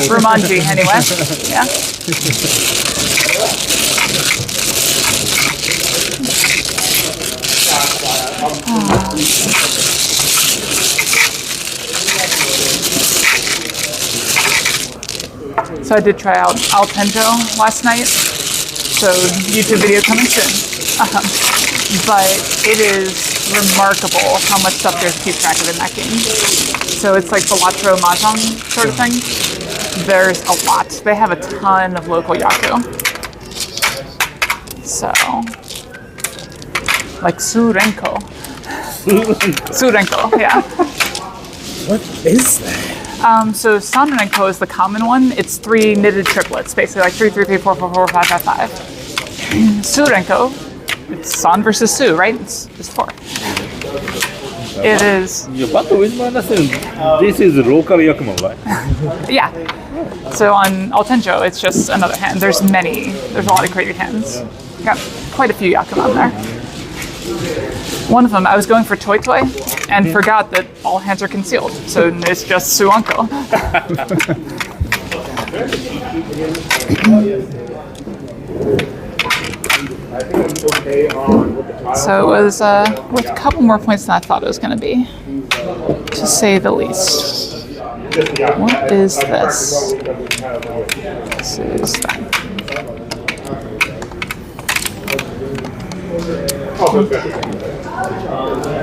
Romanji, anyway. Yeah. So I did try out Alendro last night. So YouTube video coming soon. But it is remarkable how much stuff there's to keep track of in that game. So it's like the Latro Mahjong sort of thing. There's a lot. They have a ton of local yaku. So, like Surenko. Surenko, yeah. What is that? So Sanrenko is the common one. It's 3 knitted triplets, basically like 3, 3, 3, 4, 4, 4, 5, 5, 5. Surenko, it's San versus Su, right? It's just 4. It is. Yeah, but with my understanding, this is local Yakumo, right? Yeah. So on Alendro, it's just another hand. There's a lot of crazy hands. Got quite a few Yakumo there. One of them, I was going for Toy Toy and forgot that all hands are concealed. So it's just Suanko. So it was worth a couple more points than I thought it was going to be, to say the least. What is this? This is that.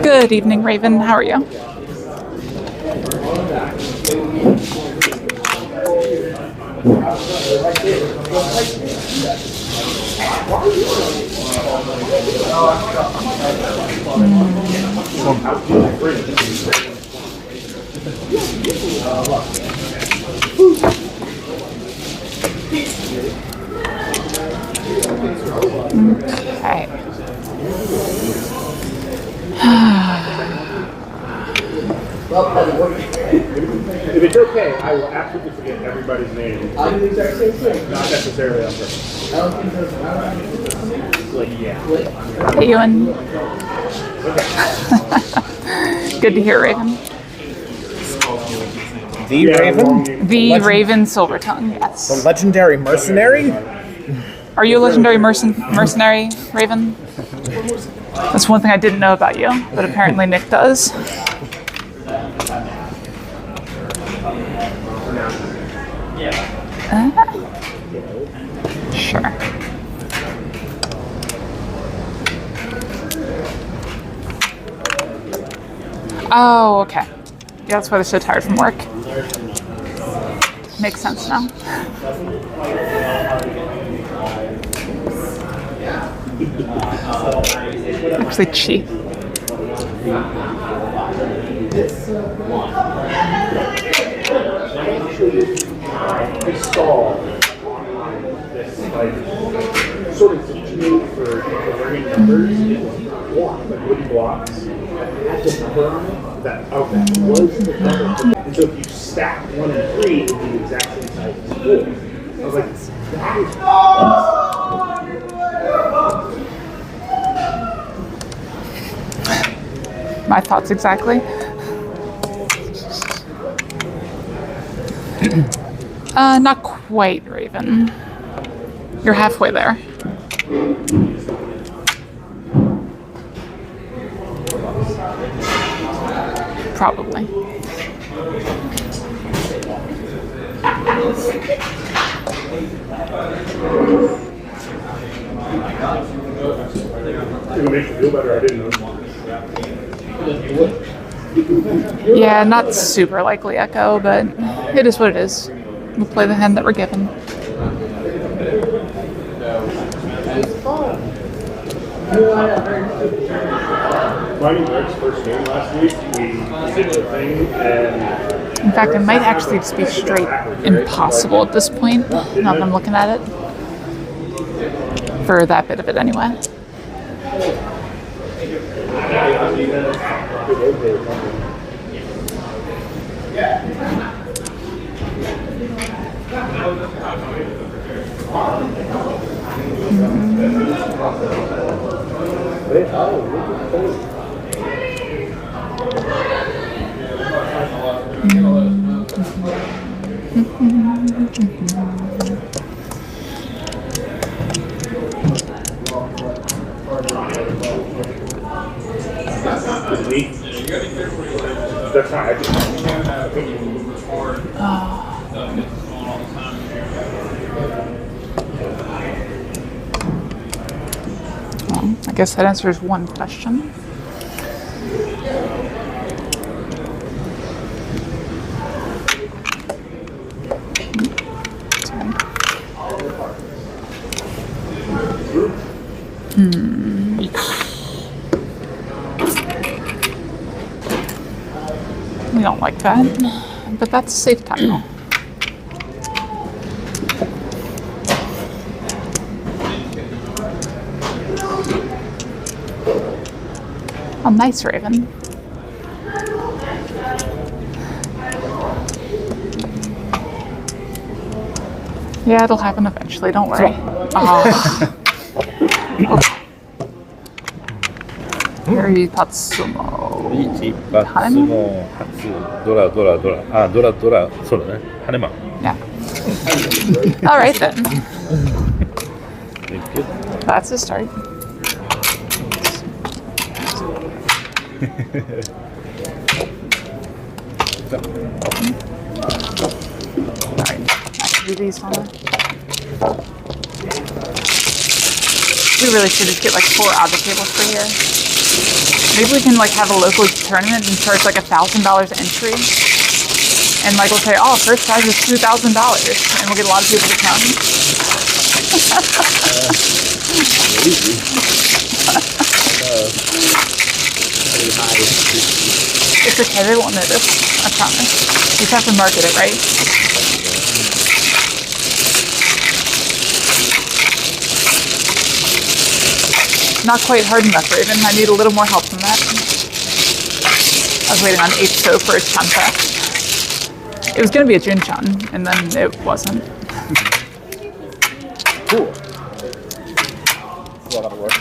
Good evening, Raven. How are you? Okay. If it's okay, I will absolutely forget everybody's name. I'll do the exact same thing. Not necessarily on purpose. I don't think there's like, yeah. Hey, Ewan. Good to hear, Raven. The Raven? The Raven Silvertongue, yes. The legendary mercenary? Are you a legendary mercenary, Raven? That's one thing I didn't know about you, but apparently Nick does. Sure. Oh, okay. Yeah, that's why they're so tired from work. Makes sense now. Actually cheap. Sort of teaching me for learning numbers, like wooden blocks. Had the number on it that was the number. And so if you stack 1 and 3, it would be the exact same size as 4. I was like, that is My thoughts exactly. Not quite, Raven. You're halfway there. Probably. It makes you feel better. I didn't know. Yeah, not super likely Echo, but it is what it is. We'll play the hand that we're given. Mine and Eric's first game last week, we did the thing, and In fact, it might actually just be straight impossible at this point, now that I'm looking at it. For that bit of it, anyway. That's not actually. Well, I guess that answers one question. We don't like that, but that's a safe tile. Oh, nice, Raven. Yeah, it'll happen eventually, don't worry. Oh. Harry Patsumo. 一発の初ドラドラドラあドラドラそうだね羽根マン Yeah. All right then. Thank you. That's a start. Alright, I can do these on it. We really should just get like 4 object tables for here. Maybe we can like have a local tournament and charge like $1,000 entry. And like we'll say, oh, first prize is $2,000, and we'll get a lot of people to come. It's okay, they won't notice. I promise. You just have to market it, right? Not quite hard enough, Raven. I need a little more help than that. I was waiting on H-So for his Chanta. It was going to be a Jun-chan, and then it wasn't. Cool. Is that gonna work?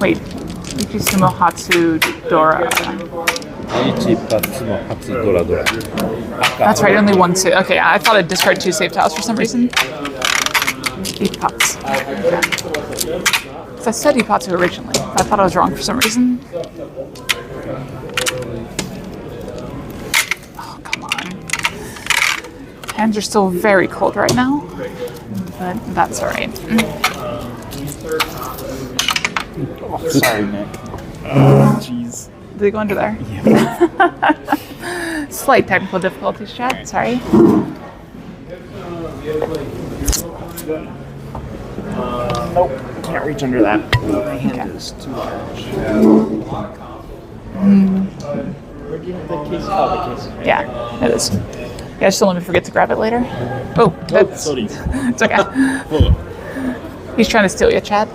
Wait. Ichisumo Hatsu Dora. 一発の初ドラドラ That's right, only 1 save. Okay, I thought I'd discard 2 save tiles for some reason. Ipatsu. Because I said Ipatsu originally. I thought I was wrong for some reason. Oh, come on. Hands are still very cold right now, but that's alright. Oh, sorry, Nick. Jeez. Did they go under there? Yeah. Slight technical difficulties, chat. Sorry. Nope. Can't reach under that. My hand is too large. Where do you have the case? Oh, the case. Yeah, it is. Yeah, just don't let me forget to grab it later. Oh, that's, Sorry. it's okay. He's trying to steal your chat.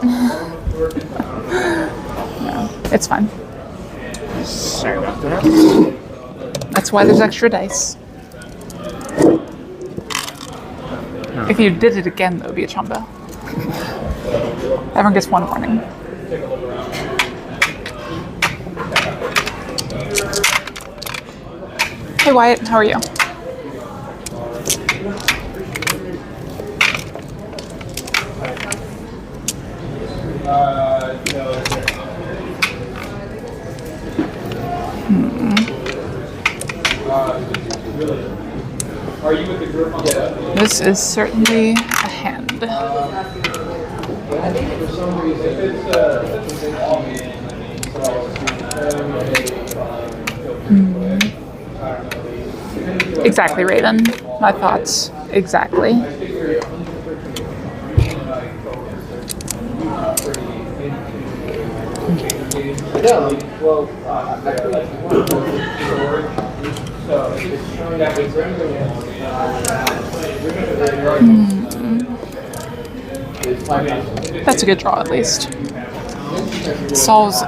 No, it's fine. Sorry about that. That's why there's extra dice. If you did it again, that would be a chumbo. Everyone gets 1 warning. Hey Wyatt, how are you? This is certainly a hand. Exactly, Raven. My thoughts. Exactly. That's a good draw, at least. Solves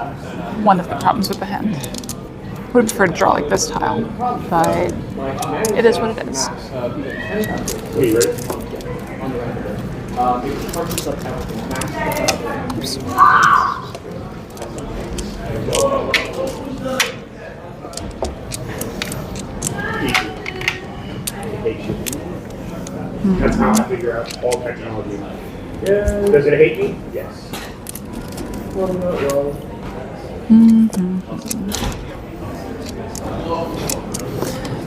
one of the problems with the hand. Would prefer to draw like this tile, but it is what it is. That's how I figure out all technology. Does it hate me? Yes.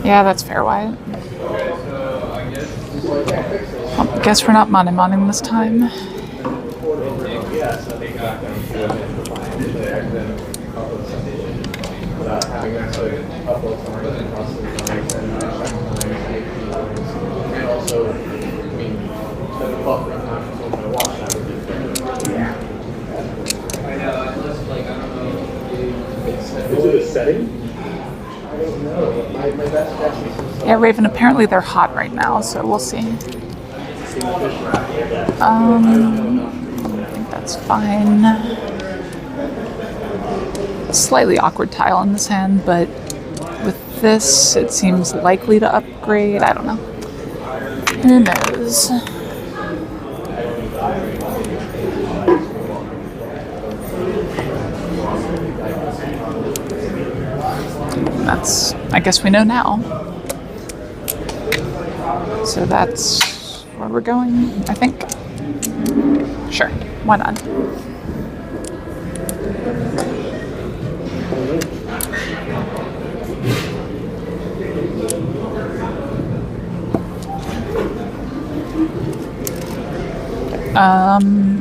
Yeah, that's fair, Wyatt. Well, guess we're not modding this time. Is it a setting? Yeah, Raven, apparently they're hot right now, so we'll see. I think that's fine. Slightly awkward tile in this hand, but with this, it seems likely to upgrade. I don't know. Who knows? That's, I guess we know now. So that's where we're going, I think. Sure, why not?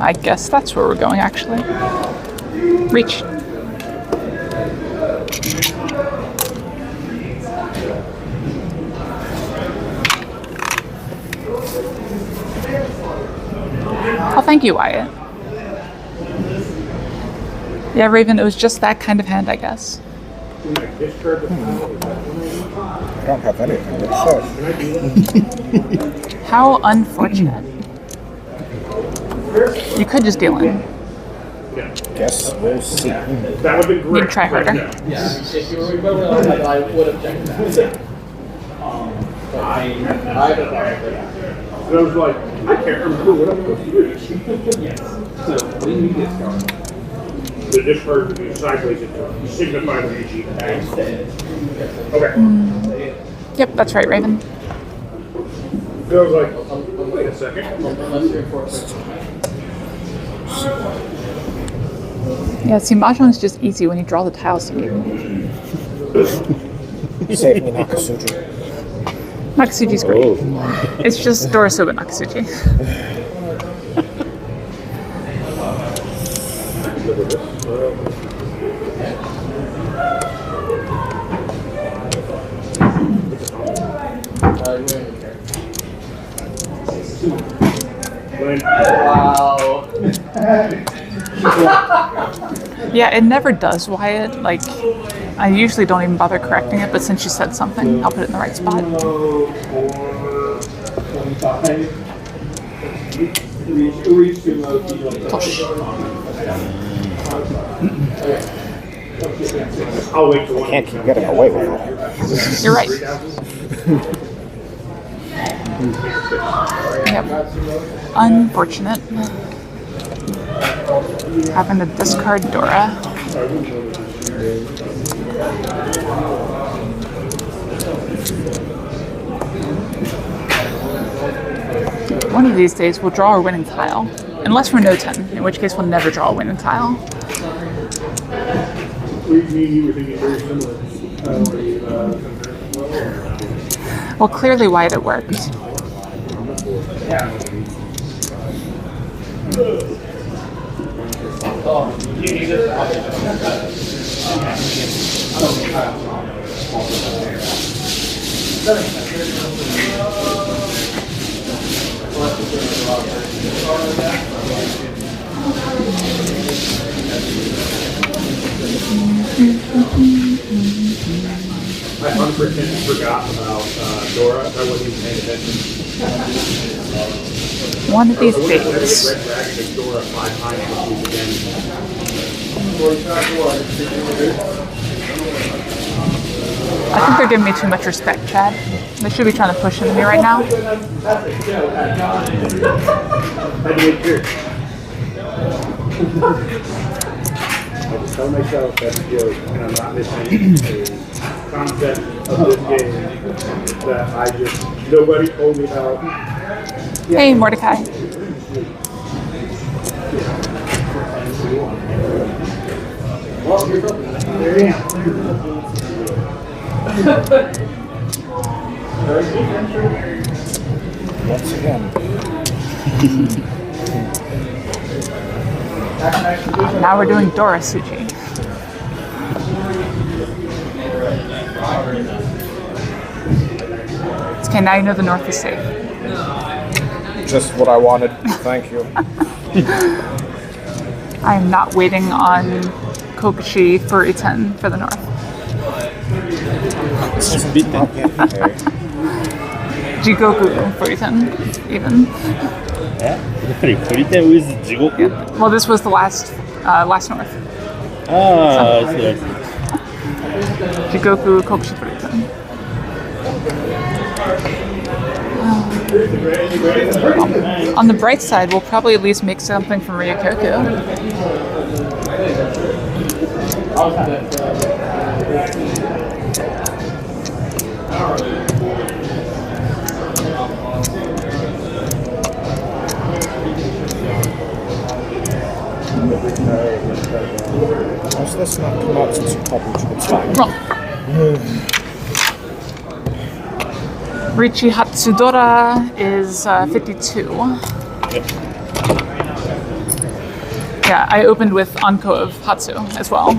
I guess that's where we're going, actually. Reach. Oh, thank you, Wyatt. Yeah, Raven, it was just that kind of hand, I guess. I don't have anything. It says. How unfortunate. You could just deal in. Guess we'll see. That would have been You great. can try harder. I would have checked that. And I was like, I can't remember what I'm supposed to do. So when you get started, The discard would be sideways to signify the Meiji. Okay. Yep, that's right, Raven. And I was like, wait a second. unless you're forced. Yeah, see, Mahjong is just easy when you draw the tiles you need. Save me, Nakasuji. Nakasuji's great. Oh, It's just Dorosoba Nakasuji. Wow. Yeah, it never does, Wyatt. Like, I usually don't even bother correcting it, but since you said something, I'll put it in the right spot. 25. Push. I'll wait till Can't keep getting away with it. You're right. Yep. Unfortunate. Having to discard Dora. One of these days we'll draw a winning tile. Unless we're no 10, in which case we'll never draw a winning tile. me and you were thinking very similar. Well, clearly Wyatt it works. I 100% forgot about Dora. I wasn't even paying attention. One of these I would have played days. Red Dragon and Dora 5 times this week again. I think they're giving me too much respect, Chad. They should be trying to push into me right now. I had to make sure. I just tell myself that's a joke, and I'm not missing a concept of this game that I just, nobody told me about. Hey, Mordecai. Once again. Now we're doing Dora Sushi. Okay, now you know the North is safe. Just what I wanted. Thank you. I am not waiting on Kokushi Furiten for the North. Jigoku Furiten, even. Well, this was the last North. I see. Jigoku Kokushi Furiten. On the bright side, we'll probably at least make something from Ryokoku. How's this not come out since you published it? It's fine. Richi Hatsudora is 52. Yeah, I opened with Anko of Hatsu as well.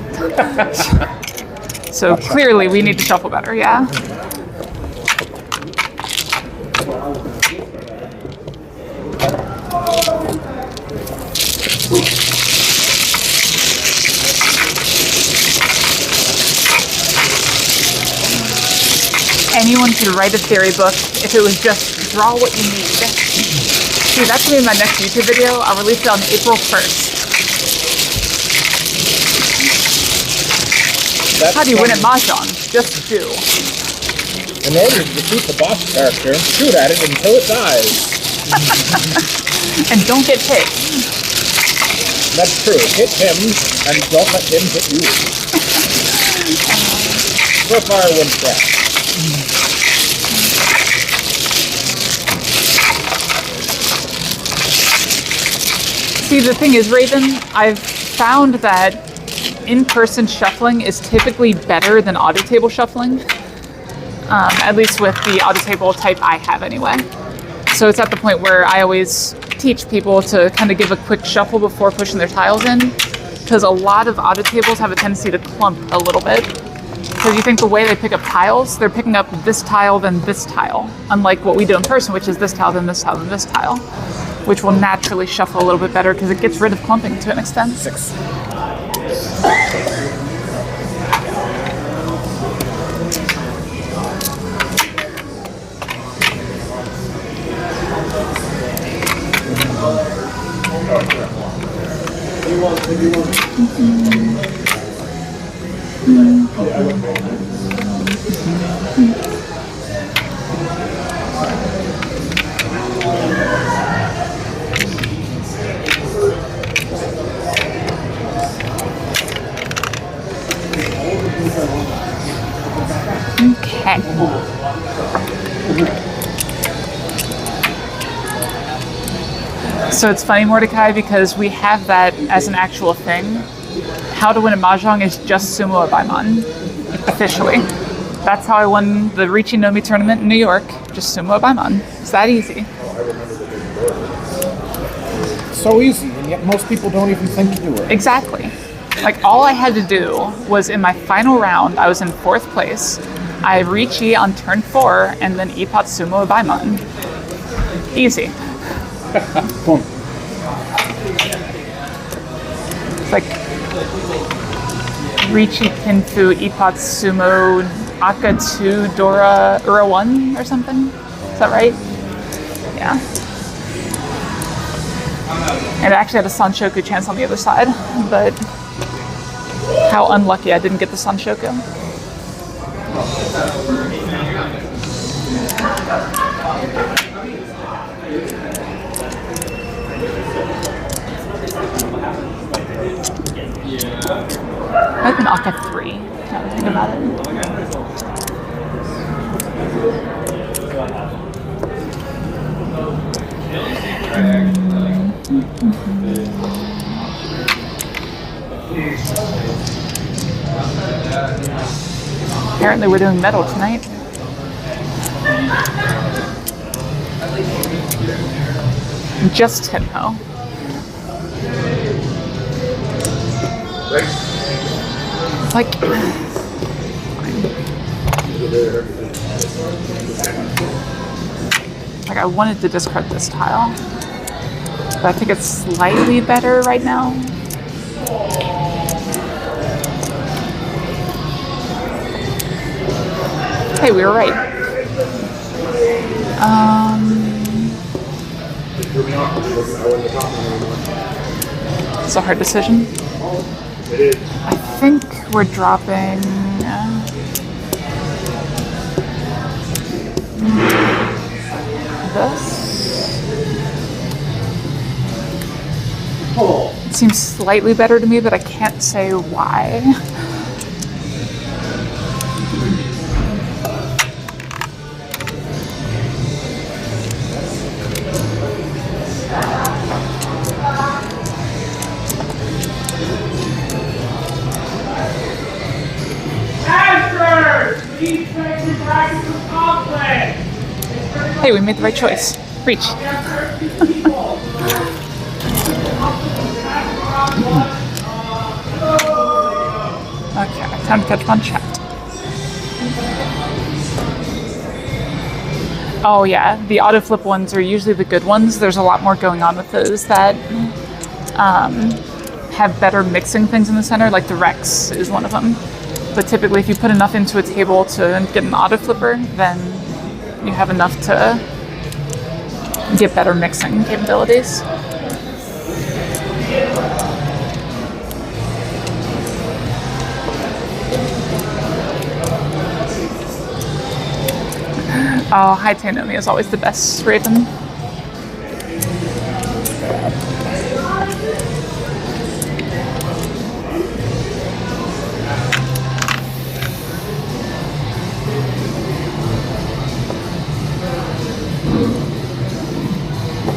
So clearly we need to shuffle better, yeah. Anyone could write a theory book if it was just draw what you need. See, that's gonna be my next YouTube video. I'll release it on April 1st. How do you win at Mahjong? Just do. In order to defeat the boss character, shoot at it until it dies. And don't get hit. That's true. Hit him and don't let him hit you. So far, wins that. See, the thing is, Raven, I've found that in-person shuffling is typically better than audio table shuffling. At least with the audio table type I have anyway. So it's at the point where I always teach people to kind of give a quick shuffle before pushing their tiles in, because a lot of audio tables have a tendency to clump a little bit. Because you think the way they pick up tiles, they're picking up this tile, then this tile. Unlike what we do in person, which is this tile, then this tile, then this tile. Which will naturally shuffle a little bit better because it gets rid of clumping to an extent. 6. Okay. So it's funny, Mordecai, because we have that as an actual thing. How to win a Mahjong is just Sumo Abaimon, officially. That's how I won the Richi Nomi tournament in New York, just Sumo Abaimon. It's that easy. So easy, and yet most people don't even think to do it. Exactly. Like, all I had to do was in my final round, I was in 4th place. I Richi on turn 4, and then Ippat Sumo Abaimon. Easy. Boom. It's like Richi Kinfu Ippat Sumo Aka 2 Dora Ura 1 or something. Is that right? Yeah. And it actually had a Sanshoku chance on the other side, but how unlucky I didn't get the Sanshoku. I've been Aka 3, now that I think about it. Apparently we're doing metal tonight. Just Timho. Like, I wanted to discard this tile, but I think it's slightly better right now. Hey, we were right. It's a hard decision. I think we're dropping this. It seems slightly better to me, but I can't say why. Hey, we made the right choice. Reach. Okay, time to catch one chat. Oh yeah, the auto flip ones are usually the good ones. There's a lot more going on with those that have better mixing things in the center, like the Rex is one of them. But typically if you put enough into a table to get an auto flipper, then you have enough to get better mixing capabilities. Oh, hi Tainomi is always the best, Raven.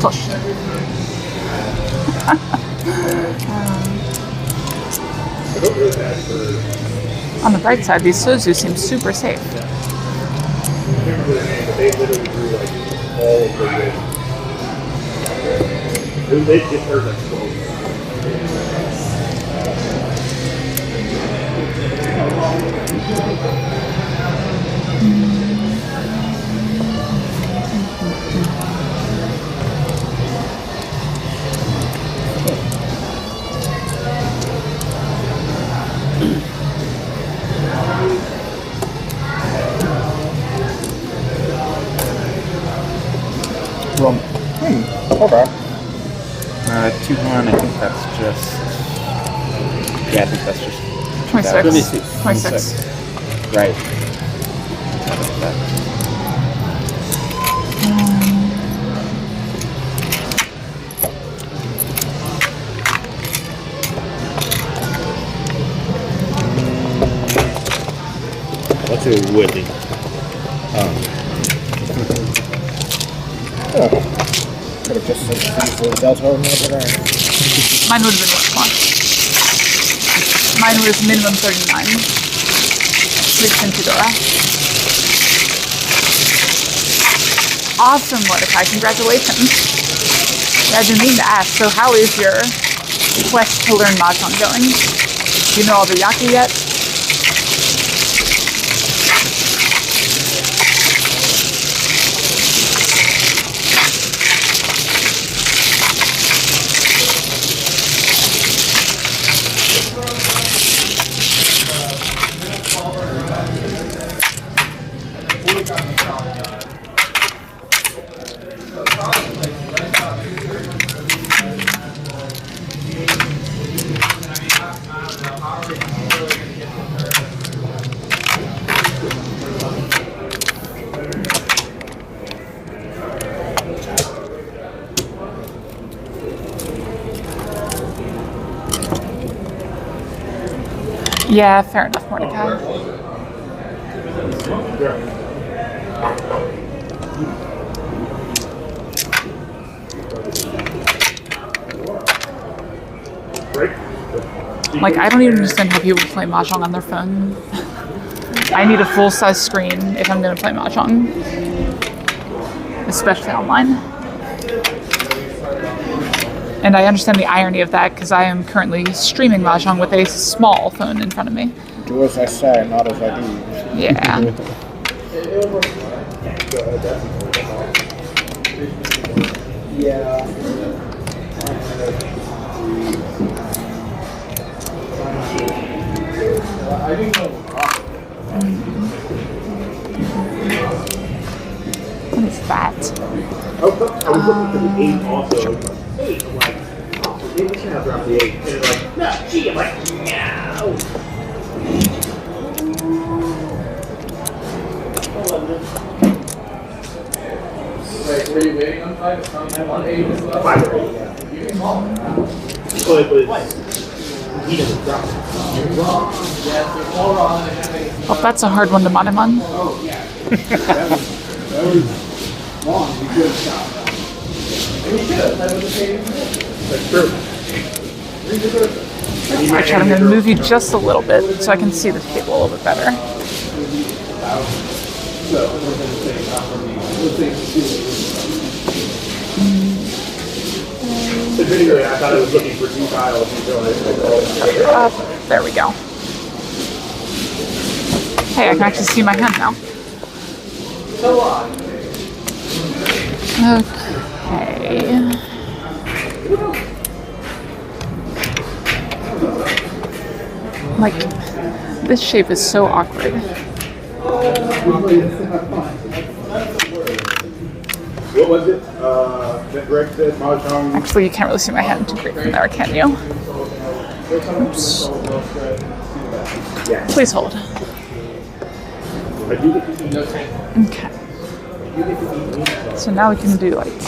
Push. On the bright side, these Sozu seem super safe. They literally grew like all of the way. They just heard like close. Well, okay. 2-1, I think that's just... Yeah, I think that's just... 26. 26. Right. What's your willing? Could have just said the Delta over there. Mine would have been what? Mine was minimum 39. With Centidora. Awesome, Mordecai. Congratulations. Yeah, I've been meaning to ask, so how is your quest to learn Mahjong going? Do you know all the Yaki yet? Yeah, fair enough, Mordecai. Like, I don't even understand how people play Mahjong on their phone. I need a full-size screen if I'm going to play Mahjong, especially online. And I understand the irony of that because I am currently streaming Mahjong with a small phone in front of me. Do as I say, not as I do. Yeah. Yeah. What is that? I was looking for the 8 also. 8, I'm like, oh, maybe we can have drop the 8. And they're like, no, gee, I'm like, no. Wait, were you waiting on 5? On 8 as well? 5 or 8, yeah. You can call it. Well, it was, he doesn't drop it. You're wrong. Yes, you're all wrong. Oh, that's a hard one to Monemon. Oh, yeah. That was long. You could have stopped. We should have. That was the same. That's true. Alright, I'm going to move you just a little bit so I can see the table a little bit better. Admittedly, I thought I was looking for 2 tiles until I There we go. Hey, I can actually see my hand now. Okay. Like, this shape is so awkward. What was it? That Greg said, Mahjong. Actually, you can't really see my hand too great from there, can you? Oops. Yeah. Please hold. I do get to eat. Okay. So now we can do like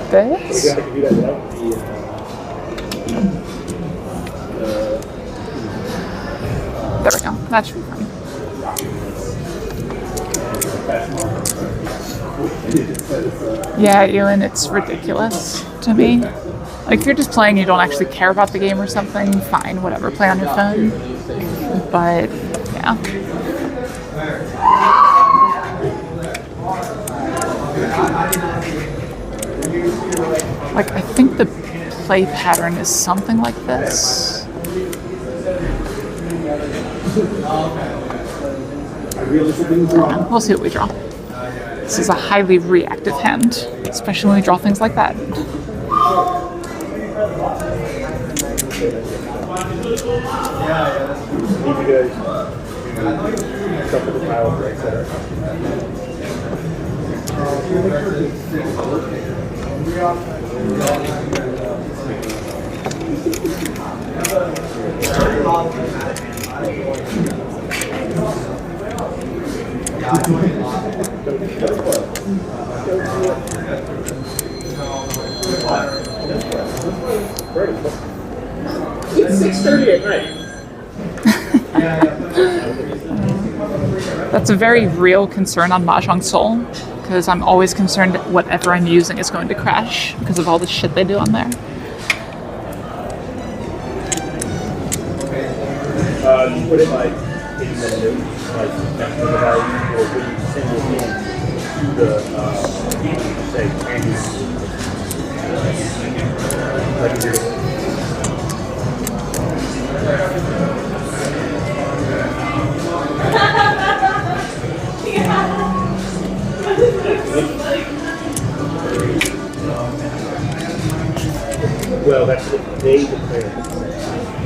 this. I can do that without There we go. That should be fine. Yeah, Ewan, it's ridiculous to me. Like, if you're just playing, you don't actually care about the game or something, fine, whatever, play on your phone. But, yeah. Like, I think the play pattern is something like this. We'll see what we draw. This is a highly reactive hand, especially when we draw things like that. It's 6:30 at night. That's a very real concern on Mahjong Soul, because I'm always concerned that whatever I'm using is going to crash because of all the shit they do on there. You put it like in the notes, like next to the device, or when you send it in to the say, can you like if you're well, that's what they declare.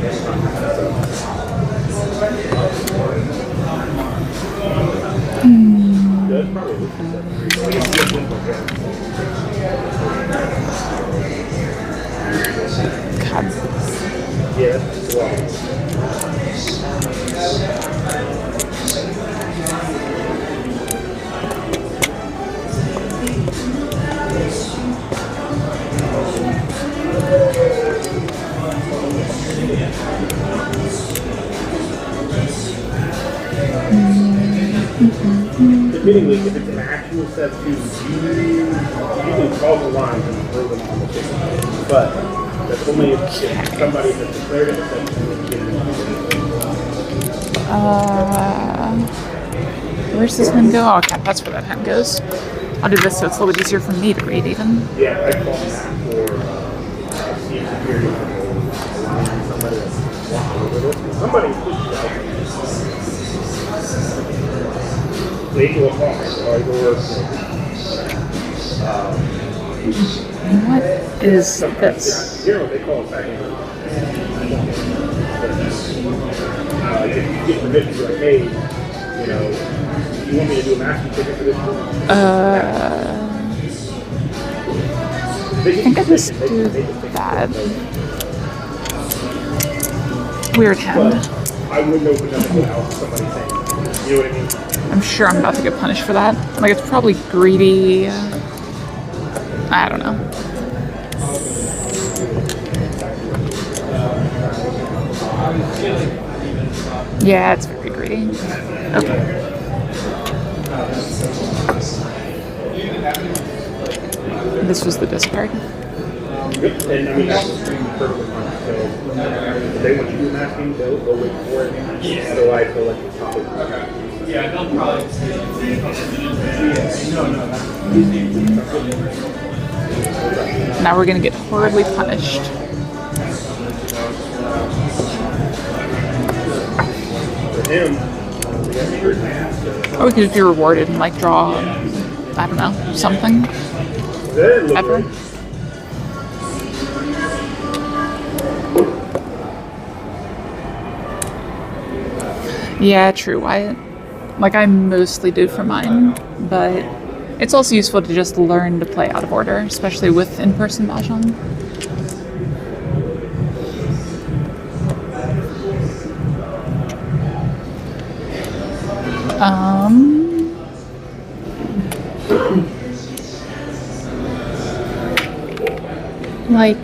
That's probably God. yeah, that's well. Admittingly, if it's an actual set to you can call the lines and throw them on the table. But that's only if somebody has declared it a set to Where's this hen go? Oh, okay, that's where that hen goes. I'll do this so it's a little bit easier for me to read even. Yeah, I call that for seeing security. Somebody that's walking over this. Somebody they go apart. What is this? You know, they call it back in. If you get permission, you're like, hey, you know, you want me to do a master ticket for this room? I think I just do that. Weird hand. I wouldn't open up the house with somebody saying, you know what I mean? I'm sure I'm about to get punished for that. Like, it's probably greedy. I don't know. Yeah, it's very greedy. Okay. This was the discard. And I mean, that's perfectly fine. So, if they want you to do masking, they'll go wait for it. Yeah. Otherwise, they'll let you top it. Yeah, they'll probably. Now we're gonna get horribly punished. For him, Or we could just be rewarded and like draw, I don't know, something. then Ever. Yeah, true, Wyatt. Like, I mostly do for mine, but it's also useful to just learn to play out of order, especially with in-person Mahjong. Like,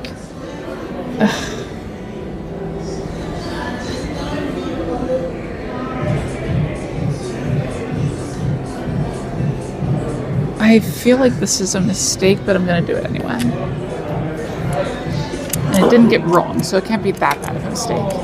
I feel like this is a mistake, but I'm gonna do it anyway. And it didn't get wrong, so it can't be that bad of a mistake.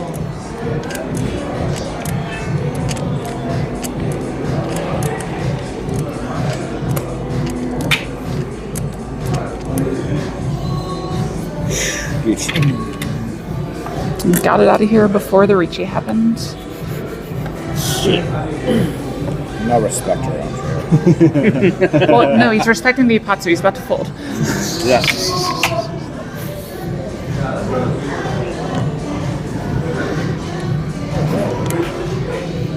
Got it out of here before the Ricci happened. No respect around here. Well, no, he's respecting the Ipatsu. He's about to fold. Yeah.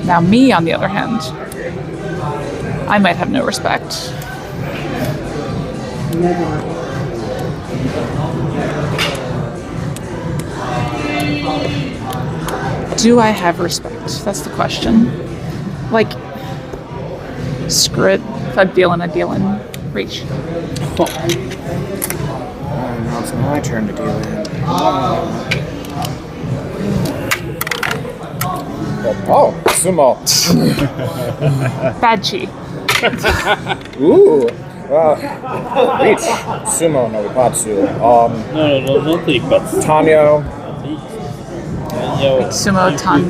Now me, on the other hand, I might have no respect. Do I have respect? That's the question. Like, screw it. If I'm dealing, I deal in. Reach. Now it's my turn to deal in. Oh, sumo. Bad chi. Ooh. Reach. Sumo no Ipatsu. No, not the Ipatsu. Tanyo. Sumo Tan.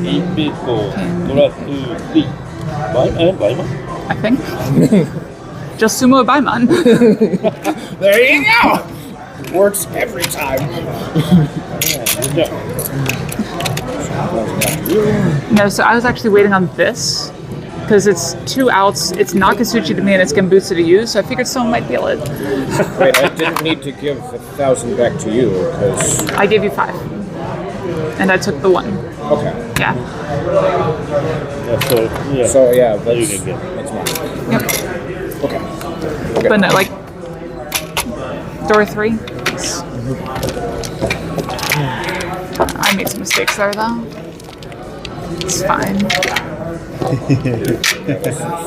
I think. Just sumo Baiman. There you go. Works every time. No, so I was actually waiting on this because it's 2 outs. It's Nakatsuchi to me and it's Gembutsu to you, so I figured someone might deal it. Wait, I didn't need to give 1,000 back to you because. I gave you 5, and I took the 1. Okay. Yeah. So yeah, that's, you can get that's mine. Yep. Okay. But no, like door 3. I made some mistakes there, though. It's fine.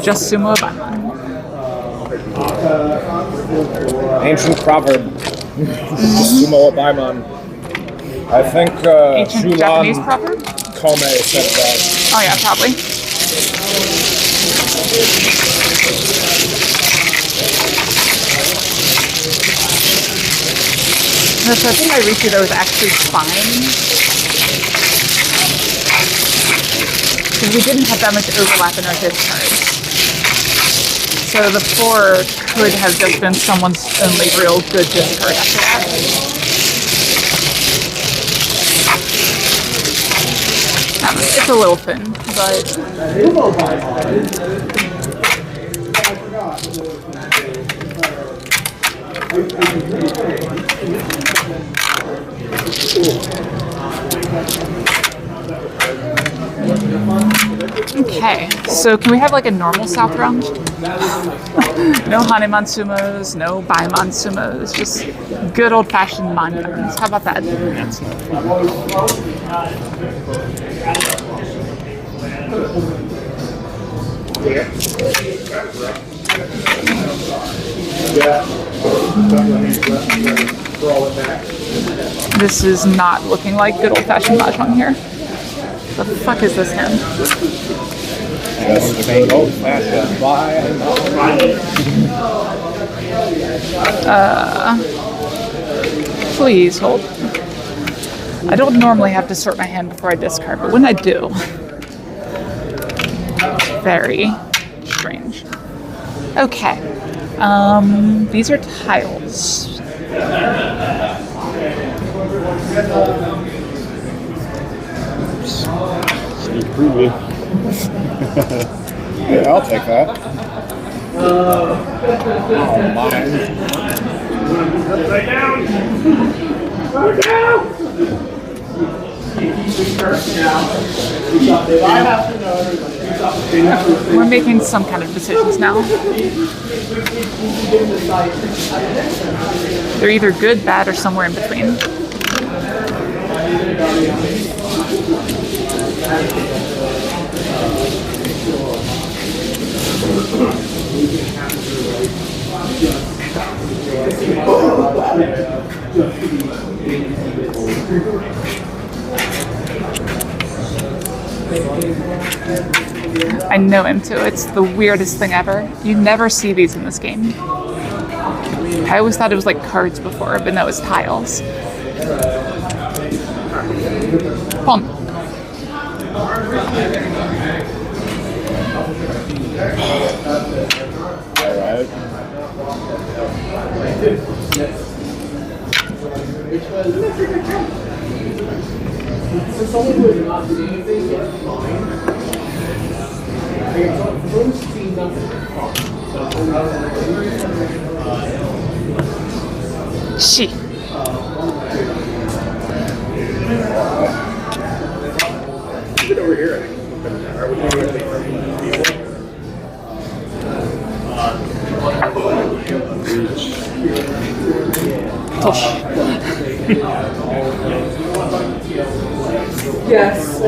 Just sumo Baiman. Ancient proverb. Sumo Baiman. I think Ancient Japanese proverb? Kome said that. Oh yeah, probably. No, so I think I reached it. That was actually fine. because we didn't have that much overlap in our discards. So the 4 could have just been someone's only real good discard after that. It's a little thin, but okay, so can we have like a normal South round? No Haneman sumos, no Baiman sumos, just good old-fashioned Mahjongs. How about that? That's not fun. This is not looking like good old-fashioned Mahjong here. The fuck is this hand? Just saying old-fashioned. Please hold. I don't normally have to sort my hand before I discard, but when I do, very strange. Okay. These are tiles. Sneak preview. Yeah, I'll take that. Oh, mine. Upside down! Upside down! We're making some kind of decisions now. They're either good, bad, or somewhere in between. I know him too. It's the weirdest thing ever. You never see these in this game. I always thought it was like cards before, but no, it's tiles. Pon. Alright. For someone who has not seen anything, it's fine. Someone's seen nothing, She. Get over here. Tosh. yes.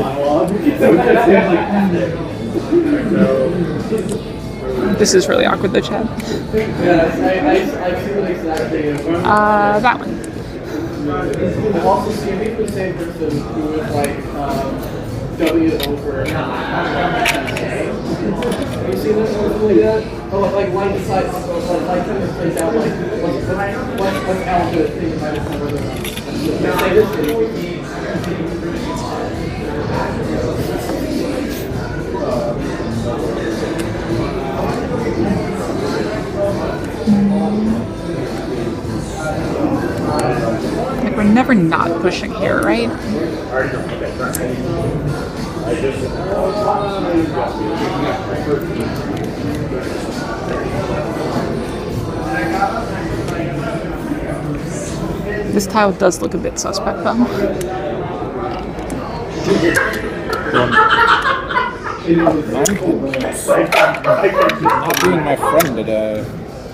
This is really awkward though, Chad. Yes, I see the exact thing. That one. I've also seen the same person who was like W over. Have you seen this or something like that? Or like line decides like kind of plays out like what's out to think about it. Say this thing. Like we're never not pushing here, right? This tile does look a bit suspect though. Not being my friend today.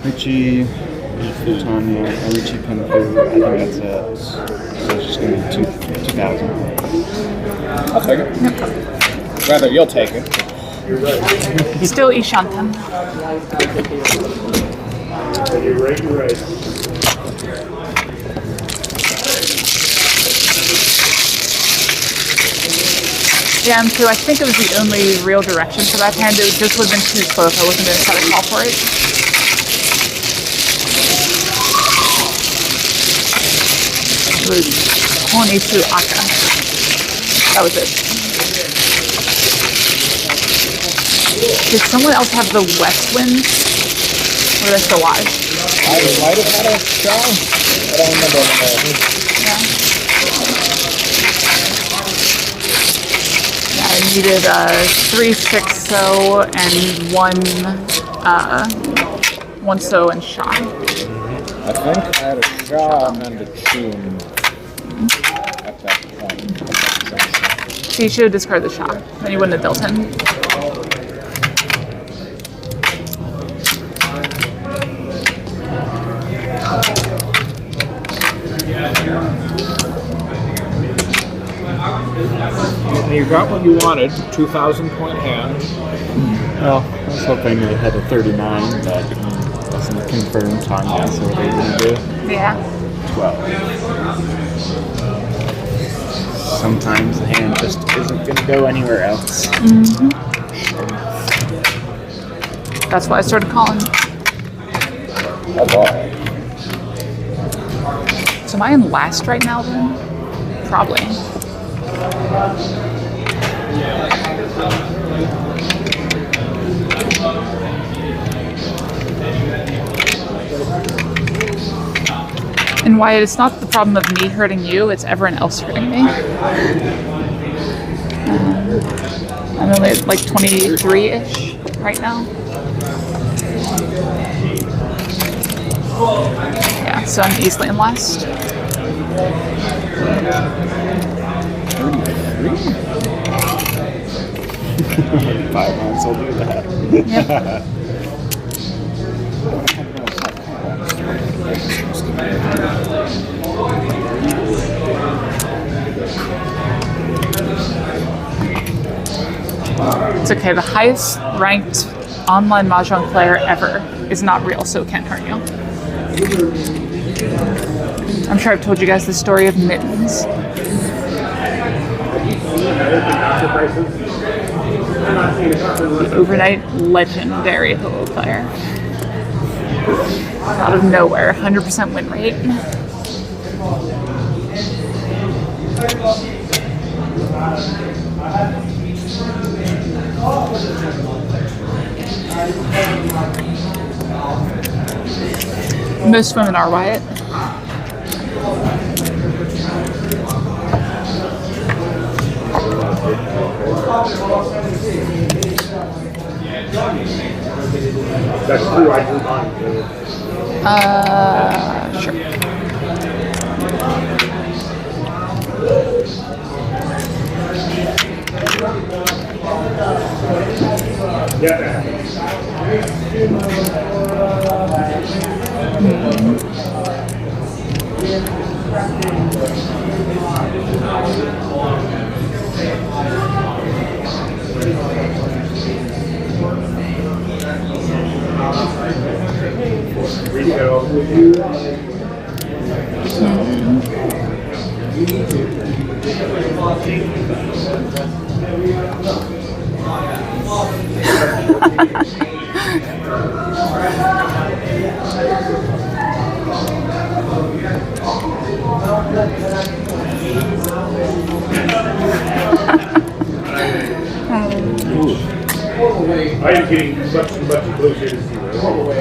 Richie, Tanya, Richie Penfu. I think that's it. So it's just going to be 2,000. I'll take it. Yep. Rather, you'll take it. Still Ishantan. You're right, you're right. Yeah, and so I think it was the only real direction for that hand. It just would have been too slow if I wasn't going to try to call for it. It was Honisu Aka. That was it. Did someone else have the west wind? Or did I still watch? I might have had a shot. I don't remember. Yeah, I needed 3 6-0 and one so and shot. I think I had a shot and a tune at that point. So you should have discarded the shot. Then you wouldn't have dealt him. You got what you wanted, 2,000 point hand. Well, I was hoping they had a 39, but wasn't confirmed time yet, so what are you going to do? Yeah. 12. Sometimes the hand just isn't going to go anywhere else. That's why I started calling. Oh boy. So am I in last right now then? Probably. And Wyatt, it's not the problem of me hurting you, it's everyone else hurting me. I'm only at like 23-ish right now. Yeah, so I'm easily in last. 5 months will do that. Yep. It's okay, the highest ranked online Mahjong player ever is not real, so it can't hurt you. I'm sure I've told you guys the story of Mittens. The overnight legendary Ho player. Out of nowhere, 100% win rate. Most women are, Wyatt. That's true, I do mine. Sure. Yeah. I am getting much closer to zero.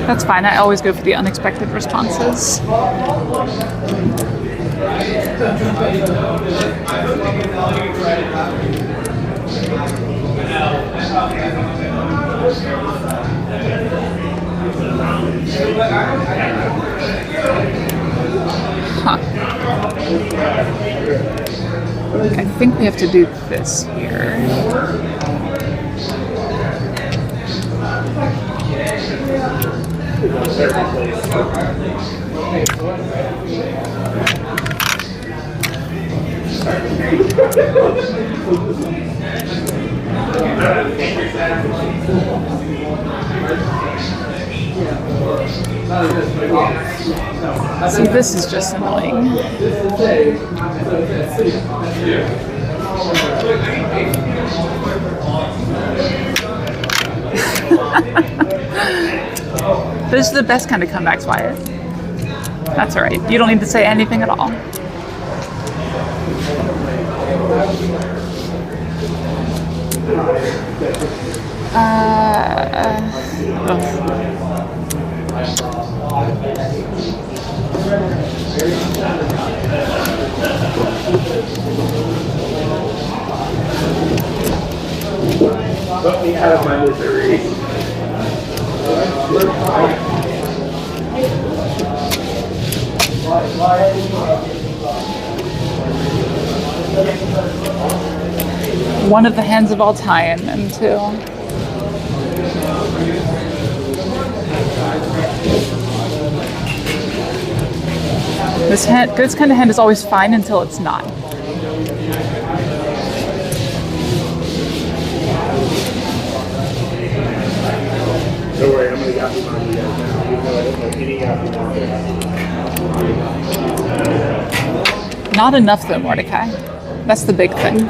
That's fine. I always go for the unexpected responses. Huh. I think we have to do this here. See, this is just annoying. Those are the best kind of comebacks, Wyatt. That's alright. You don't need to say anything at all. Let me out of my misery. One of the hands of Altayan and two. This kind of hand is always fine until it's not. Don't worry, I'm gonna yappy on you guys now. Even though I don't know any yappy on. Not enough though, Mordecai. That's the big thing.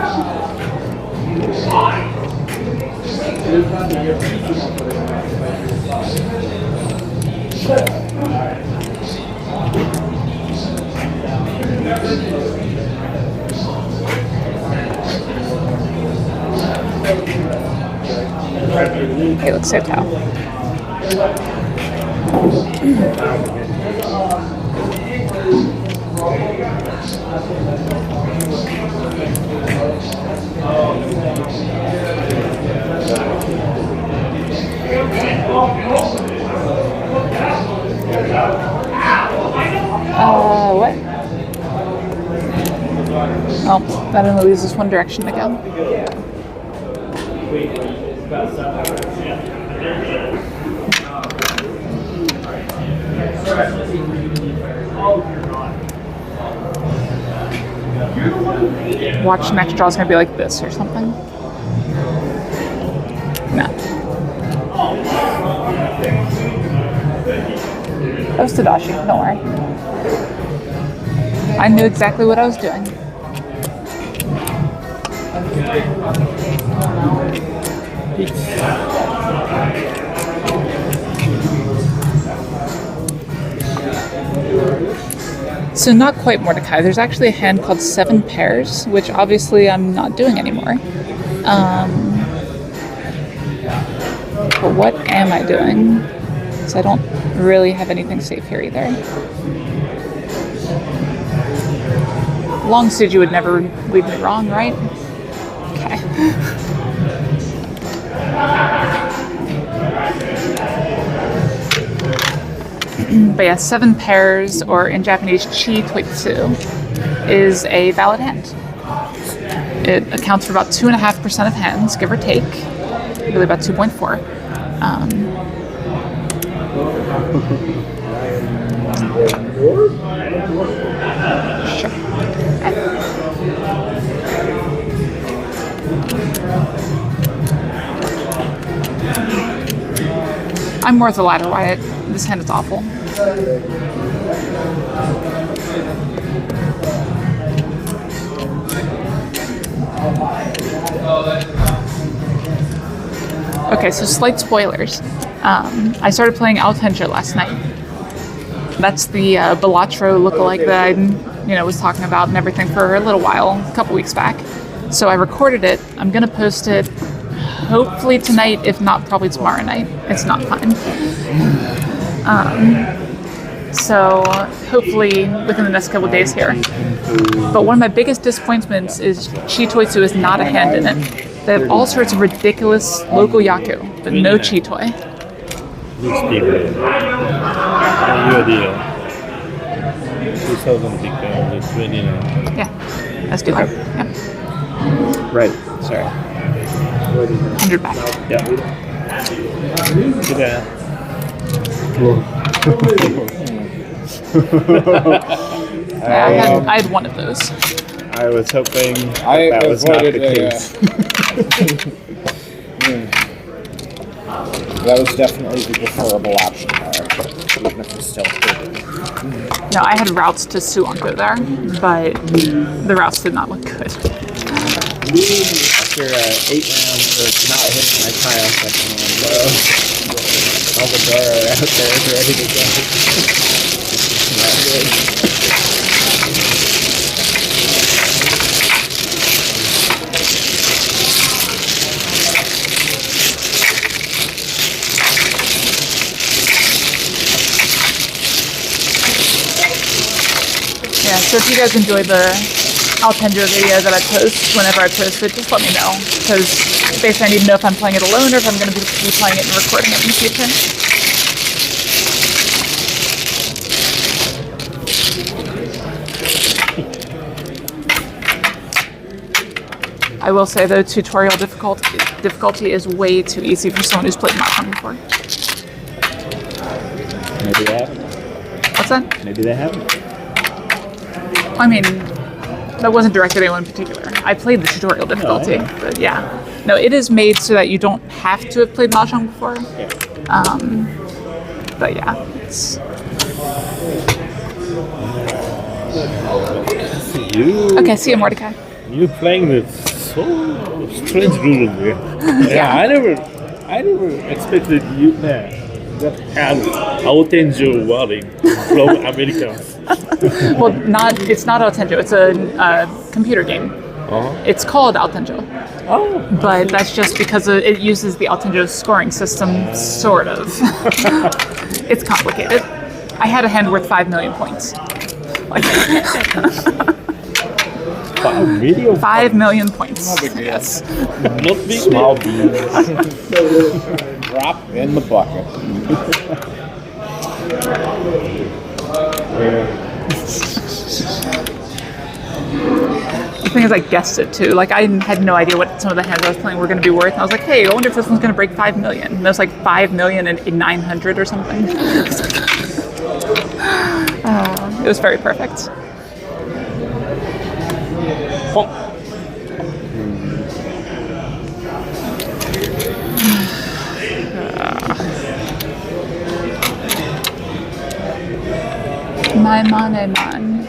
Okay, let's say tau. What? Oh, that only leaves us one direction to go. Watch next draw is gonna be like this or something. No. That was Tadashi, don't worry. I knew exactly what I was doing. So not quite Mordecai. There's actually a hand called 7 pairs, which obviously I'm not doing anymore. But what am I doing? Because I don't really have anything safe here either. Long Suji would never lead me wrong, right? Okay. But yeah, 7 pairs, or in Japanese, chi toitsu, is a valid hand. It accounts for about 2.5% of hands, give or take. Really about 2.4. Sure. I'm worth a ladder, Wyatt. This hand is awful. Okay, so slight spoilers. I started playing Alendro last night. That's the Balatro lookalike that I was talking about and everything for a little while, a couple weeks back. So I recorded it. I'm gonna post it hopefully tonight, if not probably tomorrow night. It's not fun. So hopefully within the next couple days here. But one of my biggest disappointments is Chitoitsu is not a hand in it. They have all sorts of ridiculous local yaku, but no Chitoi. Yeah, that's dealer. Yeah. Right. Sorry. 100 back. Yeah. I had one of those. I was hoping that was not the case. That was definitely the preferable option there, even if it's still good. No, I had routes to Suanko there, but the routes did not look good. After 8 rounds of not hitting my tile section on low, all the door are out there ready to go. Not good. Yeah, so if you guys enjoy the Alendro video that I post, whenever I post it, just let me know. Because basically I need to know if I'm playing it alone or if I'm going to be playing it and recording it in the future. I will say though, tutorial difficulty is way too easy for someone who's played Mahjong before. Maybe they haven't. What's that? Maybe they haven't. I mean, that wasn't directed at anyone in particular. I played the tutorial difficulty, but yeah. No, it is made so that you don't have to have played Mahjong before. But yeah, it's... You, Okay, see you, Mordecai. you playing with so strange rules here. Yeah, I never expected you that had Alendro wording from Americans. Well, it's not Alendro, it's a computer game. It's called Alendro. Oh, But that's just because it uses the Alendro scoring system, sort of. It's complicated. I had a hand worth 5 million points. Like, 5 million. 5 million points. Yes. Not big. Small beans. Drop in the bucket. The thing is, I guessed it too. Like, I had no idea what some of the hands I was playing were going to be worth. And I was like, hey, I wonder if this one's going to break 5 million. And there's like 5 million and 900 or something. It was very perfect. My money, man.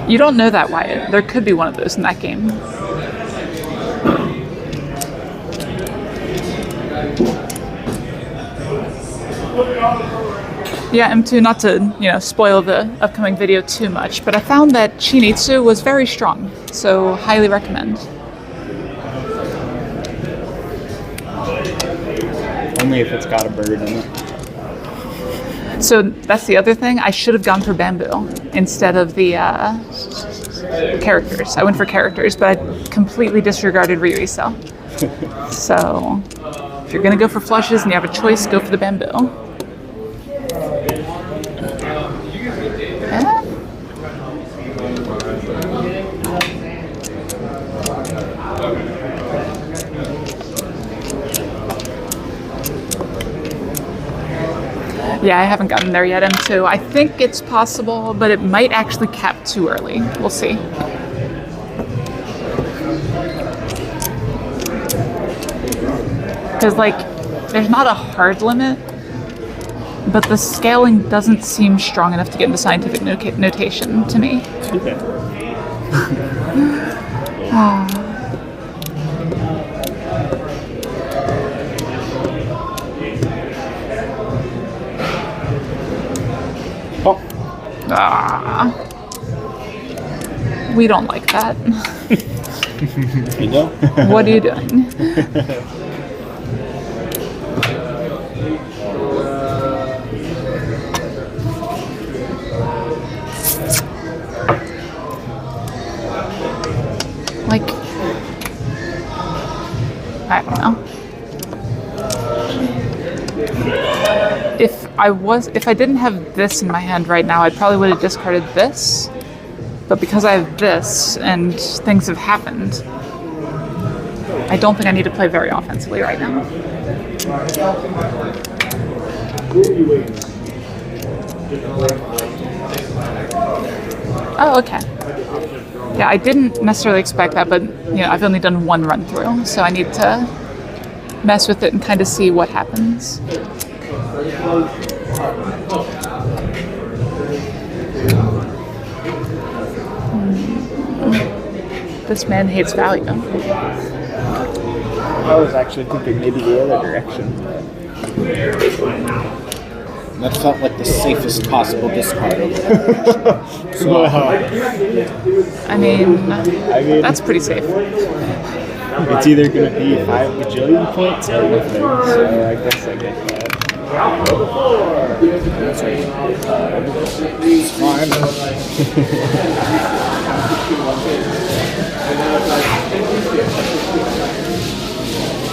You don't know that, Wyatt. There could be one of those in that game. Yeah, M2, not to, spoil the upcoming video too much, but I found that Shinitsu was very strong, so highly recommend. Only if it's got a bird in it. So that's the other thing. I should have gone for bamboo instead of the characters. I went for characters, but I completely disregarded Ryuiso. So if you're gonna go for flushes and you have a choice, go for the bamboo. Yeah. Yeah, I haven't gotten there yet, M2. I think it's possible, but it might actually cap too early. We'll see. Because, there's not a hard limit, but the scaling doesn't seem strong enough to get into scientific notation to me. Okay. We don't like that. You know? What are you doing? I don't know. If I didn't have this in my hand right now, I probably would have discarded this. But because I have this and things have happened, I don't think I need to play very offensively right now. Oh, okay. Yeah, I didn't necessarily expect that, but I've only done one run through, so I need to mess with it and kind of see what happens. This man hates value. I was actually thinking maybe the other direction. That felt like the safest possible discard over there. So, I mean, that's pretty safe. It's either going to be 5 bajillion points or nothing, so I guess I get that. it's fine.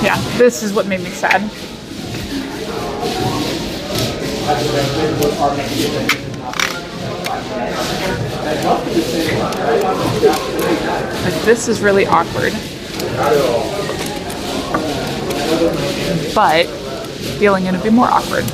Yeah, this is what made me sad. Like, this is really awkward. But feeling gonna be more awkward.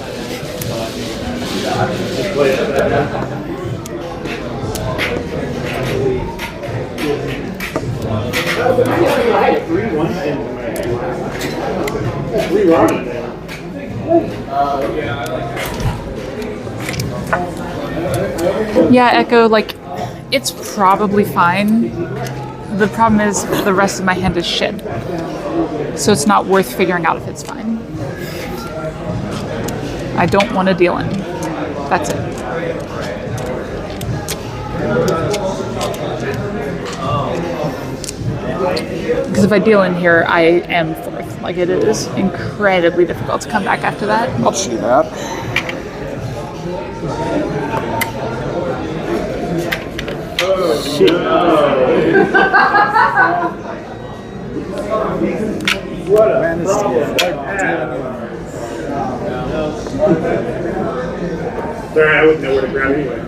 Yeah, Echo, like, it's probably fine. The problem is the rest of my hand is shit. So it's not worth figuring out if it's fine. I don't want to deal in. That's it. Because if I deal in here, I am fourth. Like, it is incredibly difficult to come back after that. I'll see that. Sorry, I wouldn't know where to grab anyway.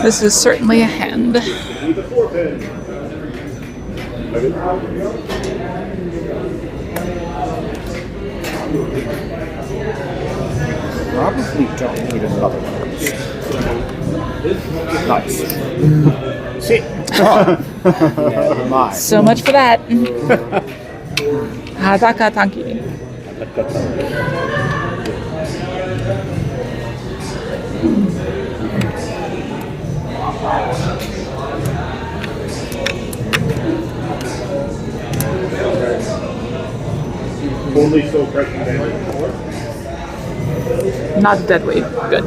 This is certainly a hand. Probably don't need another one of those. Nice. See? Never mind. So much for that. Hadaka Tanki. Only still pressing down. Not a dead weight. Good.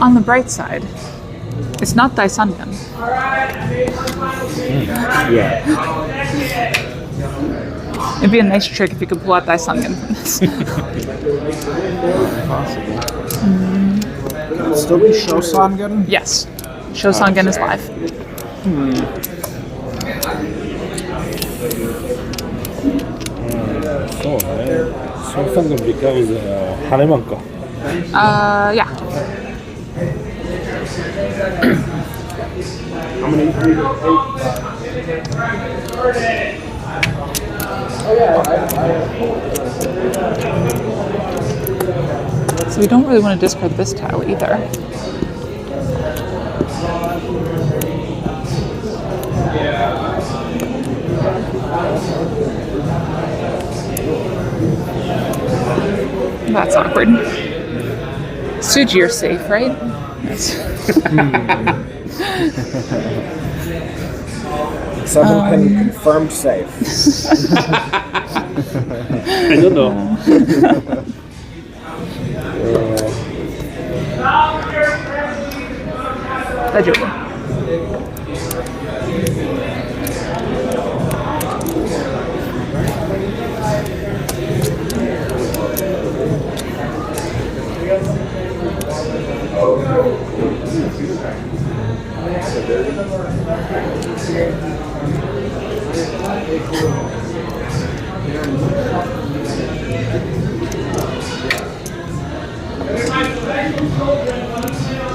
On the bright side, it's not Daisangan. Yeah. It'd be a nice trick if you could pull out Daisangan from this. Can it still be Shosangan? Yes. Shosangan is live. Shosangan becomes Hanemanka. Yeah. So we don't really want to discard this tile either. That's awkward. Suji, you're safe, right? Yes. Seven pin confirmed safe. I don't know. Dajobu.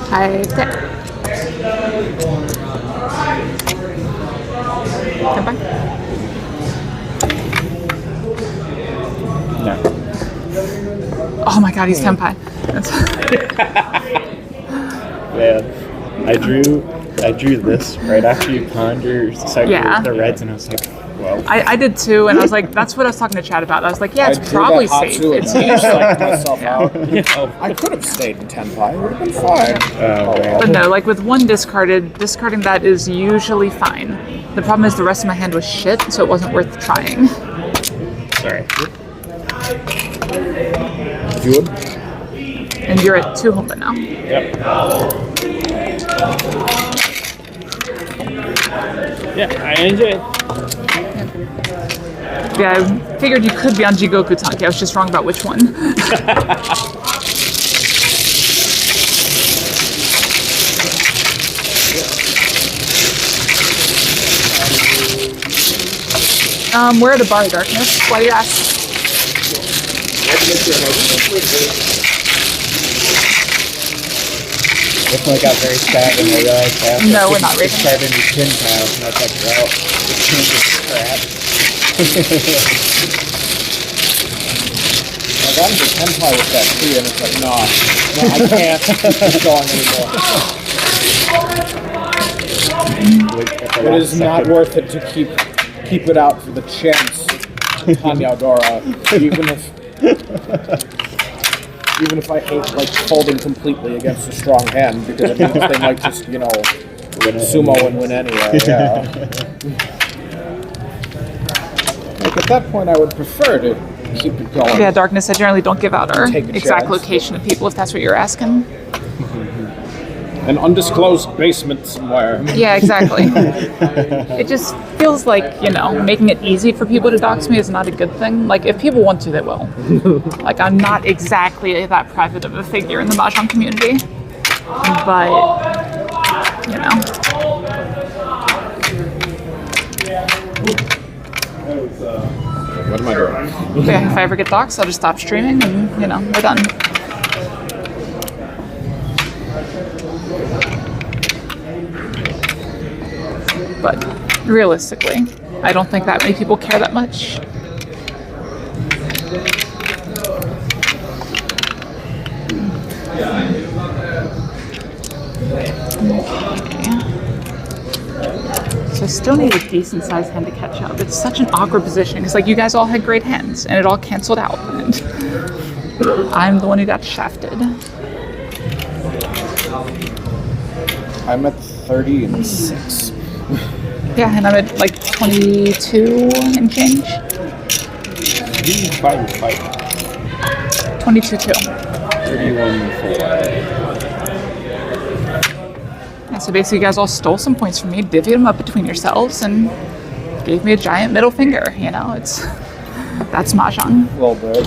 Hi, there. Come back. No. Oh my god, he's tenpai. Man, I drew this right after you pawned your Yeah. the reds, and I was like, well. I did too, and I was like, that's what I was talking to Chad about. I was like, yeah, it's probably safe. It's psyched myself out. Yeah. I could have stayed in Tenpai. It would have been fine. But no, like with one discarding that is usually fine. The problem is the rest of my hand was shit, so it wasn't worth trying. Sorry. You would? And you're at 2 Honba now. Yep. Yeah, I enjoy it. Yeah, I figured you could be on Jigoku Tanki. I was just wrong about which one. We're at a bar, Darkness. Why do you ask? Definitely got very sad when I realized that. No, we're not racing. Started in tin piles, and I was like, well, the tin is crap. I got into Tenpai with that too, and it's like, nah, no, I can't keep going anymore. It is not worth it to keep it out for the chance on Yaudora, even if I hate like folding completely against a strong hand, because it means they might just, sumo and win anyway. Yeah. Like at that point, I would prefer to keep it going. Yeah, Darkness, I generally don't give out our Take a exact chance. location of people if that's what you're asking. An undisclosed basement somewhere. Yeah, exactly. It just feels like, making it easy for people to dox me is not a good thing. Like, if people want to, they will. Like, I'm not exactly that private of a figure in the Mahjong community. But, What am I doing? Yeah, if I ever get doxed, I'll just stop streaming and, we're done. But realistically, I don't think that many people care that much. So I still need a decent sized hand to catch up. It's such an awkward position because you guys all had great hands and it all canceled out. And I'm the one who got shafted. I'm at 36. Yeah, and I'm at 22 and change. 22-2. 31-4. Yeah, so basically you guys all stole some points from me, divvied them up between yourselves, and gave me a giant middle finger. That's Mahjong. A little bit.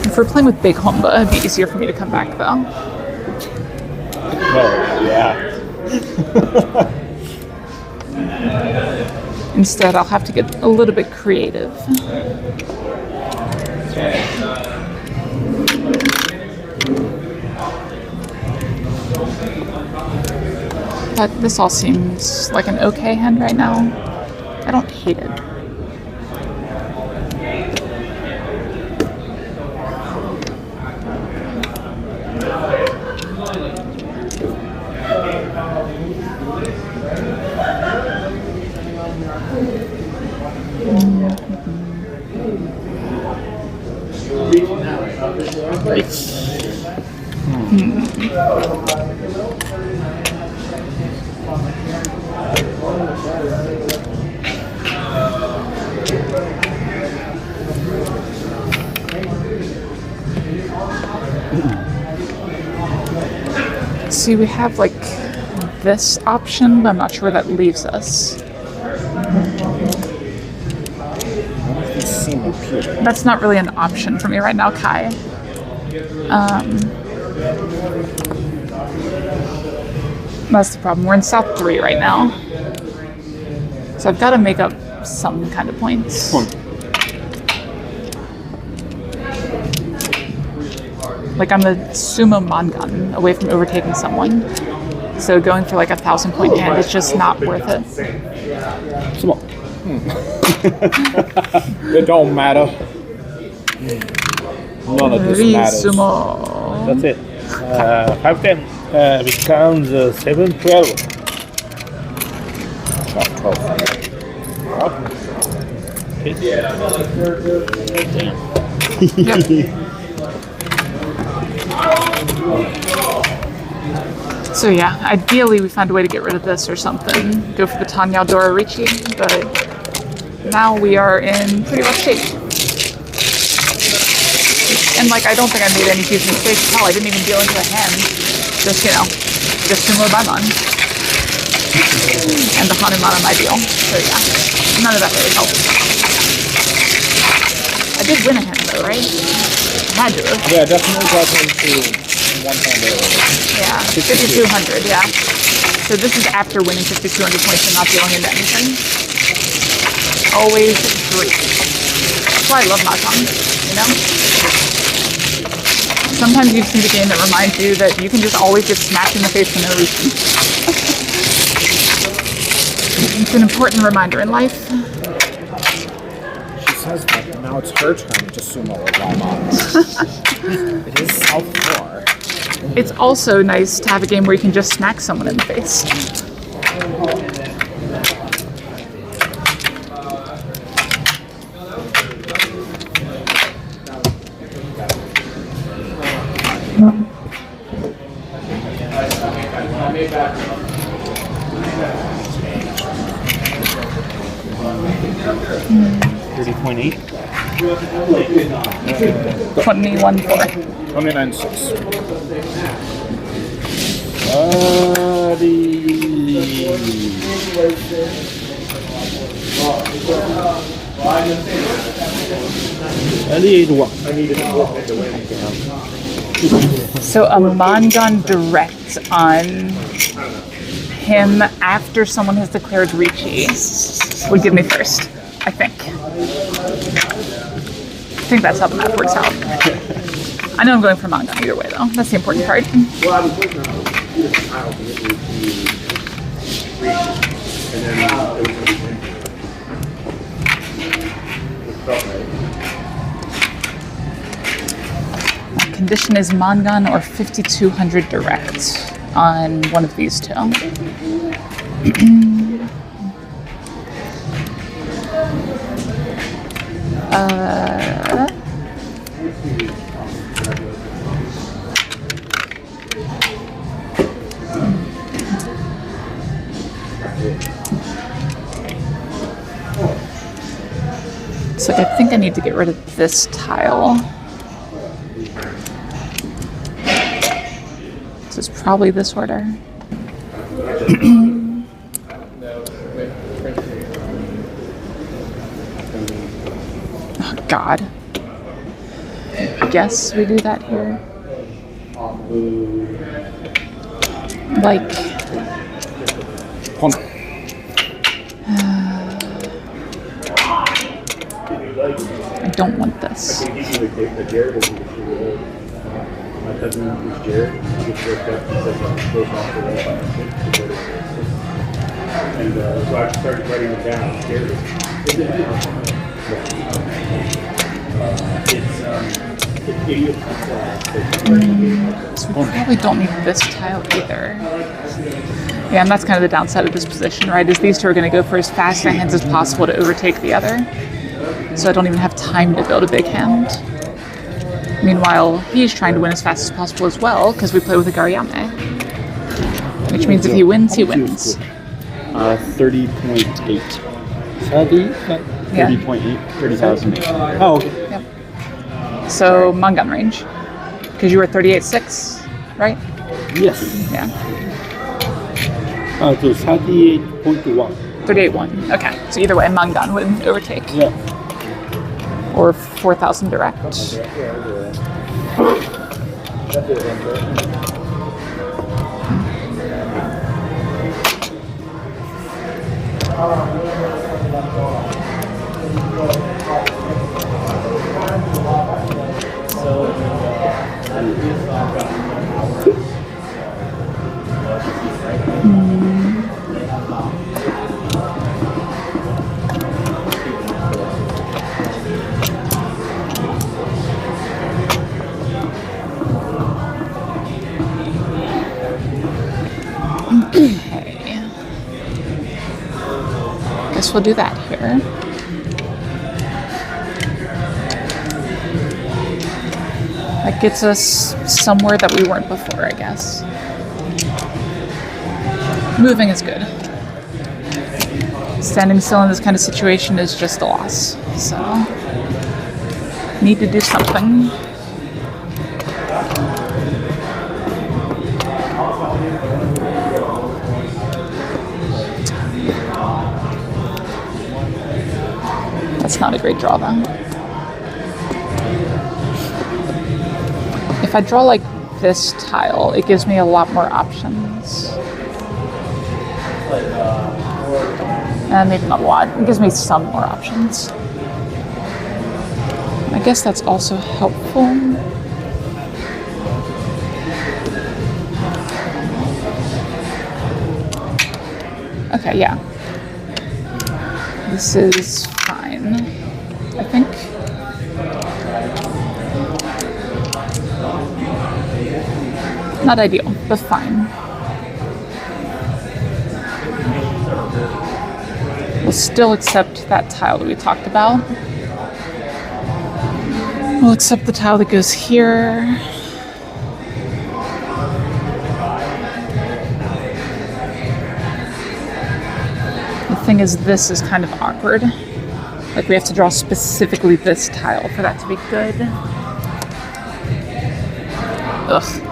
If we're playing with Big Honba, it'd be easier for me to come back, though. Well, yeah. Instead, I'll have to get a little bit creative. But this all seems like an okay hand right now. I don't hate it. See, we have like this option, but I'm not sure where that leaves us. That's not really an option for me right now, Kai. That's the problem. We're in South 3 right now. So I've got to make up some kind of points. Like I'm a sumo mangan away from overtaking someone. So going for like a 1,000-point hand is just not worth it. Sumo. It don't matter. None of this matters. Sumo. That's it. 5-10 becomes 7-12. 12. So yeah, ideally we find a way to get rid of this or something. Go for the Tanyao Dora Ricci, but now we are in pretty rough shape. And like, I don't think I made any huge mistakes. Hell, I didn't even deal into a hand. Just, just Sumo Baimon. And the Hanuman on my deal. So yeah, none of that really helped. I did win a hand though, right? I had to. Yeah, definitely got into one hand earlier. Yeah, 5,200, yeah. So this is after winning 5,200 points and not dealing into anything. Always great. That's why I love Mahjong, you know? Sometimes you just need a game that reminds you that you can just always get smacked in the face for no reason. It's an important reminder in life. She says that now it's her turn to sumo a Baimon. It is South 4. It's also nice to have a game where you can just smack someone in the face. $30.8. 21-4. 29-6. So a Mangan direct on him after someone has declared Ricci would give me first, I think. I think that's how the math works out. I know I'm going for Mangan either way though. That's the important part. Well, I was looking at the tiles and it was the and then it was it felt right. My condition is Mangan or 5,200 direct on one of these two. So I think I need to get rid of this tile. So it's probably this order. Oh God. I guess we do that here. Like. I don't want this. My cousin is Jared. He gets worked up. He says goes off the wall by a stick to go to and so I started writing it down. Jared. So we probably don't need this tile either. Yeah, and that's kind of the downside of this position, right? Is these two are going to go for as fast hands as possible to overtake the other. So I don't even have time to build a big hand. Meanwhile, he's trying to win as fast as possible as well, because we play with a Gariyame. Which means if he wins, he wins. 30.8. 30? 30.8. 30,000. Oh, okay. Yep. So, Mangan range. Because you were 38.6, right? Yes. Yeah. So 38.1. 38.1. Okay. So either way, Mangan would overtake. Yeah. Or 4,000 direct. Okay. Guess we'll do that here. That gets us somewhere that we weren't before, I guess. Moving is good. Standing still in this kind of situation is just a loss. So, need to do something. That's not a great draw, though. If I draw like this tile, it gives me a lot more options. And maybe not a lot. It gives me some more options. I guess that's also helpful. Okay, yeah. This is fine, I think. Not ideal, but fine. We'll still accept that tile that we talked about. We'll accept the tile that goes here. The thing is, this is kind of awkward. Like, we have to draw specifically this tile for that to be good. Ugh.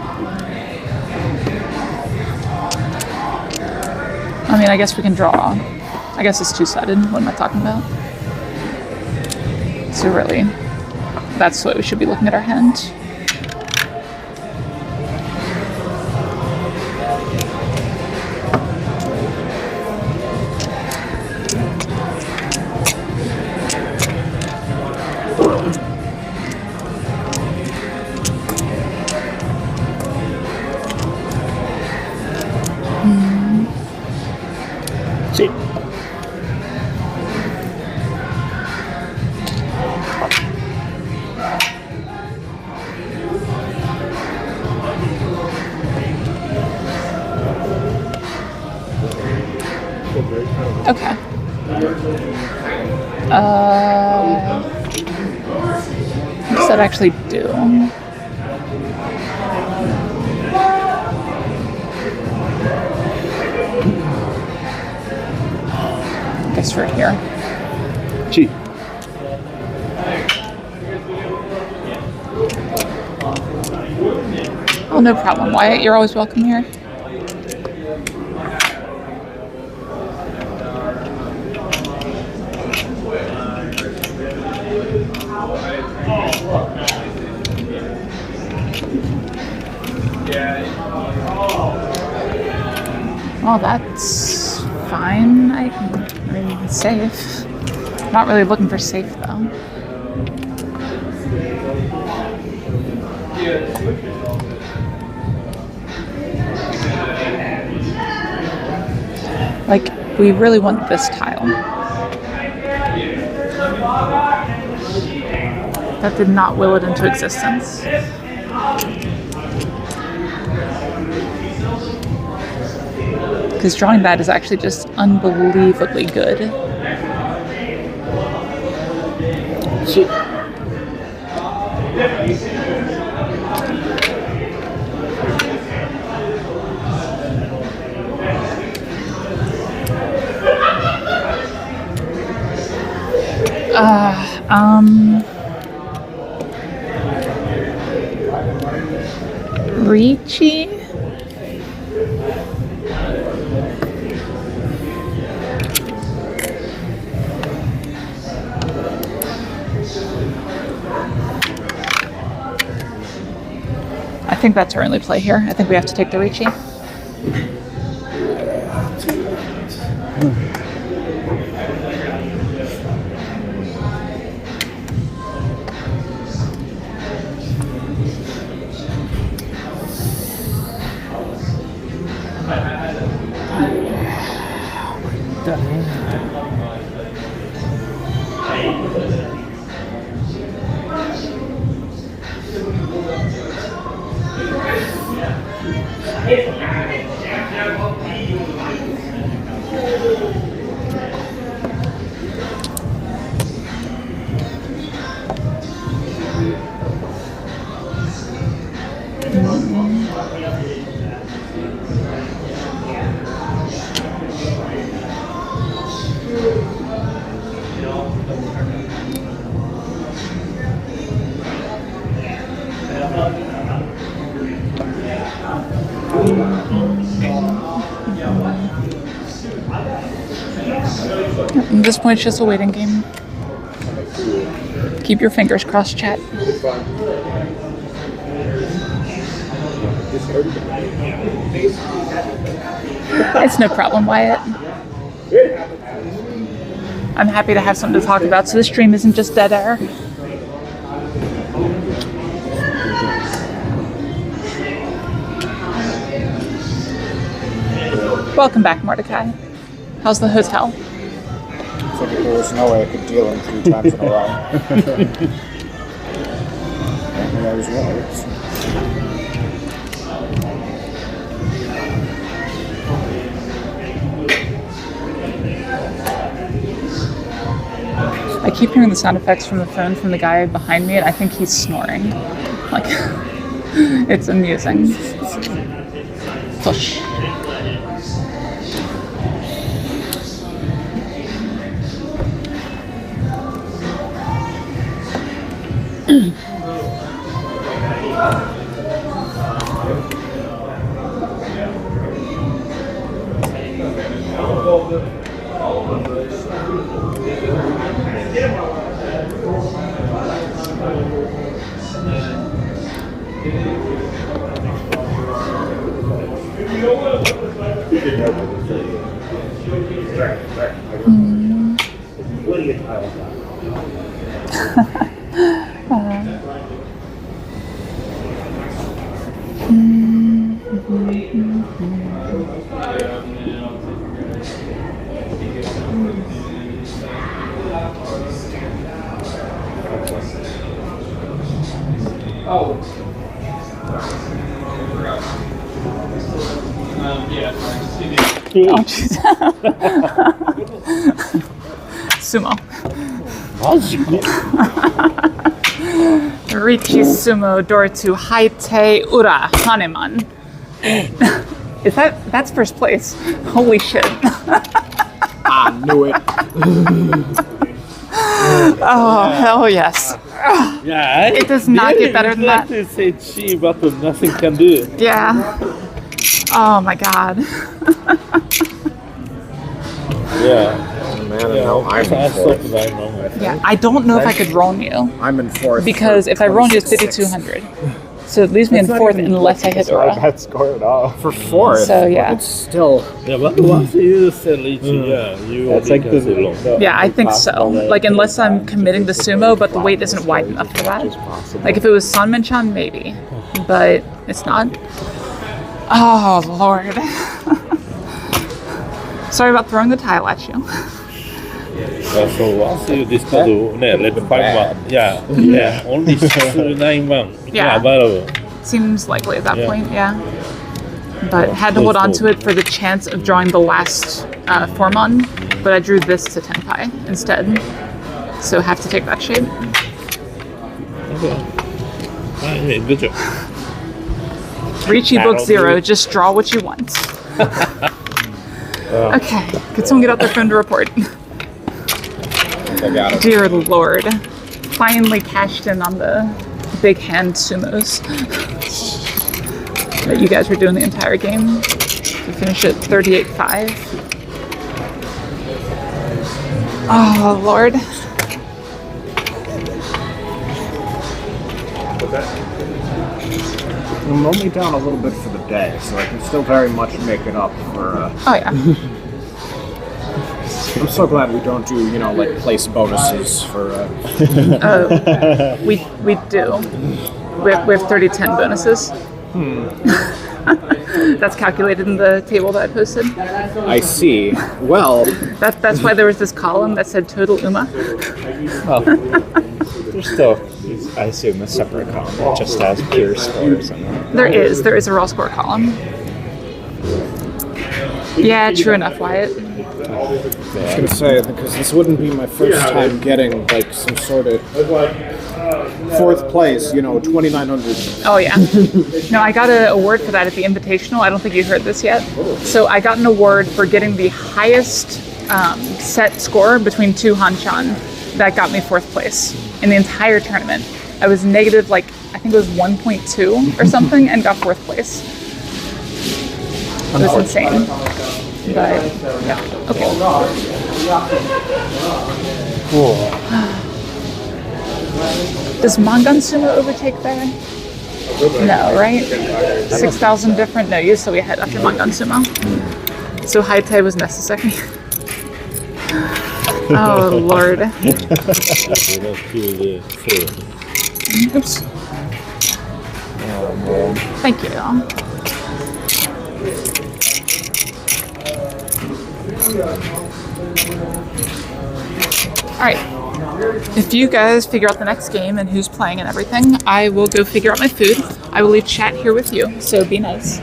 I mean, I guess we can draw. I guess it's two-sided. What am I talking about? So really, that's what we should be looking at our hand. Okay. What does that actually do? I guess right here. Cheat. Oh, no problem. Wyatt, you're always welcome here. Well, that's fine. I mean, it's safe. Not really looking for safe, though. Like, we really want this tile. That did not will it into existence. Because drawing that is actually just unbelievably good. Ricci? I think that's our only play here. I think we have to take the Ricci. At this point, it's just a waiting game. Keep your fingers crossed, chat. It's no problem, Wyatt. I'm happy to have something to talk about, so the stream isn't just dead air. Welcome back, Mordecai. How's the hotel? So there was no way I could deal him 3 times in a row. And I was right. I keep hearing the sound effects from the phone from the guy behind me, and I think he's snoring. Like, it's amusing. Push. Oh, jeez. Sumo. Ricci Sumo door to Haite Ura Haneman. Is that's first place? Holy shit. I knew it. Oh, hell yes. Yeah, It does not get better than that. To say chi, but nothing can do. Yeah. Oh my god. Yeah. Man, no, I'm in fourth. Yeah, I don't know if I could roll you. I'm in fourth. Because if I roll you, it's 5,200. So it leaves me in fourth unless I hit Ura. Bad score at all. For fourth. So, yeah. It's still. Yeah, but once you sell it, yeah, you That's like can say long. Yeah, I think so. Like, unless I'm committing to sumo, but the weight isn't wide enough for that. Like, if it was Sanmen-chan, maybe. But it's not. Oh, Lord. Sorry about throwing the tile at you. So once you discard level 5-1, yeah, only 9-1 Yeah. available. Seems likely at that Yeah. point, yeah. But had to hold on to it for the chance of drawing the last Formon, but I drew this to Tenpai instead. So have to take that shape. Okay, good job. Ricci book 0, just draw what you want. Okay, could someone get out their phone to report? I got it. Dear Lord. finally cashed in on the big hand sumos that you guys were doing the entire game. We finished at 38-5. Oh, Lord. I'm only down a little bit for the day, so I can still very much make it up for. Oh, yeah. I'm so glad we don't do, like place bonuses for. We do. We have 30-10 bonuses. That's calculated in the table that I posted. I see. Well, That's why there was this column that said total UMA. Well, there's still, I assume, a separate column that just has pure scores in it. There is a raw score column. Yeah, true enough, Wyatt. I was gonna say, because this wouldn't be my first time getting like some sort of fourth place, 2,900. Oh yeah. No, I got an award for that at the Invitational. I don't think you heard this yet. So I got an award for getting the highest set score between two Hanshan. That got me fourth place in the entire tournament. I was negative, I think it was 1.2 or something, and got fourth place. It was insane. But yeah, okay. Cool. Does Mangan Sumo overtake there? No, right? 6,000 different? No, you still be ahead after Mangan Sumo. So Haite was necessary. Oh, Lord. Oops. Thank you. Alright. If you guys figure out the next game and who's playing and everything, I will go figure out my food. I will leave chat here with you, so be nice.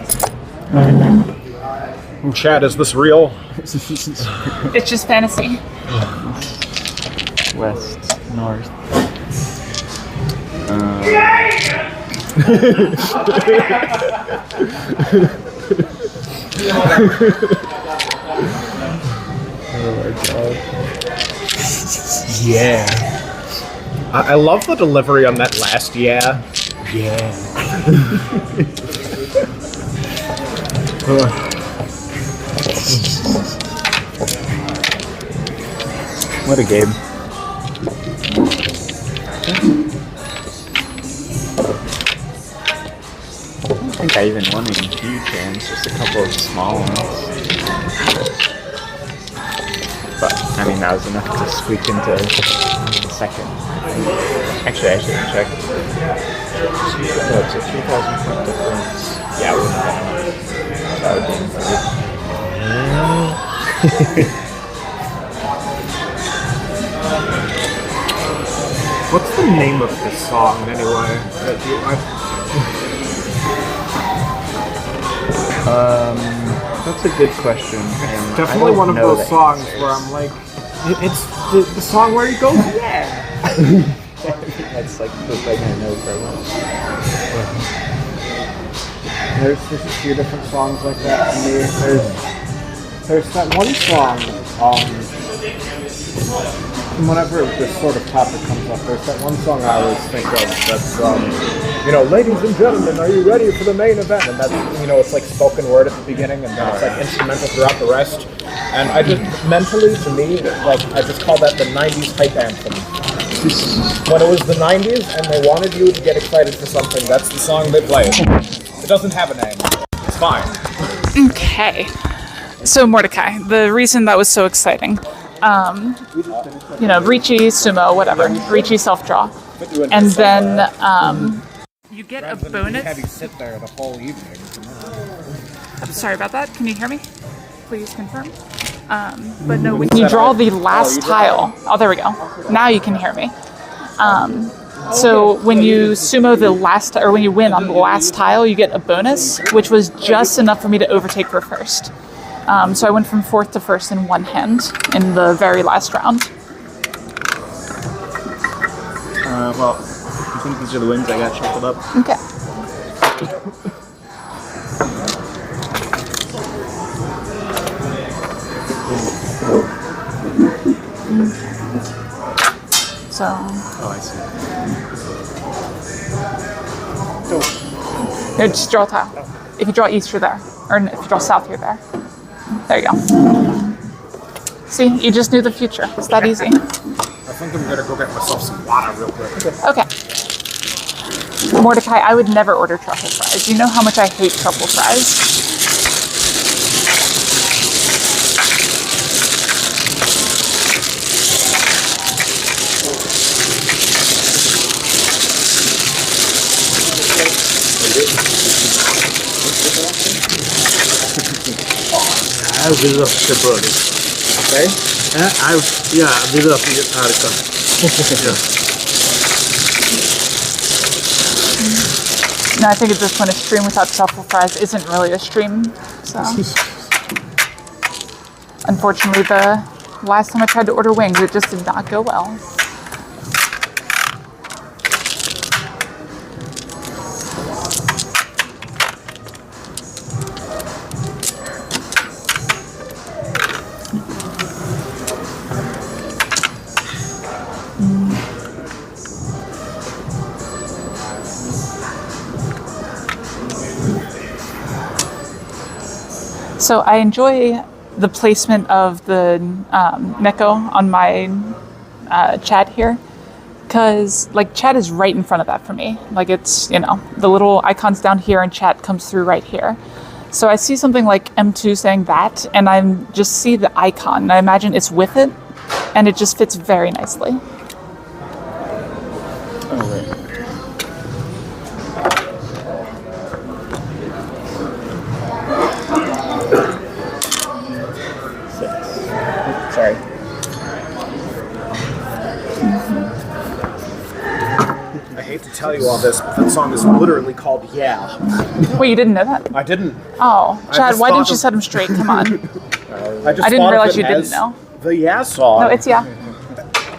Chad, is this real? It's just fantasy. West, north. Oh my god. Yeah. I love the delivery on that last yeah. Yeah. What a game. I don't think I even won any huge games, just a couple of small ones. But, I mean, that was enough to squeak into the second. Actually, I should have checked. Oh, it's a 3,000 point difference. Yeah, I wouldn't have done it. That would be insane. What's the name of this song anyway? That's a good question. Definitely one of those songs where I'm like, it's the song where he goes, yeah. That's like the thing I know very well. There's a few different songs like that to me. There's that one song, whenever this sort of topic comes up, there's that one song I always think of that's, ladies and gentlemen, are you ready for the main event? And that's, it's like spoken word at the beginning, and then it's like instrumental throughout the rest. And I just, mentally, to me, I just call that the 90s hype anthem. When it was the 90s and they wanted you to get excited for something, that's the song they played. It doesn't have a name. It's fine. Okay. So Mordecai, the reason that was so exciting, Ricci, Sumo, whatever, Ricci self-draw. And then you get a bonus. Have you sit there the whole evening. I'm sorry about that. Can you hear me? Please confirm. But no, when you draw the last tile, there we go. Now you can hear me. So when you sumo the last, or when you win on the last tile, you get a bonus, which was just enough for me to overtake for first. So I went from fourth to first in one hand in the very last round. Well, I think these are the wins I got shuffled up. Okay. So Oh, I see. no, just draw a tile. If you draw east, you're there. Or if you draw south, you're there. There you go. See, you just knew the future. It's that easy. I think I'm gonna go get myself some water real quick. Okay. Mordecai, I would never order truffle fries. You know how much I hate truffle fries. I have visit of pepperoni. Okay. Visit of harika. No, I think at this point a stream without truffle fries isn't really a stream. So, unfortunately, the last time I tried to order wings, it just did not go well. So I enjoy the placement of the Neko on my chat here, because like chat is right in front of that for me. Like it's, you know, the little icons down here and chat comes through right here. So I see something like M2 saying that, and I just see the icon, and I imagine it's with it, and it just fits very nicely. Oh, right. Sorry. I hate to tell you all this, but that song is literally called Yeah. Wait, you didn't know that? I didn't. Oh, Chad, just why didn't thought you of- set him straight? Come on. I just I didn't thought of realize it you didn't as know. The Yeah song. No, it's yeah.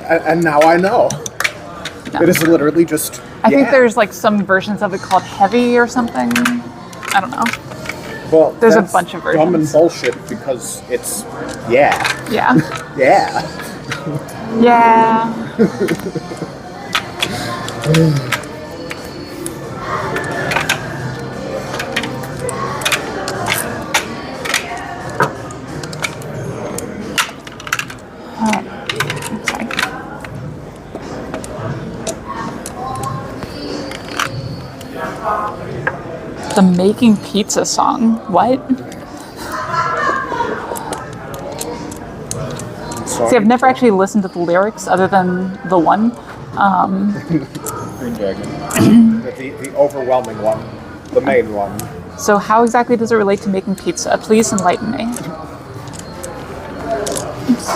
And now I know. No. It is literally just. I think Yeah. there's like some versions of it called Heavy or something. I don't know. Well, there's a that's bunch of Dumb and versions. bullshit because it's yeah, Yeah. yeah. Yeah. The Making Pizza song. What? See, I've never actually listened to the lyrics other than the one. Green Dragon. The overwhelming one, the main one. So how exactly does it relate to making pizza? Please enlighten me. Oops.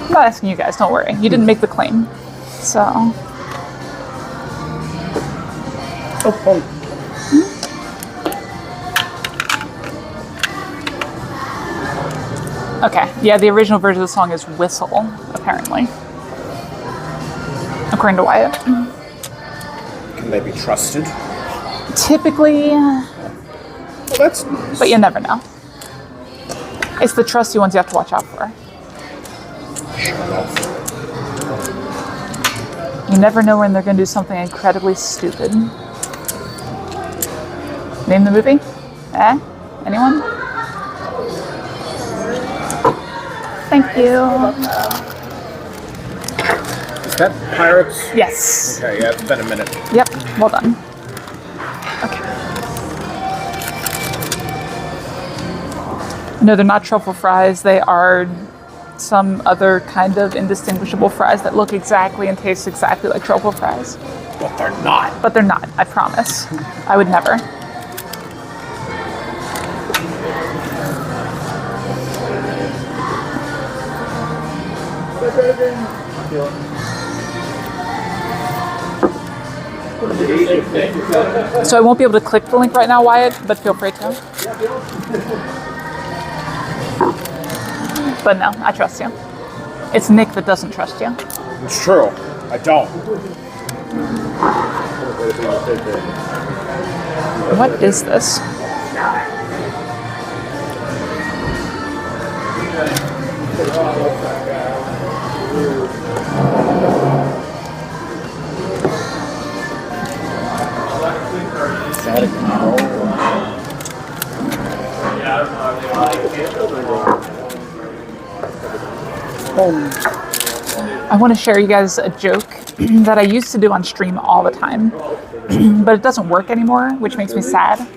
I'm not asking you guys, don't worry. You didn't make the claim. So, okay. Yeah, the original version of the song is Whistle, apparently. According to Wyatt. Can they be trusted? Typically, Well, that's nice. but you never know. It's the trusty ones you have to watch out for. You never know when they're going to do something incredibly stupid. Name the movie? Anyone? Thank you. Is that Pirates? Yes. Okay, yeah, it's been a minute. Yep, well done. Okay. No, they're not truffle fries. They are some other kind of indistinguishable fries that look exactly and taste exactly like truffle fries. But they're not. But they're not, I promise. I would never. So I won't be able to click the link right now, Wyatt, but feel free to. But no, I trust you. It's Nick that doesn't trust you. It's true. I don't. What is this? Static control. I want to share you guys a joke that I used to do on stream all the time, but it doesn't work anymore, which makes me sad.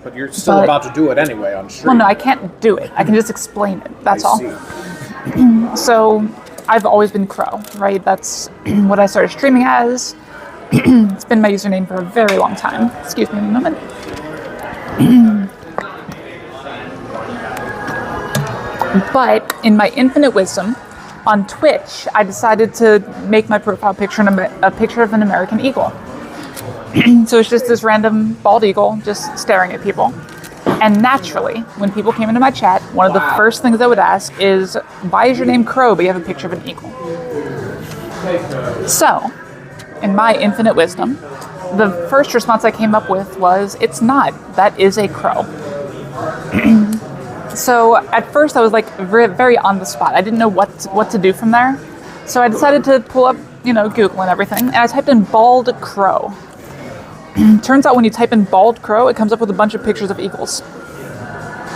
But you're still But- about to do it anyway on stream. Well, no, I can't do it. I can just explain it. That's all. See. So, I've always been Crow, right? That's what I started streaming as. It's been my username for a very long time. Excuse me a moment. But in my infinite wisdom, on Twitch, I decided to make my profile picture a picture of an American eagle. So it's just this random bald eagle just staring at people. And naturally, when people came into my chat, one of the first things I would ask is, why is your name Crow, but you have a picture of an eagle? So, in my infinite wisdom, the first response I came up with was, it's not. That is a crow. So at first I was like very on the spot. I didn't know what to do from there. So I decided to pull up, Google and everything, and I typed in bald crow. Turns out when you type in bald crow, it comes up with a bunch of pictures of eagles.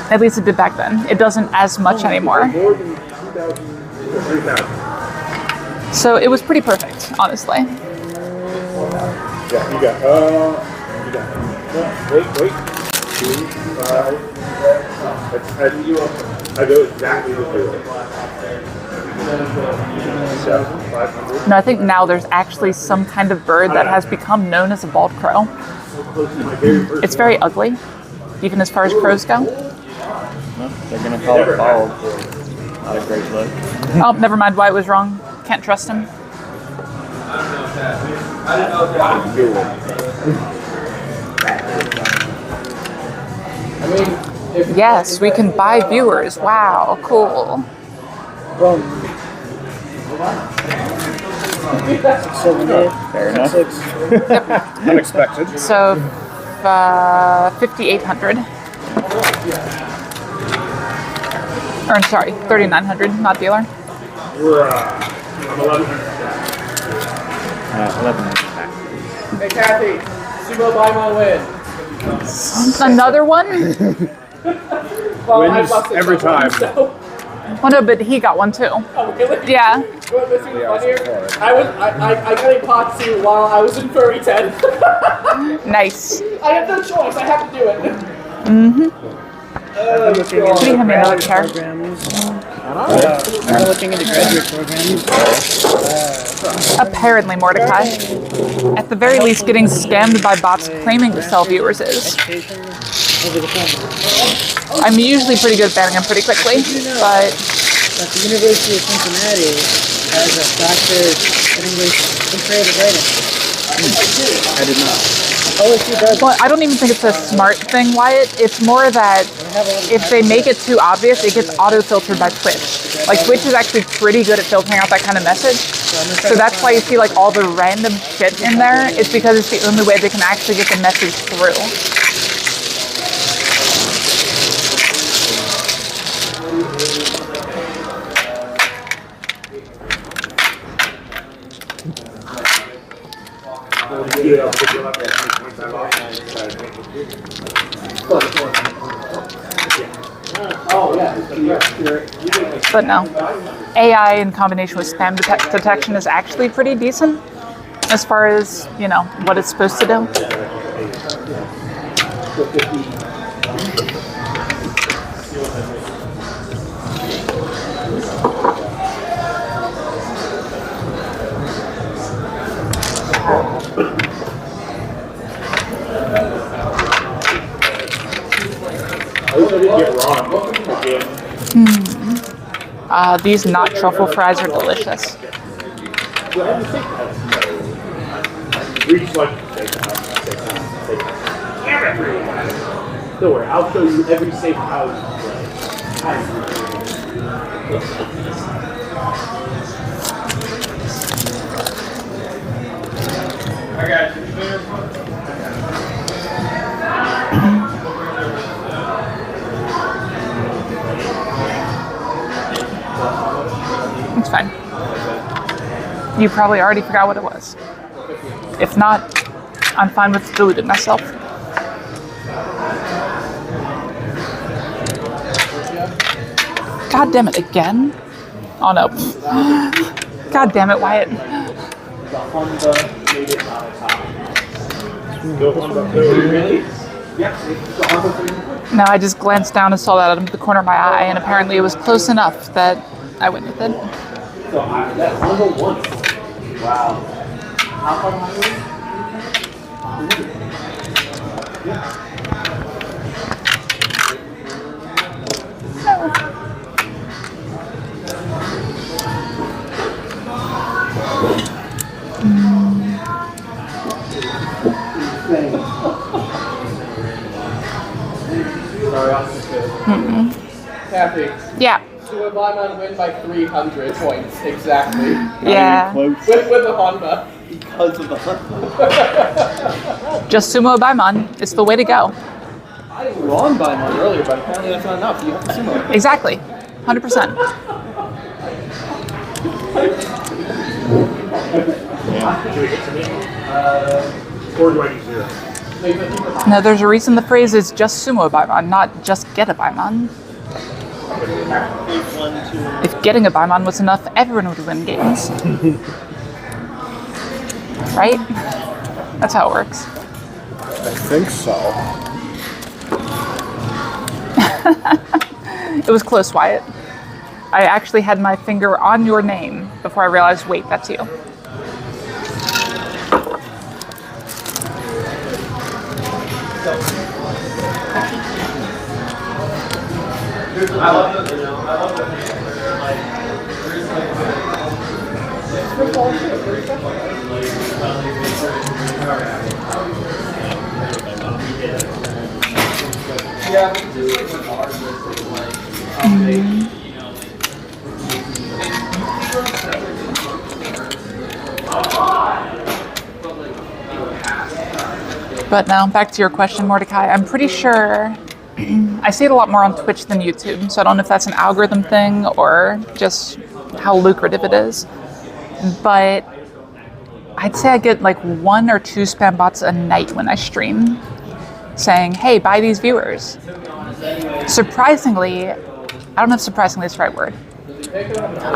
At least it did back then. It doesn't as much anymore. More than 2,000 or 3,000. So it was pretty perfect, honestly. Yeah, you got. Wait. 2, 5. I go exactly the 7,500. No, I think now there's actually some kind of bird that has become known as a bald crow. It's very ugly, even as far as crows go. They're gonna call it bald. Not a great look. Oh, never mind why it was wrong. Can't trust him. I mean, if Yes, we can buy viewers. Wow, cool. Fair enough. Unexpected. So, 5,800. Or, I'm sorry, 3,900, not dealer. I'm 1,100. 11. Hey Kathy, Sumo buy my win. Another one? Well, I Wins busted every someone, time. So. Oh no, but he got one too. Oh, really? Yeah. You want to see what's funnier? I got a Potsu while I was in Furry 10. Nice. I have no choice. I have to do it. Do you have me another chair? I'm looking into graduate programs. Apparently, Mordecai. At the very least, getting scammed by bots claiming to sell viewers is. I'm usually pretty good at banning them pretty quickly, but At the University of Cincinnati as a doctorate in English and creative writing. I did not. OSU does. well, I don't even think it's a smart thing, Wyatt. It's more that if they make it too obvious, it gets auto-filtered by Twitch. Like, Twitch is actually pretty good at filtering out that kind of message. So that's why you see like all the random shit in there. It's because it's the only way they can actually get the message through. But no, AI in combination with spam detection is actually pretty decent as far as, what it's supposed to do. These not truffle fries are delicious. We just like don't worry, I'll show you every safe house. I got you. You probably already forgot what it was. If not, I'm fine with deleting myself. God damn it, again? Oh no. God damn it, Wyatt. The Honda made it not a tie. Really? Yeah. The Honda. No, I just glanced down and saw that out of the corner of my eye, and apparently it was close enough that I went with it. So that Honda won. Wow. How far behind were you? Yeah. Kathy, Yeah. Sumo Baiman win by 300 points, exactly. Yeah. With the Honda. Because of the Honda. Just sumo Baimon. It's the way to go. I was wrong by one earlier, but apparently that's not enough. You have to sumo. Exactly. 100%. Or do I use zero? Now, there's a reason the phrase is just sumo Baimon, not just get a Baimon. If getting a Baimon was enough, everyone would win games. Right? That's how it works. I think so. It was close, Wyatt. I actually had my finger on your name before I realized, wait, that's you. But now, back to your question, Mordecai. I'm pretty sure I see it a lot more on Twitch than YouTube, so I don't know if that's an algorithm thing or just how lucrative it is. But I'd say I get like 1 or 2 spam bots a night when I stream saying, hey, buy these viewers. Surprisingly, I don't know if surprisingly is the right word.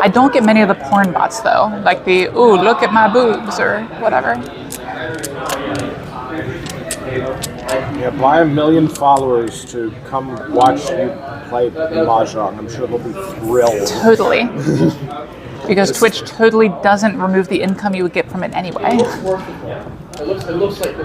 I don't get many of the porn bots though, like the, ooh, look at my boobs or whatever. Yeah, buy 1 million followers to come watch you play Mahjong. I'm sure they'll be thrilled. Totally. Because Twitch totally doesn't remove the income you would get from it anyway. It looks like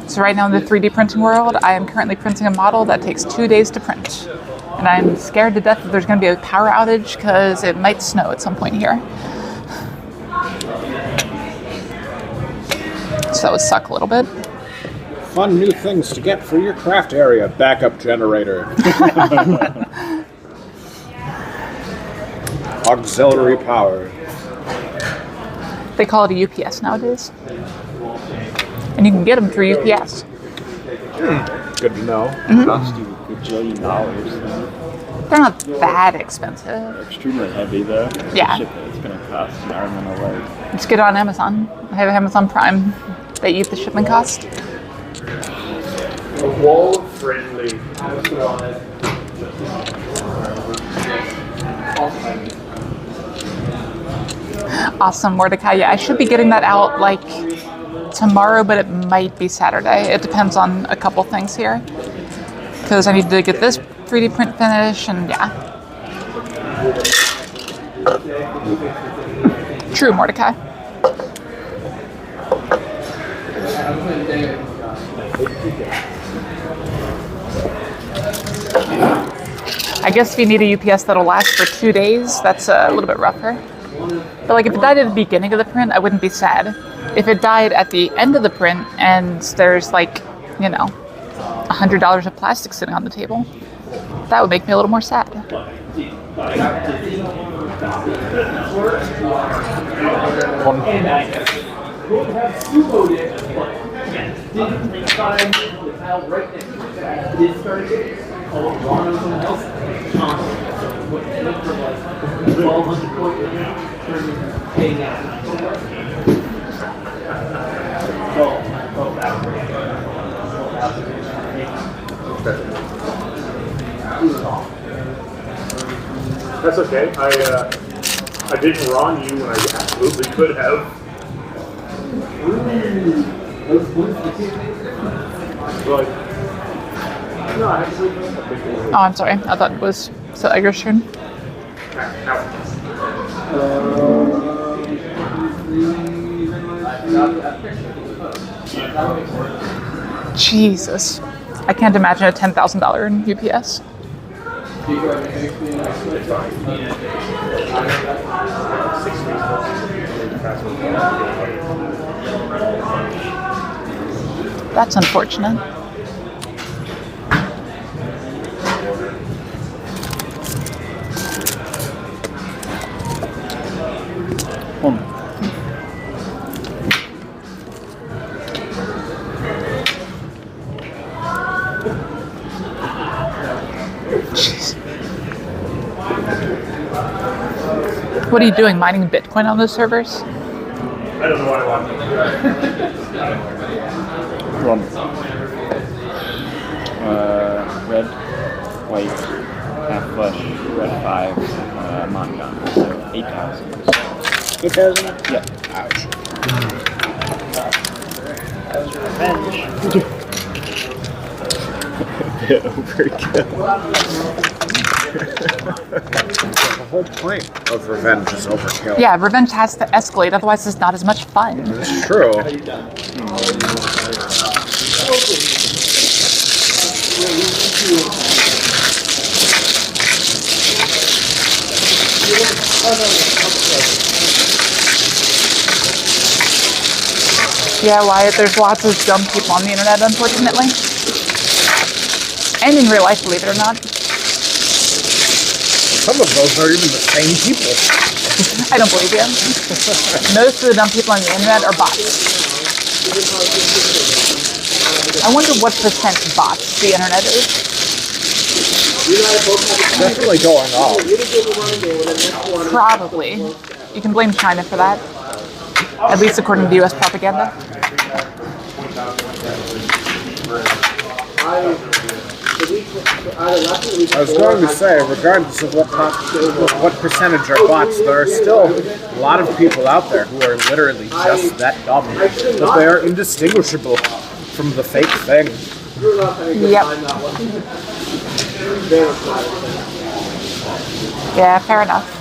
So right now in the 3D printing world, I am currently printing a model that takes 2 days to print. And I'm scared to death that there's going to be a power outage because it might snow at some point here. So that would suck a little bit. Fun new things to get for your craft area. Backup generator. Auxiliary power. They call it a UPS nowadays. And you can get them through UPS. Good to know. Cost you a gajillion dollars. They're not that expensive. Extremely heavy though. Yeah. The ship that it's gonna cost an arm and a leg. Just get it on Amazon. I have Amazon Prime. They eat the shipment cost. A wall friendly. Awesome, Mordecai. Yeah, I should be getting that out like tomorrow, but it might be Saturday. It depends on a couple things here. Because I need to get this 3D print finished, and yeah. True, Mordecai. I guess if you need a UPS that'll last for 2 days, that's a little bit rougher. But like if it died at the beginning of the print, I wouldn't be sad. If it died at the end of the print and there's like, you know, $100 of plastic sitting on the table, that would make me a little more sad. That's okay. I didn't wrong you when I absolutely could have. Like, no, actually, Oh, I'm sorry. I thought it was so Edgar's turn. Jesus. I can't imagine a $10,000 in UPS. That's unfortunate. Jeez. What are you doing? Mining Bitcoin on those servers? I don't know what I want. One. Red, white, half flush, red 5, Mahjong. So 8,000. 8,000? Yep. Ouch. Revenge. Overkill. The whole point of revenge is overkill. Yeah, revenge has to escalate, otherwise it's not as much fun. It's true. Yeah, Wyatt, there's lots of dumb people on the internet, unfortunately. And in real life, believe it or not. Some of those are even the same people. I don't believe you. Most of the dumb people on the internet are bots. I wonder what percent bots the internet is. Definitely going up. Probably. You can blame China for that. At least according to US propaganda. I was going to say, regardless of what percentage are bots, there are still a lot of people out there who are literally just that dumb, that they are indistinguishable from the fake thing. Yep. Yeah, fair enough.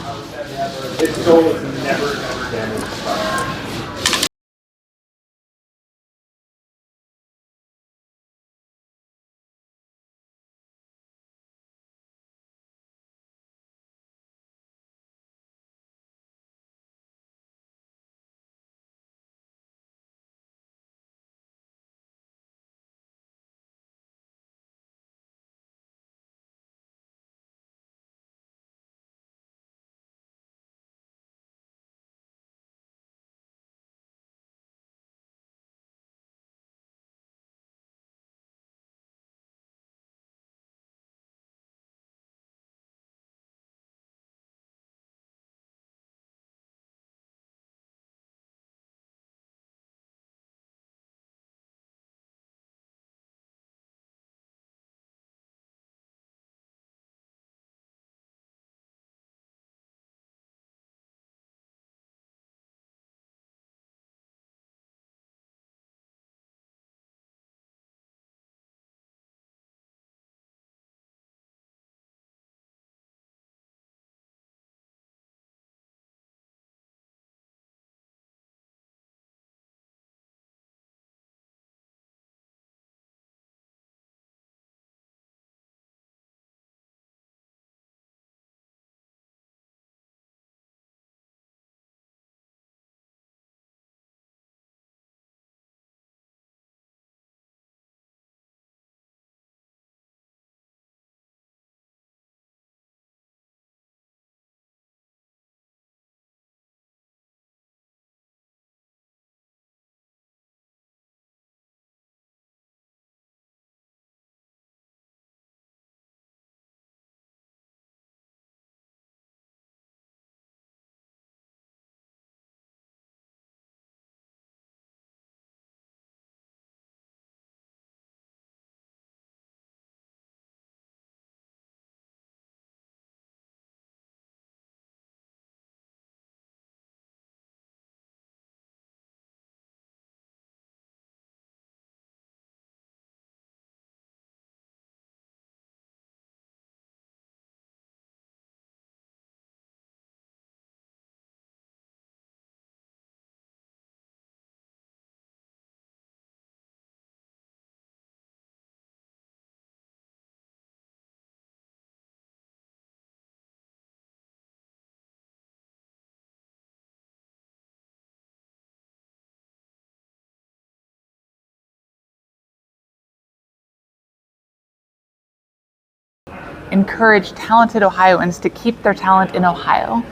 encourage talented Ohioans to keep their talent in Ohio.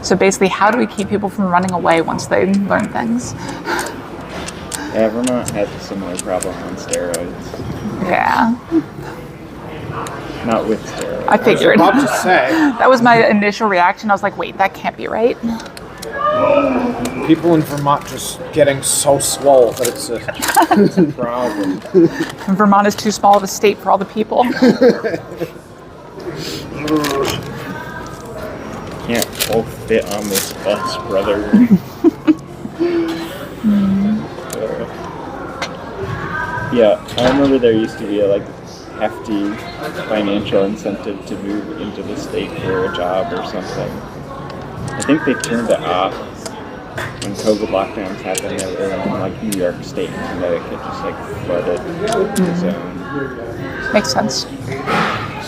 So basically, how do we keep people from running away once they learn things? Yeah, Vermont has a similar problem on steroids. Yeah, Not with steroids. I figured. About to say, That was my initial reaction. I was like, wait, that can't be right. people in Vermont just getting so swole that it's a problem. Vermont is too small of a state for all the people. Can't both fit on this bus, brother. Yeah, I remember there used to be a hefty financial incentive to move into the state for a job or something. I think they turned it off when COVID lockdowns happened over in New York State and Connecticut, just flooded the zone. Makes sense.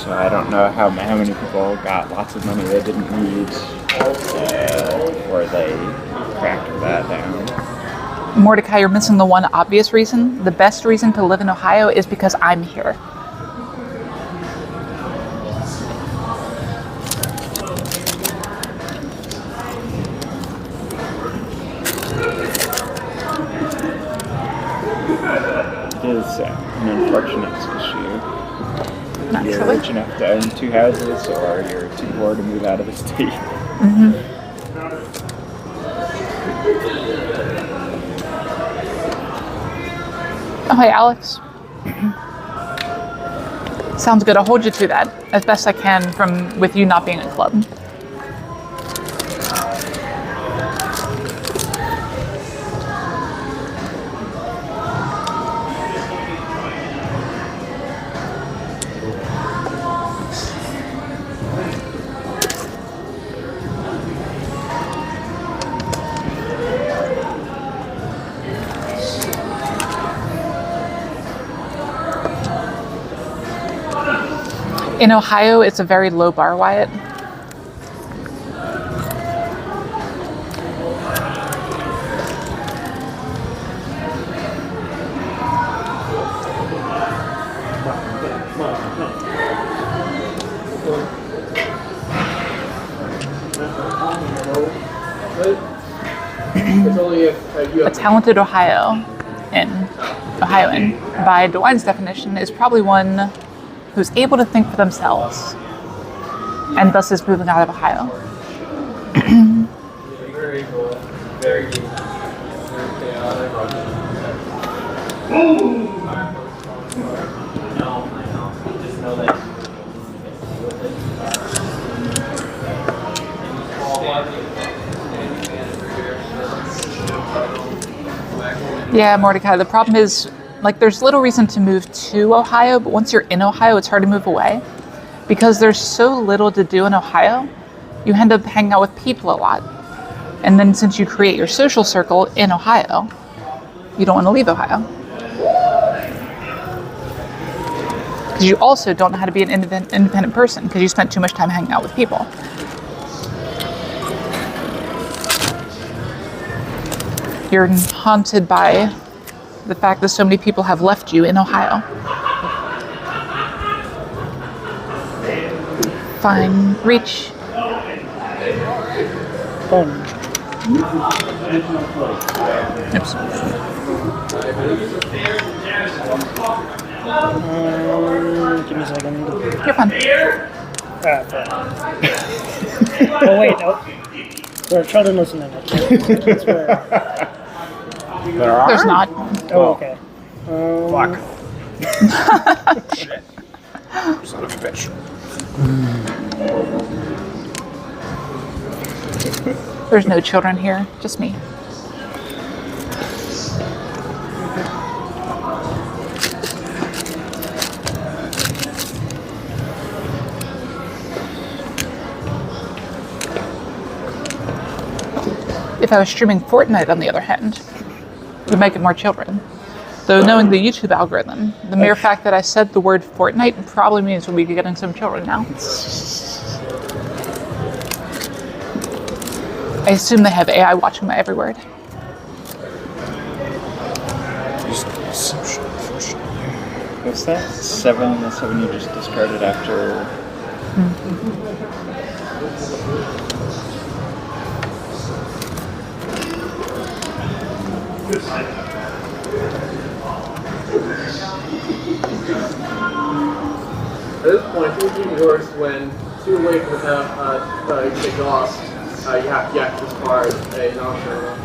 So I don't know how many people got lots of money they didn't need, or they cracked that down. Mordecai, you're missing the one obvious reason. The best reason to live in Ohio is because I'm here. It is an unfortunate issue. You're Naturally. rich enough to own 2 houses, or you're too poor to move out of the state. Oh, hey, Alex. Sounds good. I'll hold you to that as best I can with you not being a club. In Ohio, it's a very low bar, Wyatt. It's only if you A have talented Ohioan, by DeWine's definition, is probably one who's able to think for themselves, and thus is moving out of Ohio. very cool, very chaotic. Just know that. Yeah, Mordecai, the problem is, there's little reason to move to Ohio, but once you're in Ohio, it's hard to move away. Because there's so little to do in Ohio, you end up hanging out with people a lot. And then since you create your social circle in Ohio, you don't want to leave Ohio. Because you also don't know how to be an independent person, because you spent too much time hanging out with people. You're haunted by the fact that so many people have left you in Ohio. Fine, reach. Oops. Give me a second. You're fine. Oh wait, no. There are children listening. That's where. There are? There's not. Oh, okay. Fuck. Shit. Son of a bitch. There's no children here, just me. If I was streaming Fortnite, on the other hand, it would make it more children. Though knowing the YouTube algorithm, the mere fact that I said the word Fortnite probably means we'll be getting some children now. I assume they have AI watching my every word. This What's that? 7, the 7 you just discarded after. At this point, 2 teams works when 2 away from exhaust. You have to discard a non-turn.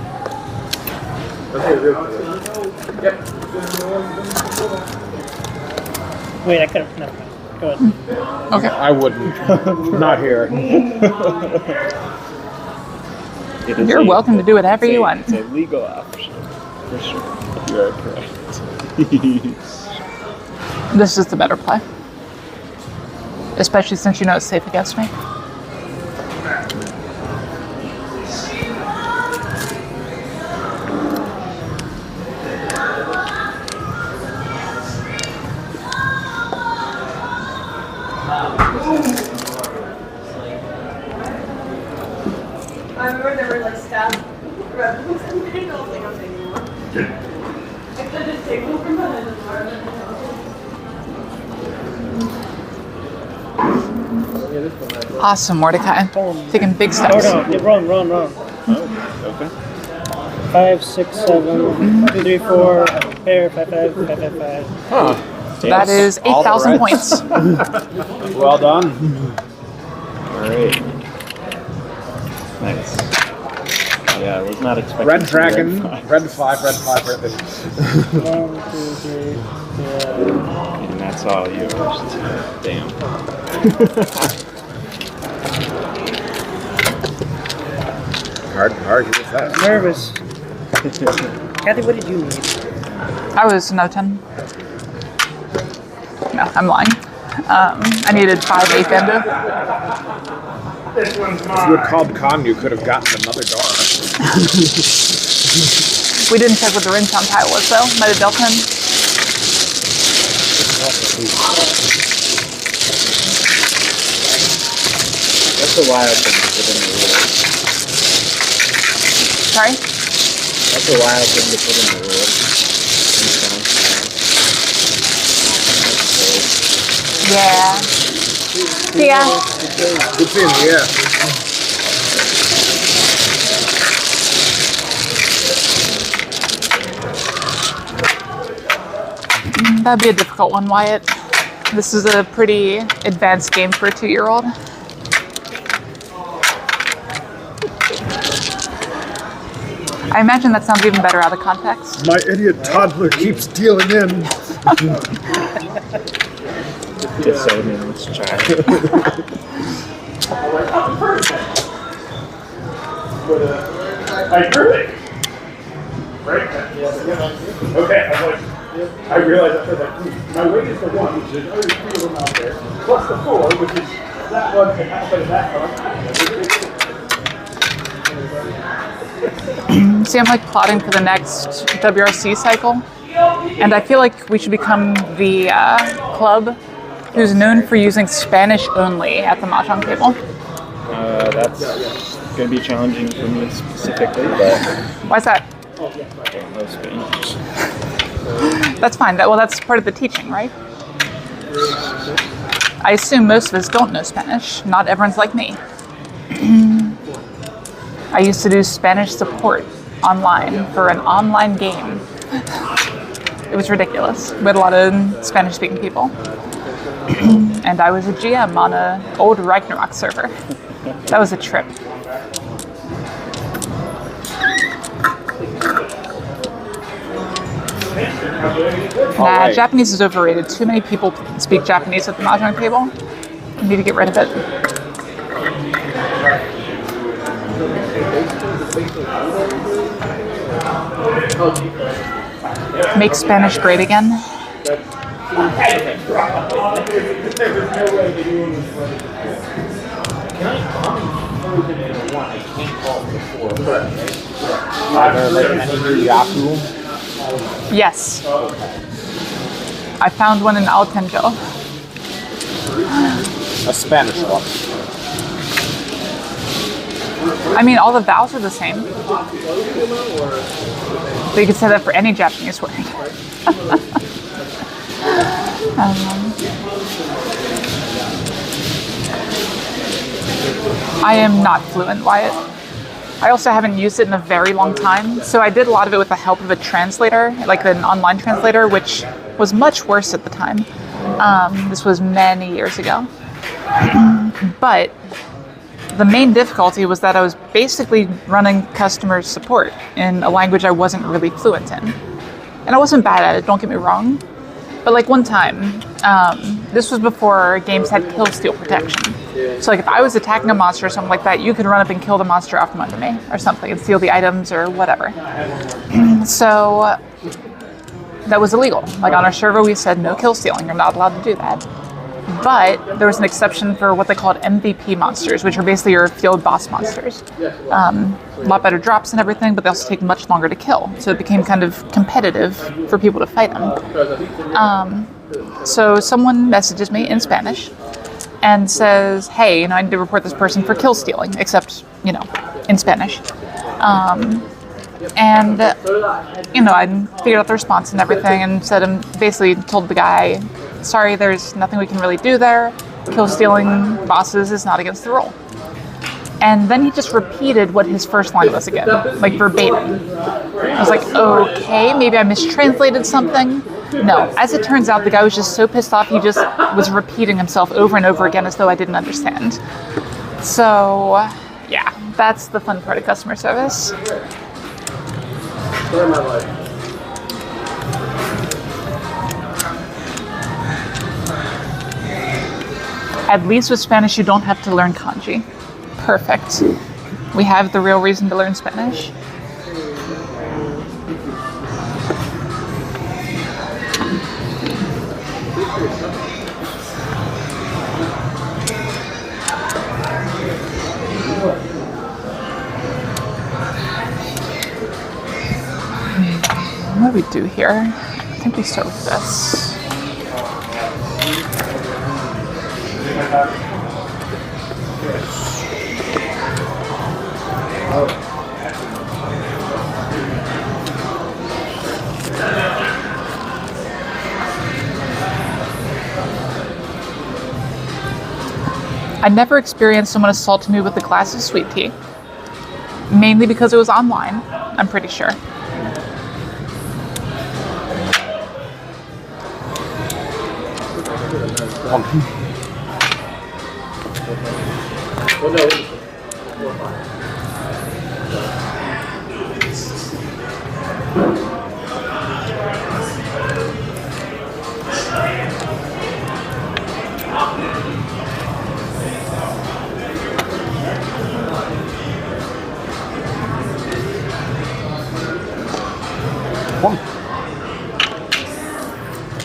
That's what you're doing. Yep. Wait, I could have. Never mind. Go ahead. Okay. I wouldn't. Not here. It is You're welcome to do whatever you want. It's a legal option. For sure. You are correct. This is the better play. Especially since you know it's safe against me. I remember there were like staff rebels and I don't think I'm taking anymore. I could just take them from behind the door. Awesome, Mordecai. Taking big Oh steps. no, yeah, wrong. Oh, okay. 5, 6, 7, 2, 3, 4, pair, 5, 5, 5, 5, 5. Huh. That is All the 8,000 reds. points. Well done. Alright. Nice. Yeah, I was not expecting Red to be dragon, red red 5, red 5, red 5. 1, 2, 3, 4. And that's all yours. Damn. Hard with that. Nervous. Kathy, what did you need? I was no 10. No, I'm lying. I needed 5 8 endo. If you had called Con, you could have gotten another door. We didn't check what the ring sound tile was though. Might have dealt him. That's a wild thing to put in the rules. Sorry? That's a wild thing to put in the rules. Yeah. Yeah. Good seeing you, yeah. That'd be a difficult one, Wyatt. This is a pretty advanced game for a 2-year-old. I imagine that sounds even better out of context. My idiot toddler keeps dealing in. Disowning this child. I heard it. Right? Okay, I was like, I realized I was like, my weight is the 1, which is only 3 of them out there, plus the 4, which is that one and half of that one. See, I'm like plotting for the next WRC cycle, and I feel like we should become the club who's known for using Spanish only at the Mahjong table. That's going to be challenging for me specifically, but Why's that? I don't know Spanish. That's fine. Well, that's part of the teaching, right? I assume most of us don't know Spanish. Not everyone's like me. I used to do Spanish support online for an online game. It was ridiculous. We had a lot of Spanish-speaking people. And I was a GM on an old Ragnarok server. That was a trip. Nah, Japanese is overrated. Too many people speak Japanese at the Mahjong table. We need to get rid of it. Make Spanish great again. Are there like any new Yaku? Yes. I found one in Alendro. A Spanish one. I mean, all the vowels are the same. So you could say that for any Japanese word. I am not fluent, Wyatt. I also haven't used it in a very long time, so I did a lot of it with the help of a translator, like an online translator, which was much worse at the time. This was many years ago. But the main difficulty was that I was basically running customer support in a language I wasn't really fluent in. And I wasn't bad at it, don't get me wrong. But like one time, this was before games had kill steal protection. So like if I was attacking a monster or something like that, you could run up and kill the monster out from under me or something and steal the items or whatever. So that was illegal. Like on our server, we said no kill stealing. You're not allowed to do that. But there was an exception for what they called MVP monsters, which are basically your field boss monsters. A lot better drops and everything, but they also take much longer to kill. So it became kind of competitive for people to fight them. So someone messages me in Spanish and says, hey, I need to report this person for kill stealing, except, in Spanish. I figured out the response and everything and basically told the guy, sorry, there's nothing we can really do there. Kill stealing bosses is not against the rule. And then he just repeated what his first line was again, like verbatim. I was like, okay, maybe I mistranslated something. No, as it turns out, the guy was just so pissed off, he just was repeating himself over and over again as though I didn't understand. So, yeah, that's the fun part of customer service. At least with Spanish, you don't have to learn kanji. Perfect. We have the real reason to learn Spanish. What do we do here? I think we start with this. I never experienced someone assaulting me with a glass of sweet tea. Mainly because it was online, I'm pretty sure.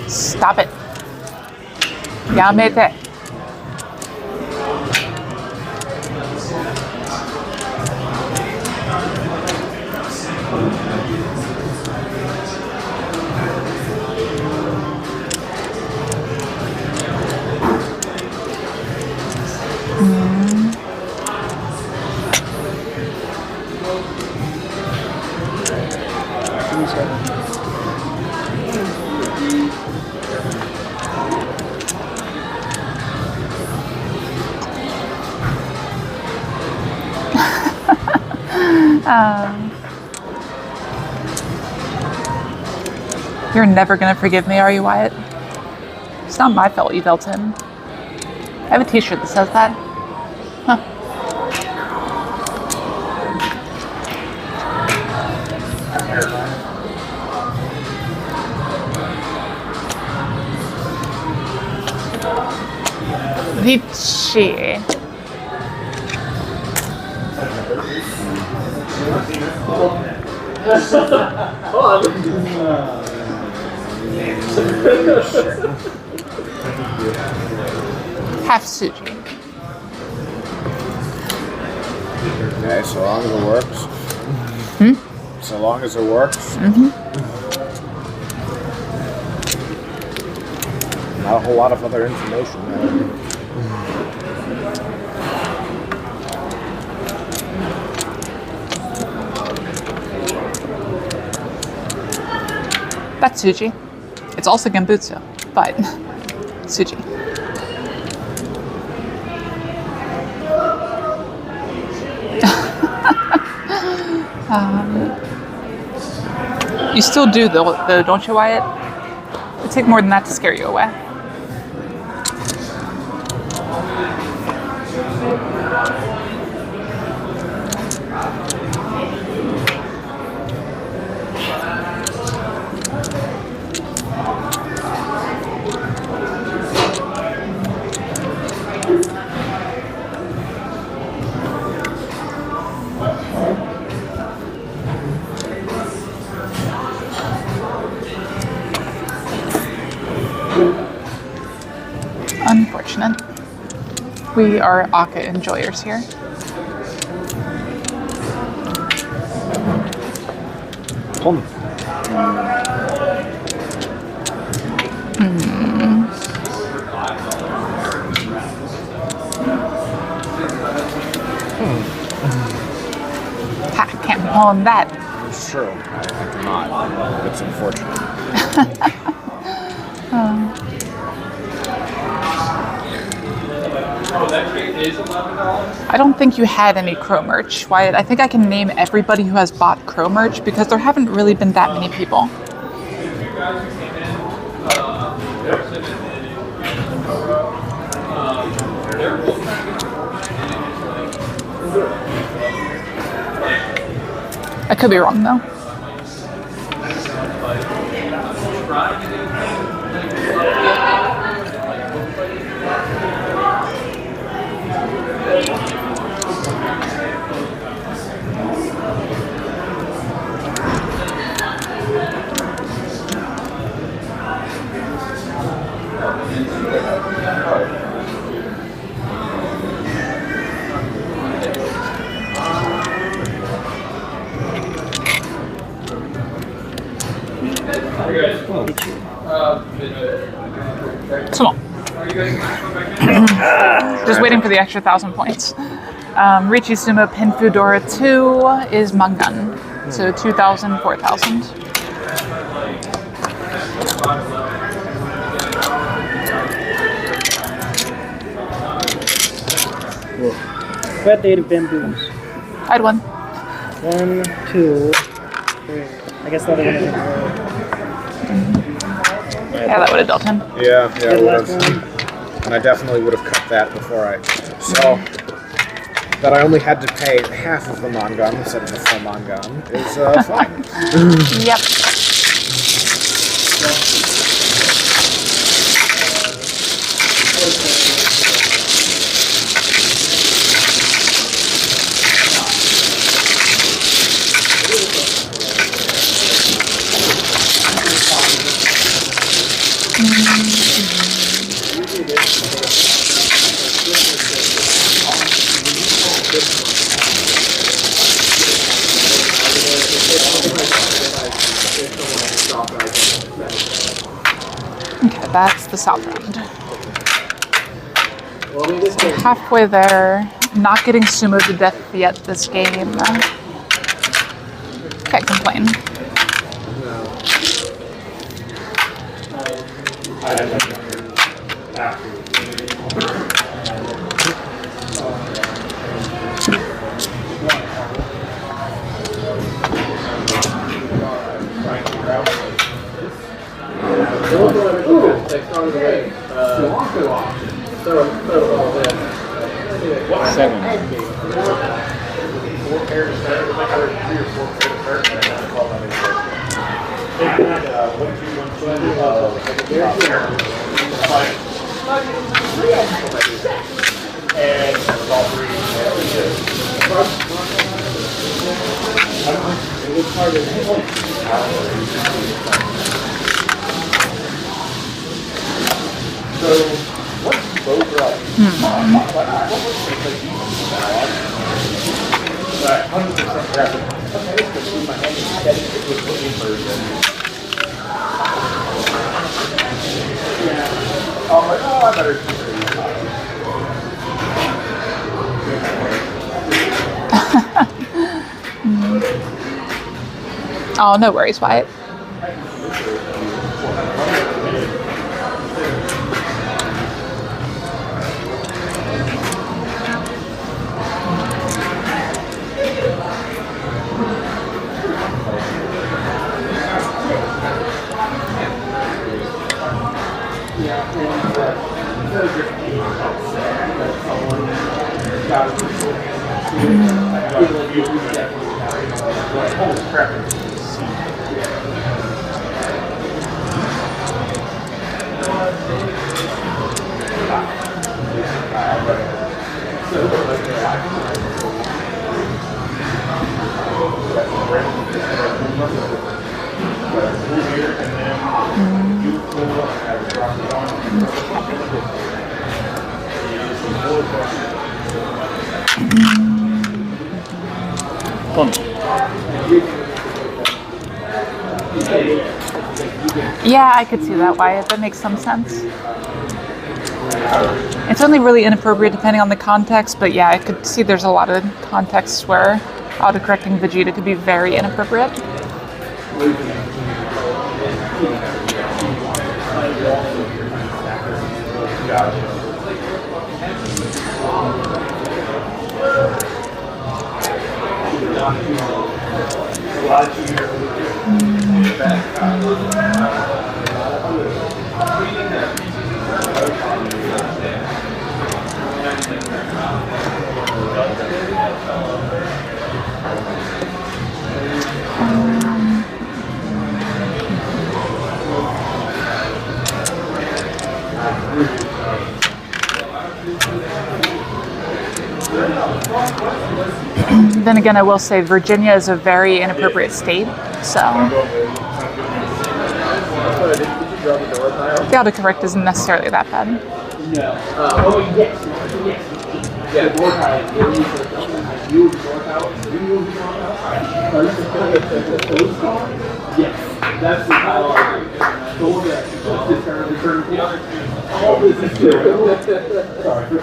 Stop it. Yamete. You're never gonna forgive me, are you, Wyatt? It's not my fault you dealt him. I have a t-shirt that says that. Huh. Vici. Half sushi. Okay, so long as it works. So long as it works. Not a whole lot of other information. That's sushi. It's also gembutsu, but Suji. You still do though, don't you, Wyatt? It'd take more than that to scare you away. Unfortunate. We are Aka enjoyers here. Ha, can't pawn that. It's true. I cannot. It's unfortunate. I don't think you had any Crow merch, Wyatt. I think I can name everybody who has bought Crow merch because there haven't really been that many people. I could be wrong though. Small. Just waiting for the extra 1,000 points. Richi Sumo Pinfudora 2 is Mangan. So 2,000, 4,000. Who had the 8 of bamboos? I had one. 1, 2, 3. I guess the other one didn't work. Yeah, that would have dealt him. Yeah, The it last would one. have. And I definitely would have cut that before I saw that I only had to pay half of the Mangan instead of the full Mangan is fine. Yep. Okay, that's the south round. So halfway there, not getting sumo to death yet this game. Can't complain. Oh, no worries, Wyatt. Yeah, I could see that, Wyatt. That makes some sense. It's only really inappropriate depending on the context, but yeah, I could see there's a lot of contexts where autocorrecting Vegeta could be very inappropriate. Then again, I will say Virginia is a very inappropriate state, so the autocorrect isn't necessarily that bad. Yes, that's the title. All this is sorry for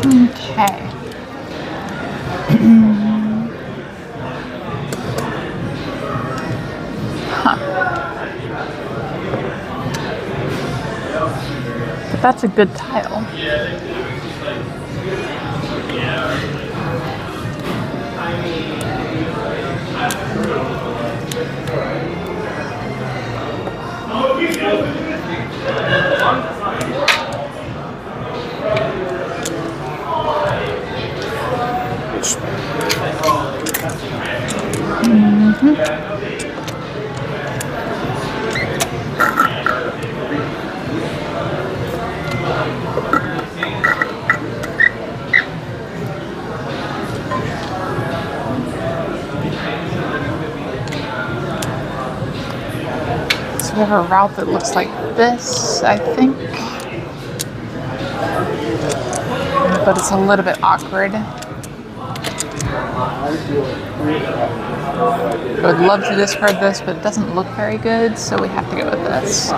Okay. But that's a good tile. So we have a route that looks like this, I think. But it's a little bit awkward. I would love to discard this, but it doesn't look very good, so we have to go with this.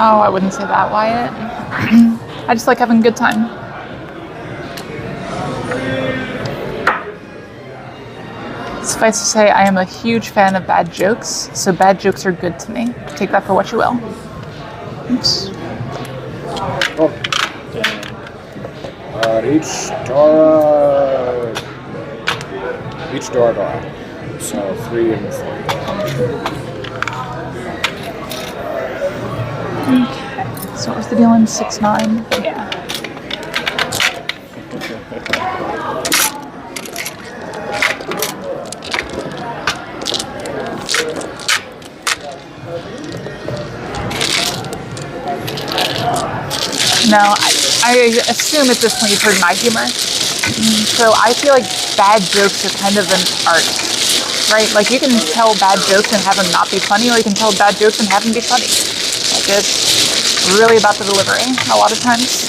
Oh, I wouldn't say that, Wyatt. I just like having a good time. Suffice to say, I am a huge fan of bad jokes, so bad jokes are good to me. Take that for what you will. Oops. Each Dora. So 3 and 4. Okay. So what was the deal in 6-9? Yeah. No, I assume at this point you've heard my humor. So I feel like bad jokes are kind of an art, right? Like you can tell bad jokes and have them not be funny, or you can tell bad jokes and have them be funny. Like it's really about the delivery a lot of times.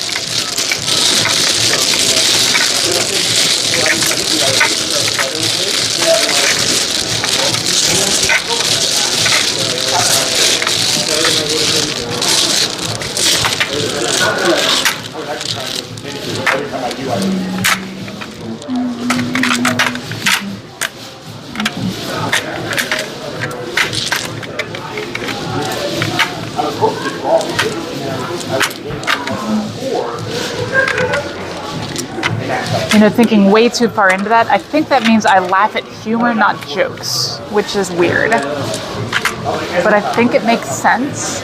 You know, thinking way too far into that, I think that means I laugh at humor, not jokes, which is weird. But I think it makes sense.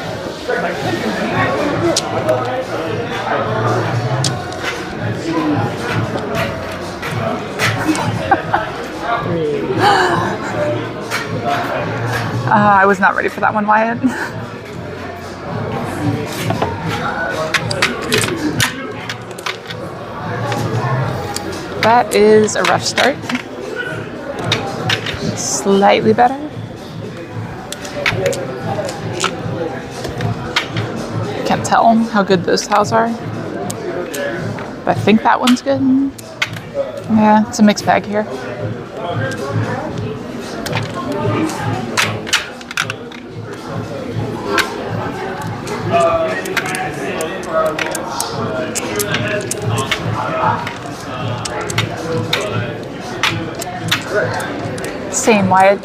I was not ready for that one, Wyatt. That is a rough start. Slightly better. Can't tell how good those tiles are. But I think that one's good. Yeah, it's a mixed bag here. Same, Wyatt.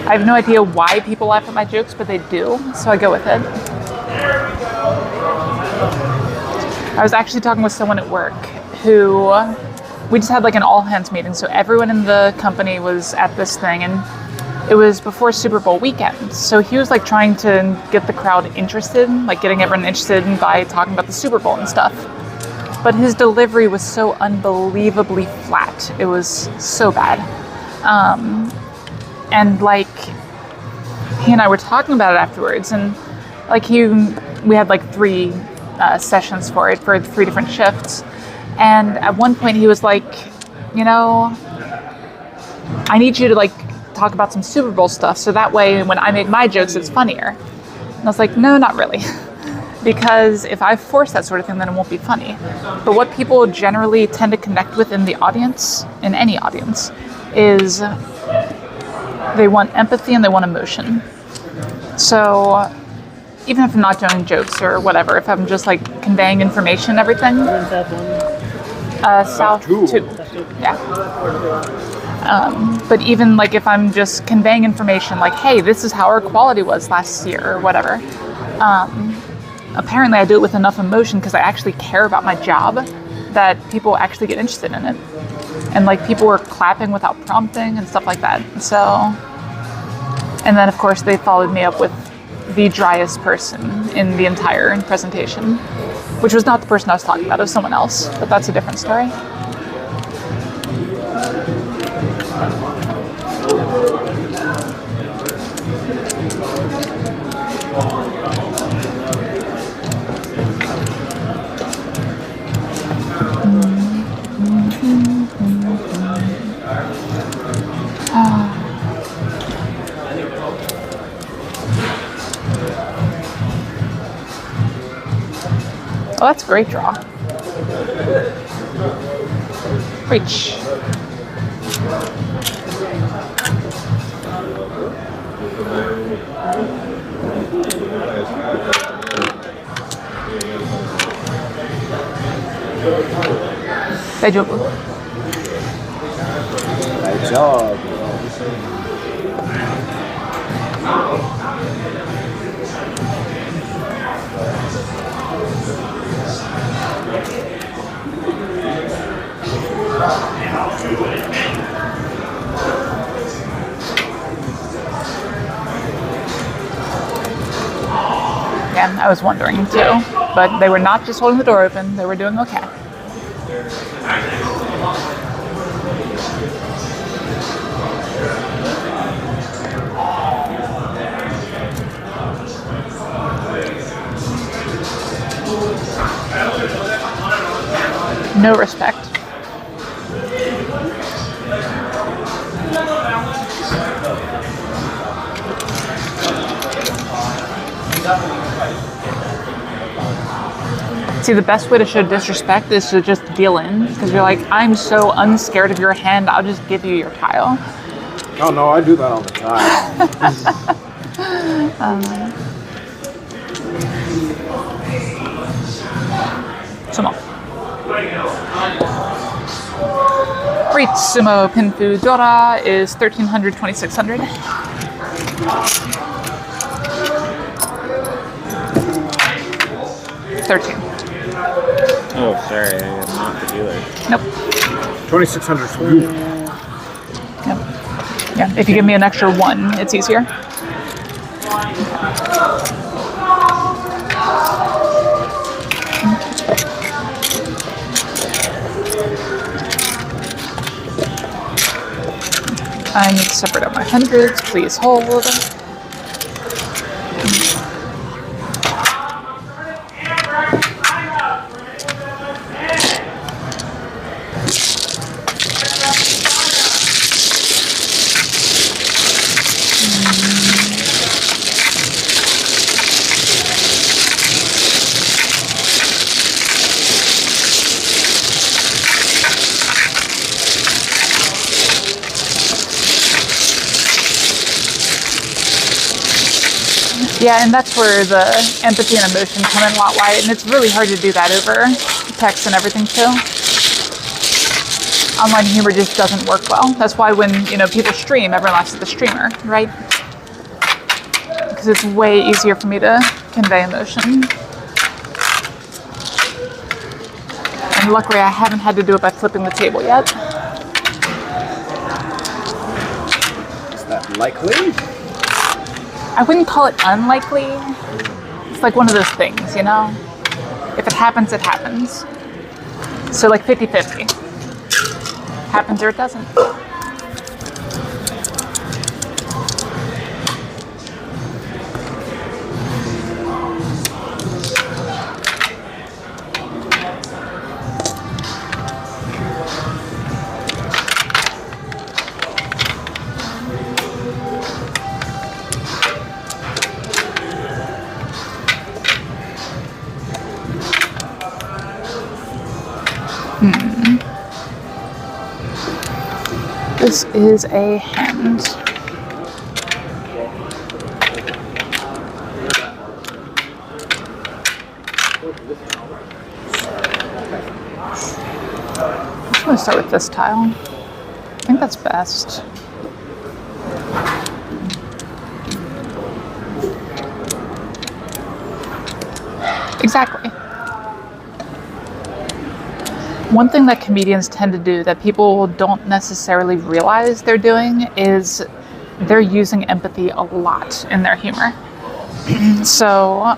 I have no idea why people laugh at my jokes, but they do, so I go with it. I was actually talking with someone at work who, we just had like an all hands meeting, so everyone in the company was at this thing, and it was before Super Bowl weekend. So he was like trying to get the crowd interested, like getting everyone interested by talking about the Super Bowl and stuff. But his delivery was so unbelievably flat. It was so bad. And like, he and I were talking about it afterwards, and like we had like 3 sessions for it, for 3 different shifts. And at one point he was like, you know, I need you to like talk about some Super Bowl stuff, so that way when I make my jokes, it's funnier. And I was like, no, not really. Because if I force that sort of thing, then it won't be funny. But what people generally tend to connect with in the audience, in any audience, is they want empathy and they want emotion. So even if I'm not doing jokes or whatever, if I'm just like conveying information and everything. South 2. Yeah. But even like if I'm just conveying information like, hey, this is how our quality was last year or whatever. Apparently I do it with enough emotion because I actually care about my job that people actually get interested in it. And like people were clapping without prompting and stuff like that. So, and then of course they followed me up with the driest person in the entire presentation, which was not the person I was talking about, it was someone else, but that's a different story. Oh, that's a great draw. Reach. Good job. Good job. Yeah, I was wondering too, but they were not just holding the door open, they were doing okay. No respect. See, the best way to show disrespect is to just deal in, because you're like, I'm so unscared of your hand, I'll just give you your tile. Oh no, I do that all the time. Sumo. Ritsumo Pinfu Dora is 1300, 2600. $13. Oh, sorry, I'm not the dealer. Nope. 2,600 for you. Yep. Yeah, if you give me an extra one, it's easier. I need to separate out my hundreds. Please hold. Yeah, and that's where the empathy and emotion come in a lot, right? And it's really hard to do that over text and everything too. Online humor just doesn't work well. That's why when, people stream, everyone laughs at the streamer, right? Because it's way easier for me to convey emotion. And luckily I haven't had to do it by flipping the table yet. Is that likely? I wouldn't call it unlikely. It's like one of those things, If it happens, it happens. So like 50-50. Happens or it doesn't. This is a hand. I'm going to start with this tile. I think that's best. Exactly. One thing that comedians tend to do that people don't necessarily realize they're doing is they're using empathy a lot in their humor. So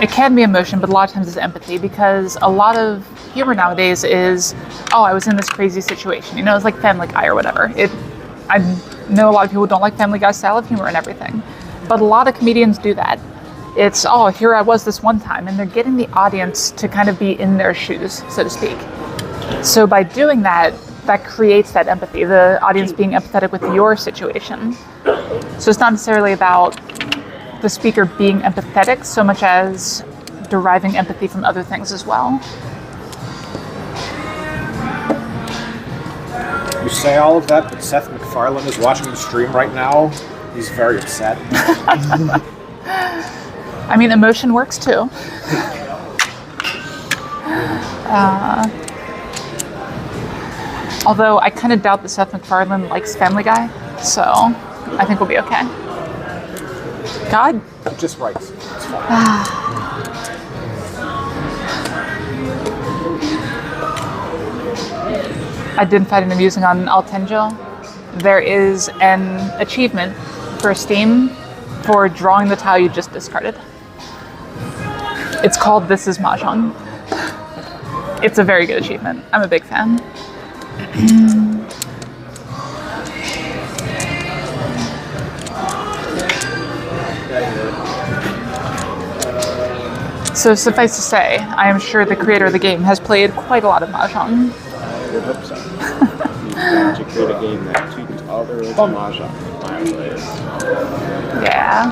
it can be emotion, but a lot of times it's empathy, because a lot of humor nowadays is, oh, I was in this crazy situation. It's like Family Guy or whatever. I know a lot of people don't like Family Guy style of humor and everything, but a lot of comedians do that. It's, oh, here I was this one time, and they're getting the audience to kind of be in their shoes, so to speak. So by doing that, that creates that empathy, the audience being empathetic with your situation. So it's not necessarily about the speaker being empathetic so much as deriving empathy from other things as well. You say all of that, but Seth MacFarlane is watching the stream right now. He's very upset. I mean, emotion works too. Although I kind of doubt that Seth MacFarlane likes Family Guy, so I think we'll be okay. God. Just right. It's fine. I didn't find it amusing on Alendro. There is an achievement for Steam for drawing the tile you just discarded. It's called This is Mahjong. It's a very good achievement. I'm a big fan. So suffice to say, I am sure the creator of the game has played quite a lot of Mahjong. I would hope so. You're going to create a game that tunes all the roads to Mahjong. My ways. Yeah.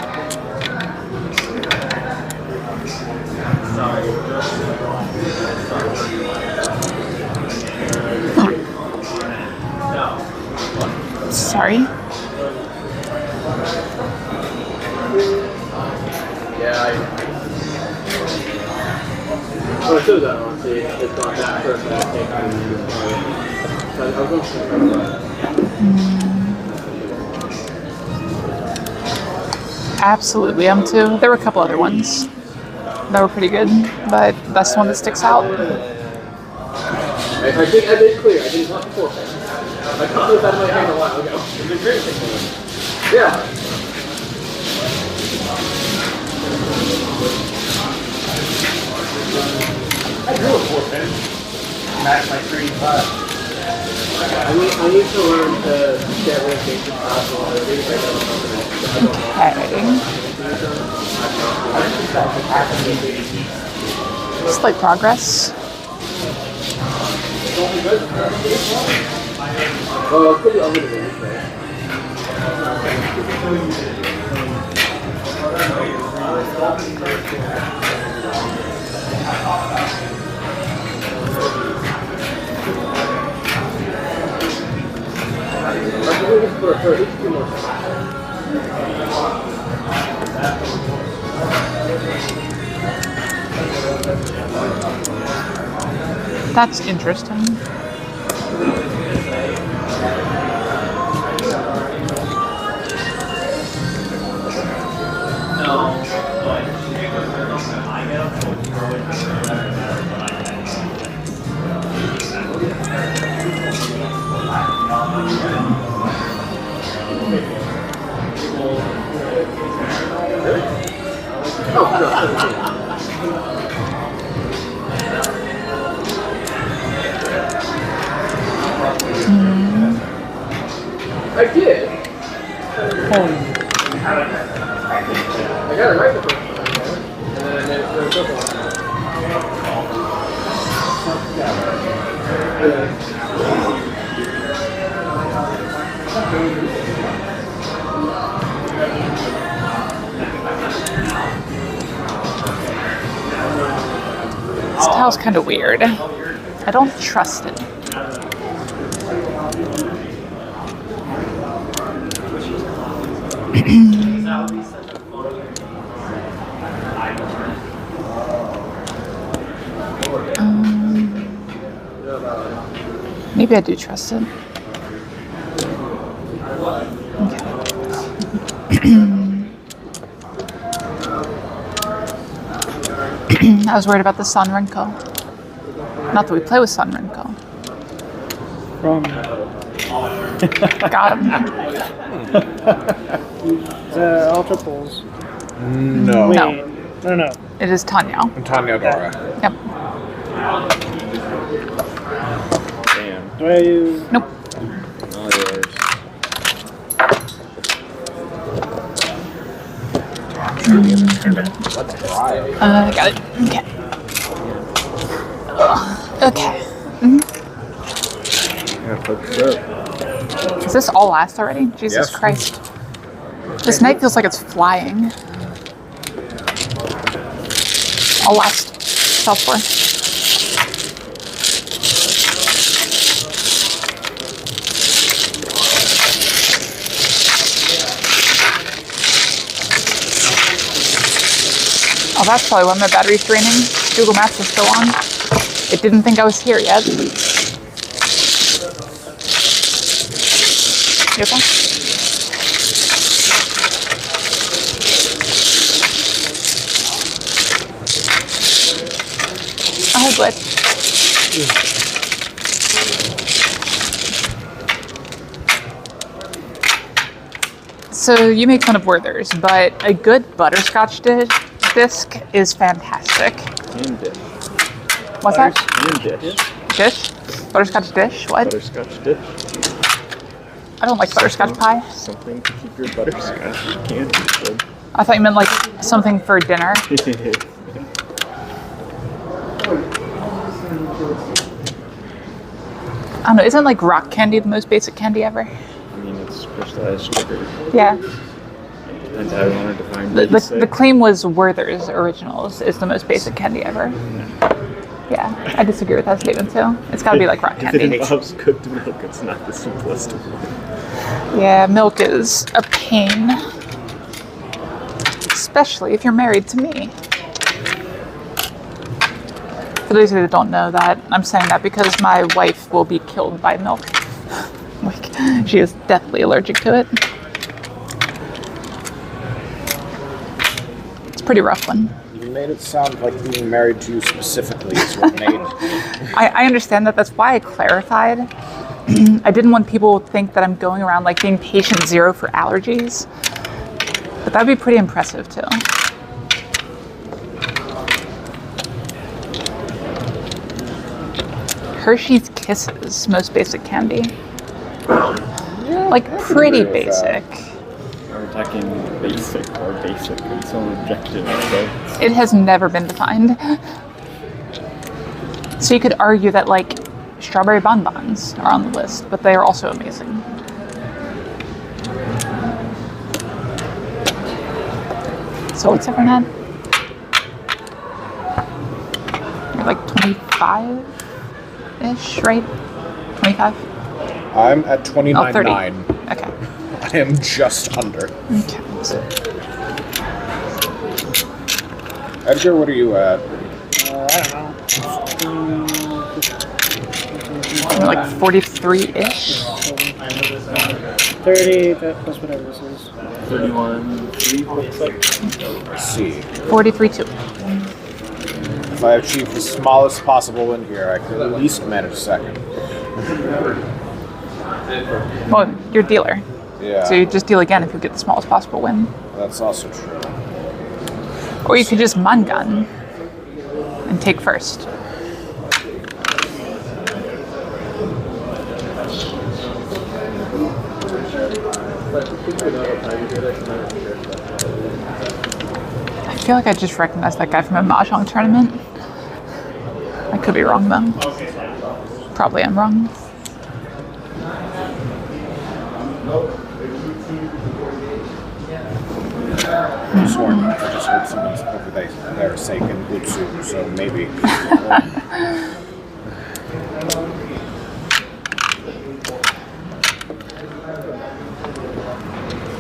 Sorry. Oh, it shows that one. See, it's gone that first. I was going to Absolutely, M2. There were a couple other ones that were pretty good, but that's the one that sticks out. I think I made clear. I didn't want to forfeit. I caught this out of my hand a while ago. It's been great. Yeah. I drew a forfeit. Match my 35. I need to learn to get rid of things possible. Okay. Slight progress. Well, it's pretty over the range, right? That's interesting. I did. I got it right the first time. And then I made it for a couple. This tile's kind of weird. I don't trust it. Maybe I do trust it. I was worried about the Sun Renko. Not that we play with Sun Renko. Got him. Ultra Pulls. No. No. No. It is Tanya. Tanya Dora. Yep. Damn. Do I use? Nope. All yours. Let's try. Got it. Okay. Yeah, focus up. Is this all last already? Jesus Yes. Christ. This night feels like it's flying. All last. Self for. Oh, that's probably why my battery's draining. Google Maps is still on. It didn't think I was here yet. You okay? glitch. So you make fun of Werther's, but a good butterscotch disc is fantastic. And dish. What's that? And dish. Dish? Butterscotch dish? What? Butterscotch dish. I don't like butterscotch pie. Something to keep your butterscotch candy good. I thought you meant like something for dinner. I don't know, isn't like rock candy the most basic candy ever? I mean, it's crystallized sugar. Yeah. Depends how you want to define The claim was Werther's Originals is the most basic candy ever. Yeah, I disagree with that statement too. It's gotta be like rock If candy. it involves cooked milk, it's not the simplest of one. Yeah, milk is a pain. Especially if you're married to me. For those of you that don't know that, I'm saying that because my wife will be killed by milk. Like, she is deathly allergic to it. It's a pretty rough one. You made it sound like being married to you specifically is what made. I understand that. That's why I clarified. I didn't want people to think that I'm going around like being patient zero for allergies. But that'd be pretty impressive too. Hershey's Kisses, most basic candy. Like pretty basic. We're talking basic or basic in some objective sense. It has never been defined. So you could argue that like strawberry bonbons are on the list, but they are also amazing. So what's everyone had? You're like 25-ish, right? 25? I'm at 29.9. Okay. I am just under. Okay. Edgar, what are you at? I don't know. You're like 43-ish? 30, plus whatever this is. 31, 3 looks like. Let's see. 43.2. If I achieve the smallest possible win here, I can at least manage second. Well, you're dealer. Yeah. So you just deal again if you get the smallest possible win. That's also true. Or you could just mangun and take first. I feel like I just recognized that guy from a Mahjong tournament. I could be wrong though. Probably I'm wrong. I'm sworn I just heard someone over there say Genbutsu, so maybe.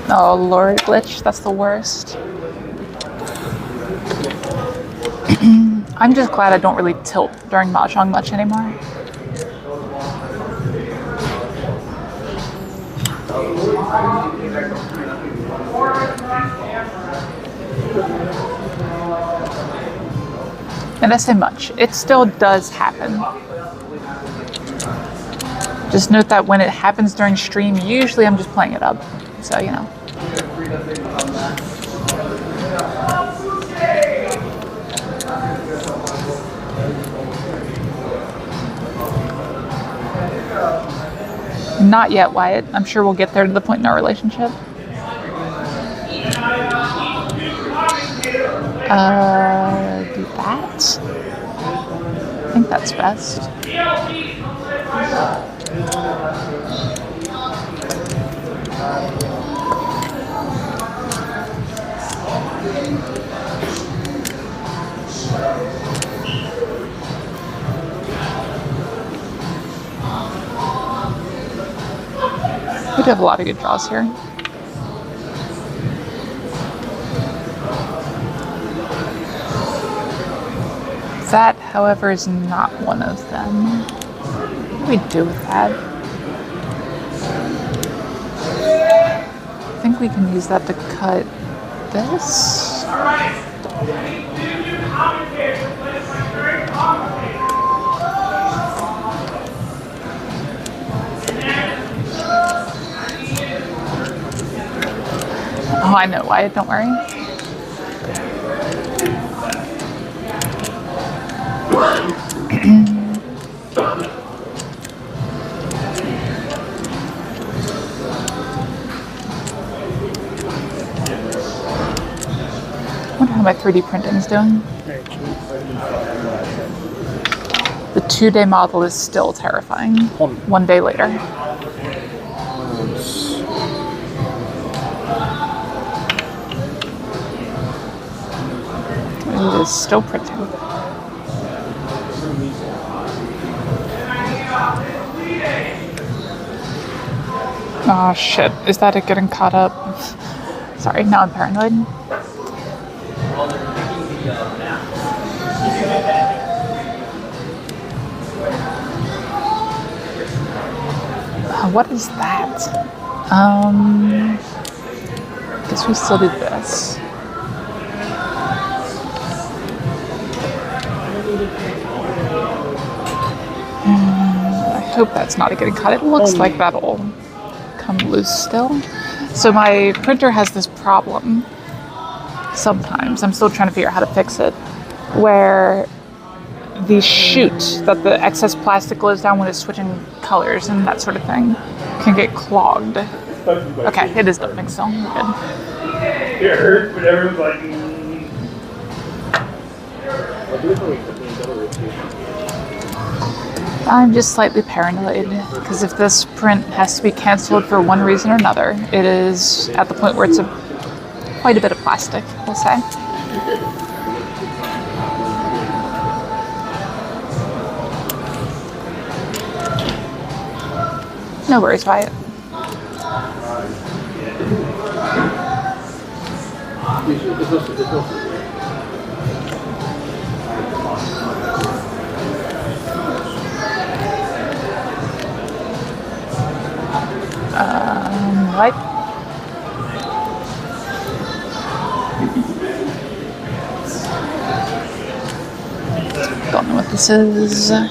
Oh Lord, glitch, that's the worst. I'm just glad I don't really tilt during Mahjong much anymore. And I say much, it still does happen. Just note that when it happens during stream, usually I'm just playing it up. So, you know. Not yet, Wyatt. I'm sure we'll get there to the point in our relationship. Do that. I think that's best. We do have a lot of good draws here. That, however, is not one of them. What do we do with that? I think we can use that to cut this. Oh, I know why. Don't worry. I wonder how my 3D printing's doing. The 2-day model is still terrifying. 1 day later. It is still printing. Oh shit, is that it getting caught up? Sorry, now I'm paranoid. What is that? Guess we still do this. I hope that's not getting cut. It looks like that'll come loose still. So my printer has this problem sometimes. I'm still trying to figure out how to fix it. Where the chute that the excess plastic goes down when it's switching colors and that sort of thing can get clogged. Okay, it is dumping still. We're good. It hurt, but everyone's like, I'm just slightly paranoid because if this print has to be canceled for one reason or another, it is at the point where it's quite a bit of plastic, we'll say. No worries, Wyatt. Right. Don't know what this is. I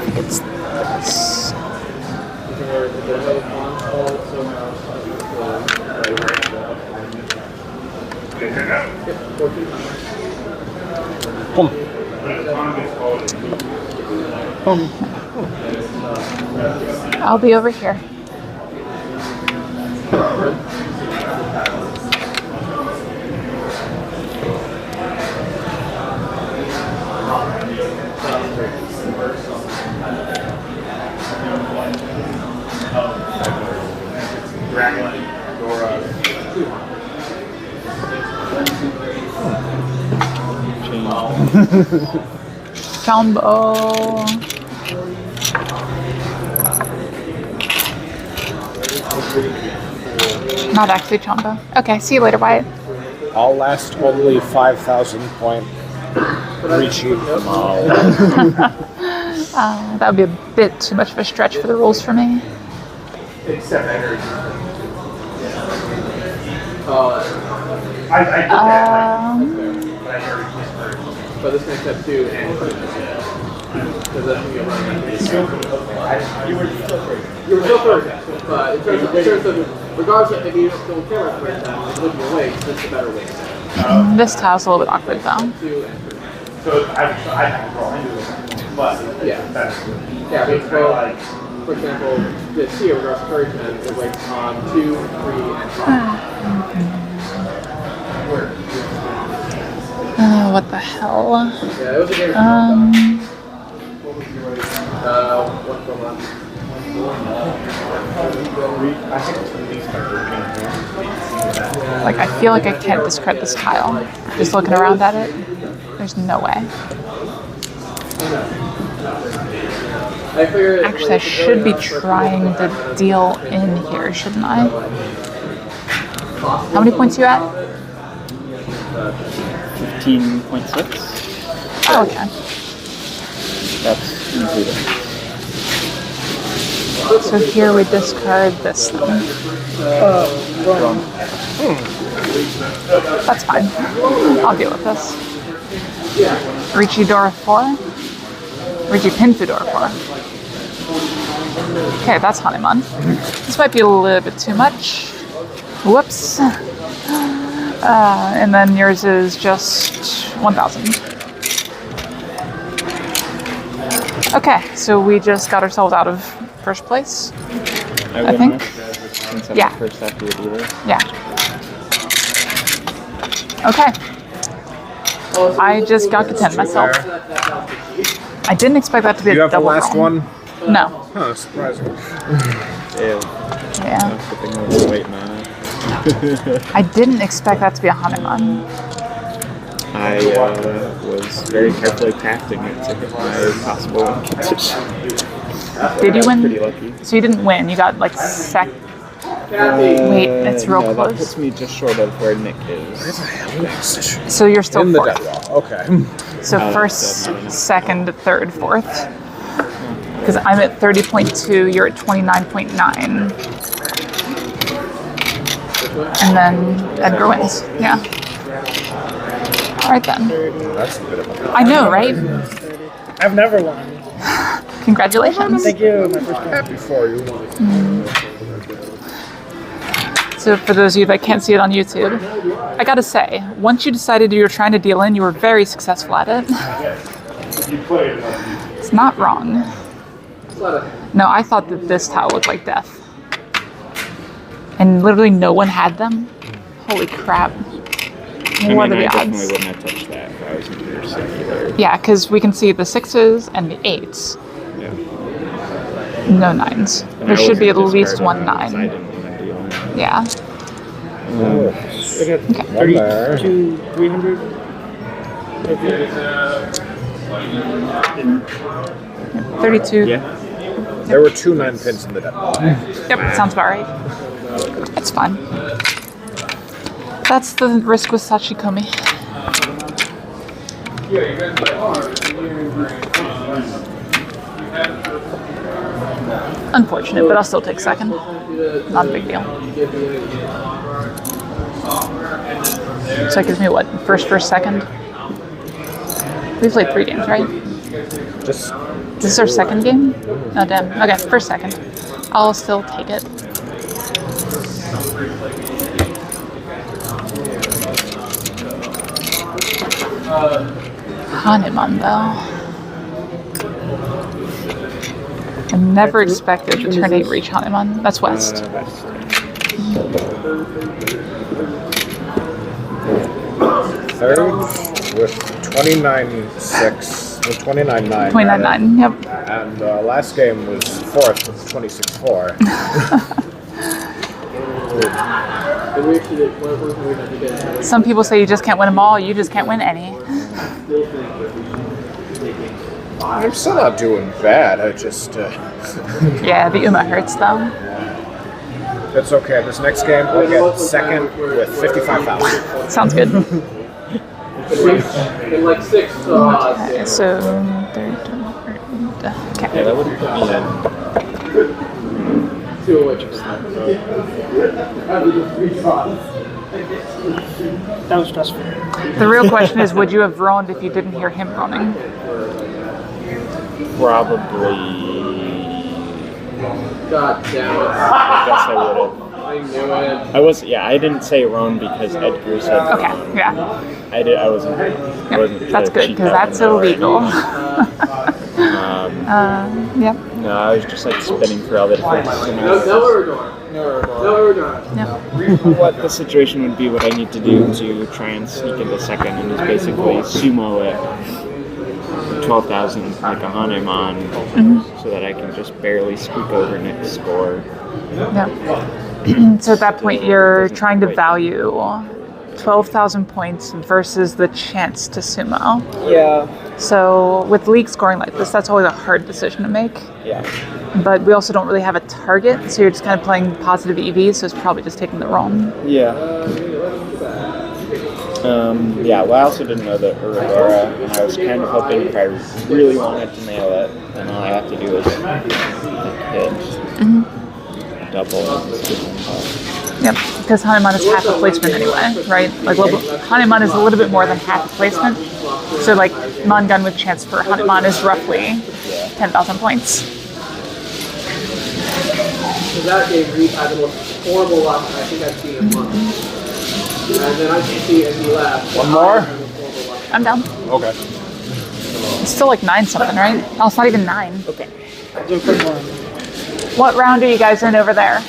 think it's this. I'll be over here. Jumbo. Not actually Chombo. Okay, see you later, Wyatt. I'll last only 5,000 point reaching tomorrow. That would be a bit too much of a stretch for the rules for me. except energy. I did that, but I never used her. But this makes that two and because that's when you're running. You were still third. You were still third, but in terms of regardless of if you don't care about first time, like looking your weight, that's a better weight. This tile's a little bit awkward though. Two and three. So I can draw into it, but Yeah. that's Yeah, I mean, so like, for example, this here, regardless of encouragement, it weights on 2, 3, and 5. Oh, what the hell? Yeah, it was a game. What was your weight? 1 for left. Like, I feel like I can't discredit this tile. Just looking around at it, there's no way. Actually, I should be trying to deal in here, shouldn't I? How many points are you at? 15.6. Oh, okay. That's included. So here we discard this thing. That's fine. I'll deal with this. Richie Dora 4. Richie Pinfu Dora 4. Okay, that's Hanuman. This might be a little bit too much. Whoops. And then yours is just 1,000. Okay, so we just got ourselves out of first place. I think. Since I'm Yeah. the first after the dealer. Yeah. Okay. I just got content myself. I didn't expect that to be You a have the double last roll. one? No. Huh, surprising. Yeah. Yeah. That's the thing I was waiting on it. I didn't expect that to be a Hanuman. I was very carefully tacting it to hit my possible win condition. Did you Pretty win? lucky. So you didn't win. You got like Wait, it's real no, close. That puts me just short of where Nick is. So you're still In the fourth. deadlock. Okay. So first, second, third, fourth. Because I'm at 30.2, you're at 29.9. And then Edgar wins. Yeah. All right then. That's a bit of a... I know, right? I've never won. Congratulations. Thank you. My first time. Happy for you. So for those of you that can't see it on YouTube, I gotta say, once you decided you were trying to deal in, you were very successful at it. It's not wrong. No, I thought that this tile looked like death. And literally no one had them. Holy crap. What are the I odds? definitely wouldn't have touched that if I was in your circular. Yeah, because we can see the 6s and the 8s. Yeah. No 9s. And There I should be at wasn't least one discarding 9. because I didn't want to deal in it. Yeah. I got 32, 300. 32. Yeah. There were 2 9 pins in the deadlock. Yep, sounds about right. It's fine. That's the risk with Sachikomi. Unfortunate, but I'll still take second. Not a big deal. So that gives me what? First, second? We've played 3 games, right? Just This is our second game? Oh, damn. Okay, first, second. I'll still take it. Hanuman, though. I never expected the turn 8 reach Hanuman. That's west. third with 29-6. With 29-9. 29-9, yep. And last game was 4th with 26-4. Some people say you just can't win them all, you just can't win any. I'm still not doing bad. I just... Yeah, the Uma hurts though. It's okay. This next game, I'll get second with 55,000. Sounds good. In like 6 Okay, so third. Yeah, Okay. that would put me in. That was stressful. The real question is, would you have roamed if you didn't hear him running? Probably. God damn it. I guess I would have. I knew it. I didn't say Roan because Edgar said Okay, Roan. yeah. I wasn't That's to good, cheat because that that's one out. illegal. Yep. No, I was just like spinning for all the different No, scenarios. no, we're doing. No, we're doing. Yep. What the situation would be, what I need to do to try and sneak into second, and is basically sumo it 12,000 like a Hanuman, so that I can just barely squeak over Nick's score. Yep. So at that point, you're trying to value 12,000 points versus the chance to sumo. Yeah. So with league scoring like this, that's always a hard decision to make. Yeah. But we also don't really have a target, so you're just kind of playing positive EV, so it's probably just taking the roam. Yeah. Well, I also didn't know the Uragora, and I was kind of hoping if I really wanted to nail it, then all I have to do is hit double. Yep, because Hanuman is half a placement anyway, right? Like Hanuman is a little bit more than half a placement. So like Mangan with chance for Hanuman is roughly 10,000 points. Because that game had the most horrible luck I think I've seen in months. And then ICC and he left. One more? I'm down. Okay. It's still like 9 something, right? Oh, it's not even 9. Okay. What round are you guys in over there?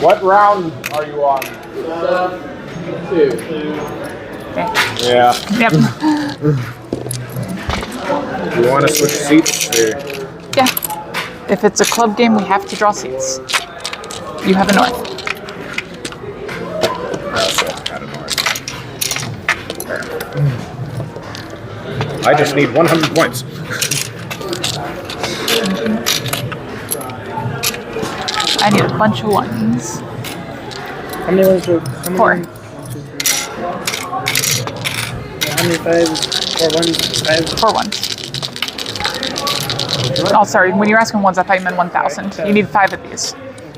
What round are you on? 2. Okay. Yeah. Yep. You want to switch seats? Or? Yeah. If it's a club game, we have to draw seats. You have a north. I just need 100 points. I need a bunch of ones. How many ones were? 4. How many fives? 4 ones? 5? 4 ones. Oh, sorry. When you were asking ones, I thought you meant 1,000. You need 5 of these.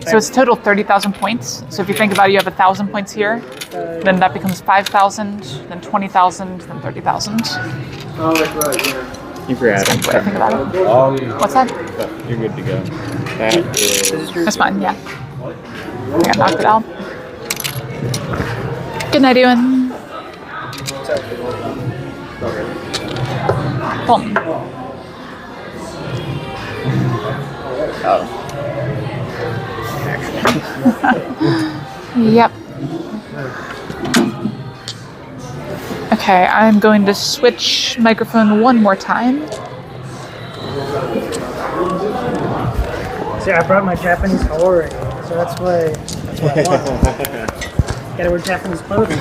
So it's total 30,000 points. So if you think about it, you have 1,000 points here. Then that becomes 5,000, then 20,000, then 30,000. Oh, that's right, yeah. You forgot That's the way I think about it. What's that? You're good to go. That is. That's fine, yeah. I think I knocked it out. Good night, Ewan. Boom. Oh. Yep. Okay, I'm going to switch microphone one more time. See, I brought my Japanese Haori, so that's what I want. Gotta wear Japanese clothing.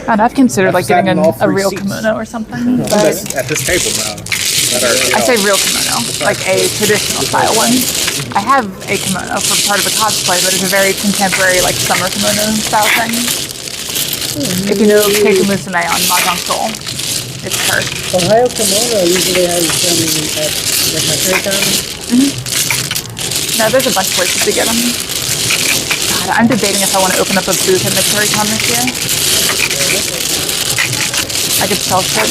And I've considered like getting sat in all a 3 real seats. kimono or something. But At this table now. I say real kimono, like a traditional style one. I have a kimono for part of a cosplay, but it's a very contemporary, like summer kimono style thing. If you know Keiko Musume on Mahjong Soul, it's her. Ohio kimono usually has some at like my Terrycon. No, there's a bunch of places to get them. God, I'm debating if I want to open up a booth at Terrycon this year. I could sell shit.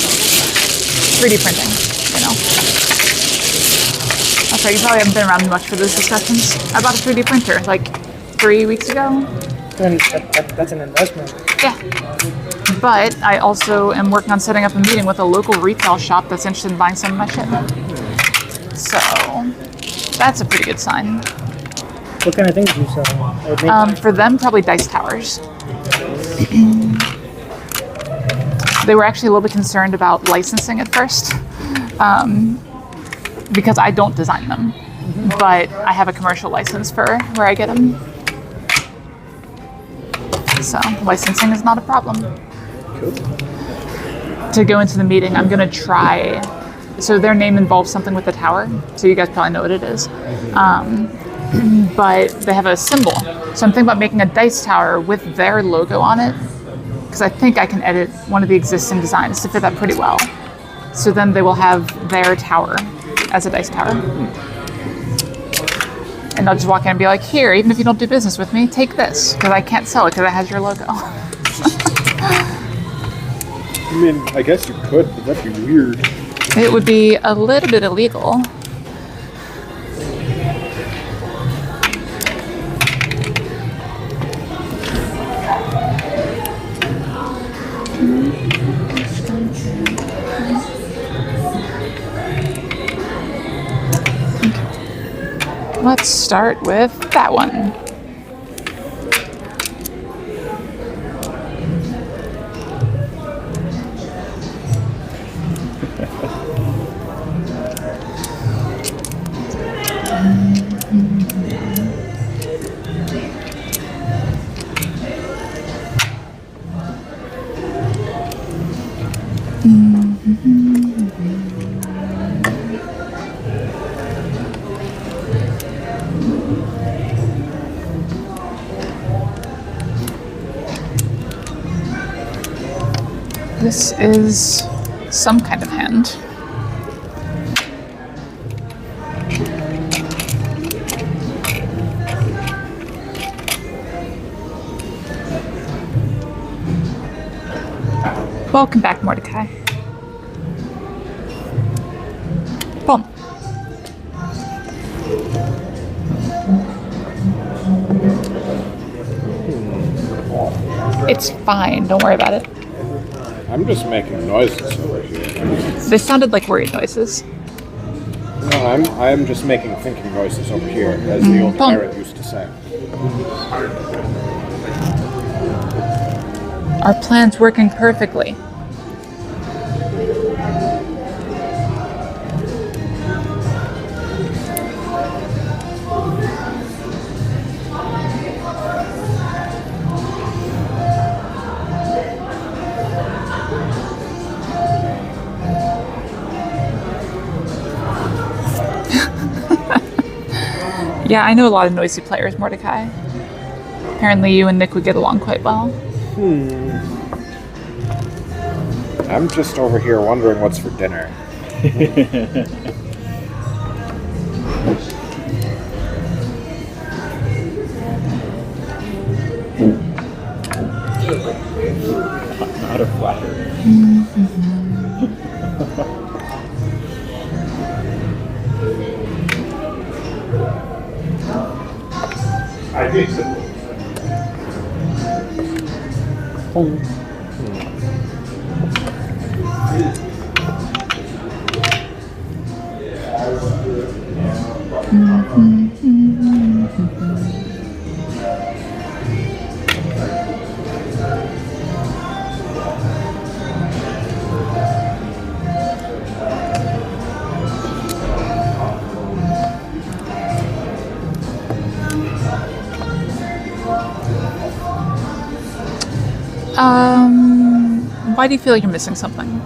3D printing, you know. That's right, you probably haven't been around much for those discussions. I bought a 3D printer like 3 weeks ago. And that's an investment. Yeah. But I also am working on setting up a meeting with a local retail shop that's interested in buying some of my shit. So, that's a pretty good sign. What kind of things do you sell? For them, probably dice towers. They were actually a little bit concerned about licensing at first, because I don't design them, but I have a commercial license for where I get them. So licensing is not a problem. Cool. To go into the meeting, I'm gonna try. So their name involves something with the tower, so you guys probably know what it is. But they have a symbol. So I'm thinking about making a dice tower with their logo on it, because I think I can edit one of the existing designs to fit that pretty well. So then they will have their tower as a dice tower. And I'll just walk in and be like, here, even if you don't do business with me, take this, because I can't sell it because it has your logo. I mean, I guess you could, but that'd be weird. It would be a little bit illegal. Let's start with that one. This is some kind of hand. Welcome back, Mordecai. Boom. It's fine. Don't worry about it. I'm just making noises over here. They sounded like worried noises. No, I'm just making thinking noises over here, as the old Pump. pirate used to say. Our plan's working perfectly. Yeah, I know a lot of noisy players, Mordecai. Apparently you and Nick would get along quite well. I'm just over here wondering what's for dinner. Not a flattery. I think so. Why do you feel like you're missing something?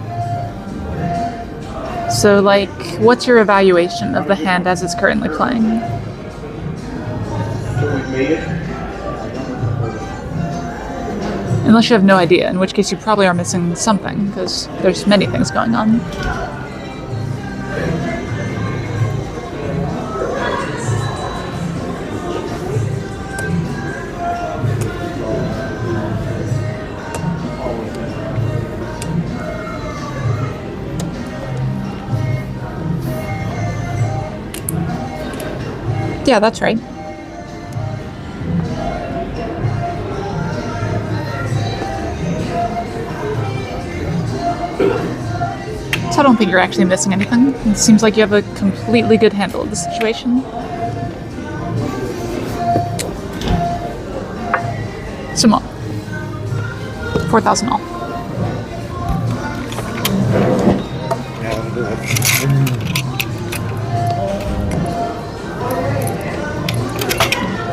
So, like, what's your evaluation of the hand as it's currently playing? So we've made it. Unless you have no idea, in which case you probably are missing something, because there's many things going on. Yeah, that's right. So I don't think you're actually missing anything. It seems like you have a completely good handle of the situation. Sumo. 4,000 all. Yeah, that'll do it.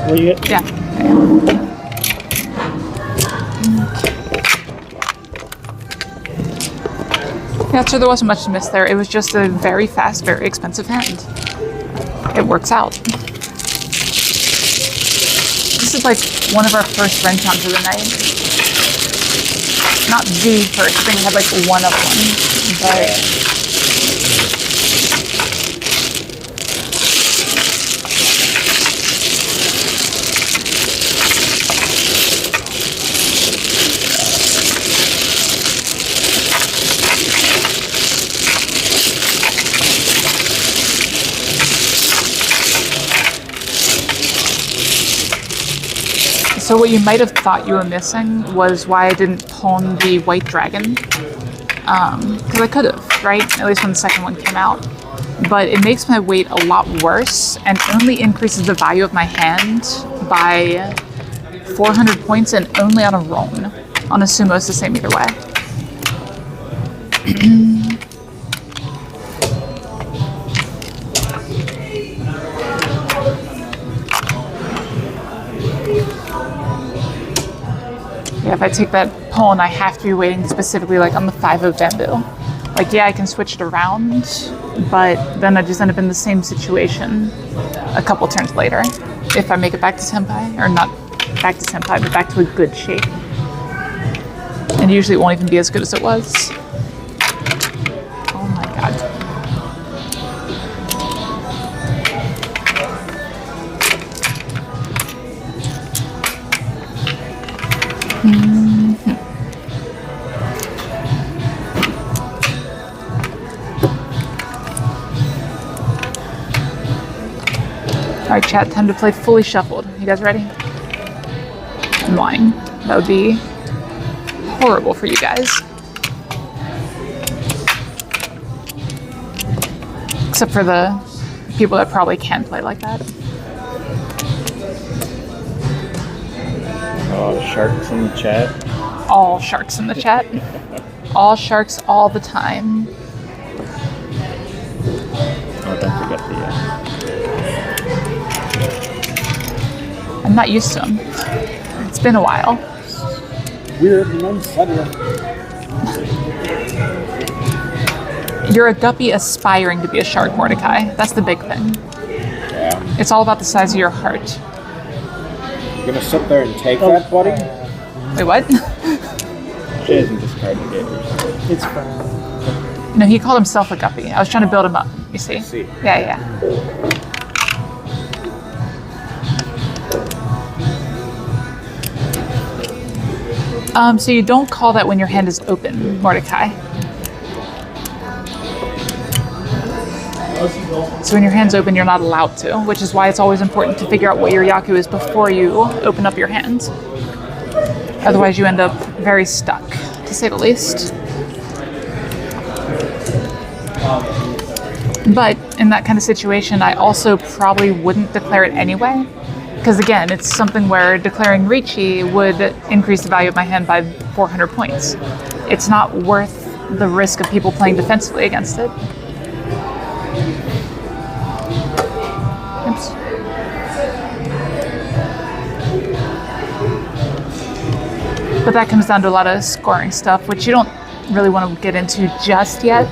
Well, Yeah. Yeah, so there wasn't much to miss there. It was just a very fast, very expensive hand. It works out. This is like one of our first rent-ons of the night. Not the first, I think we had like one of them, but... So what you might have thought you were missing was why I didn't pawn the white dragon. Because I could have, right? At least when the second one came out. But it makes my weight a lot worse and only increases the value of my hand by 400 points and only on a roan. On a sumo, it's the same either way. Yeah, if I take that pawn, I have to be waiting specifically like on the 5 of bamboo. Like, yeah, I can switch it around, but then I just end up in the same situation a couple turns later. If I make it back to senpai, or not back to senpai, but back to a good shape. And usually it won't even be as good as it was. Oh my god. Alright, chat, time to play fully shuffled. You guys ready? I'm lying. That would be horrible for you guys. Except for the people that probably can play like that. Oh, sharks in the chat. All sharks in the chat. All sharks all the time. Oh, don't forget the. I'm not used to them. It's been a while. Weird and unsettling. You're a guppy aspiring to be a shark, Mordecai. That's the big thing. Yeah. It's all about the size of your heart. You gonna sit there and take that, buddy? Wait, what? She hasn't discarded it. It's fine. No, he called himself a guppy. I was trying to build him up. You see? See. Yeah. So you don't call that when your hand is open, Mordecai. So when your hand's open, you're not allowed to, which is why it's always important to figure out what your Yaku is before you open up your hand. Otherwise, you end up very stuck, to say the least. But in that kind of situation, I also probably wouldn't declare it anyway. Because again, it's something where declaring Ricci would increase the value of my hand by 400 points. It's not worth the risk of people playing defensively against it. Oops. But that comes down to a lot of scoring stuff, which you don't really want to get into just yet.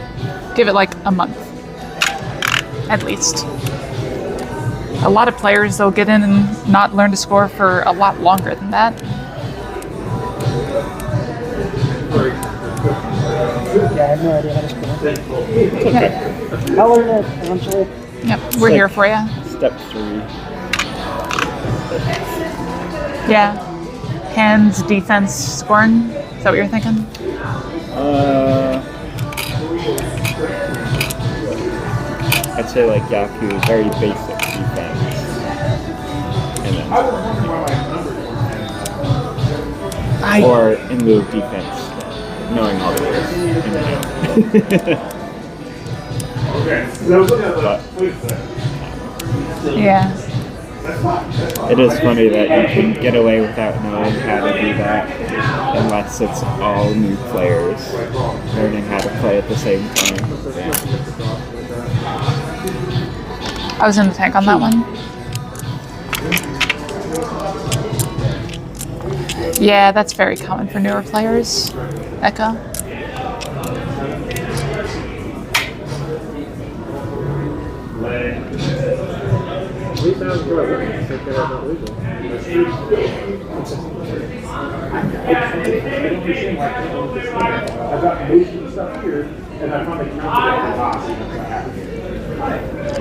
Give it like a month, at least. A lot of players, they'll get in and not learn to score for a lot longer than that. Yeah, I have no idea how to spell it. I'll learn it eventually. Yep, we're here for you. Step 3. Yeah. Hands, defense, scoring. Is that what you're thinking? I'd say like Yaku, very basic defense. And then, or in lieu of defense, knowing all the rules. Yeah. It is funny that you can get away without knowing how to do that, unless it's all new players learning how to play at the same time. I was in the tank on that one. Yeah, that's very common for newer players. Echo.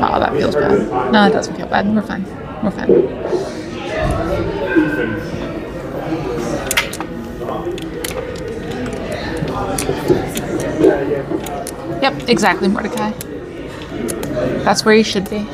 Oh, that feels bad. No, it doesn't feel bad. We're fine. We're fine. Yep, exactly, Mordecai. That's where you should be.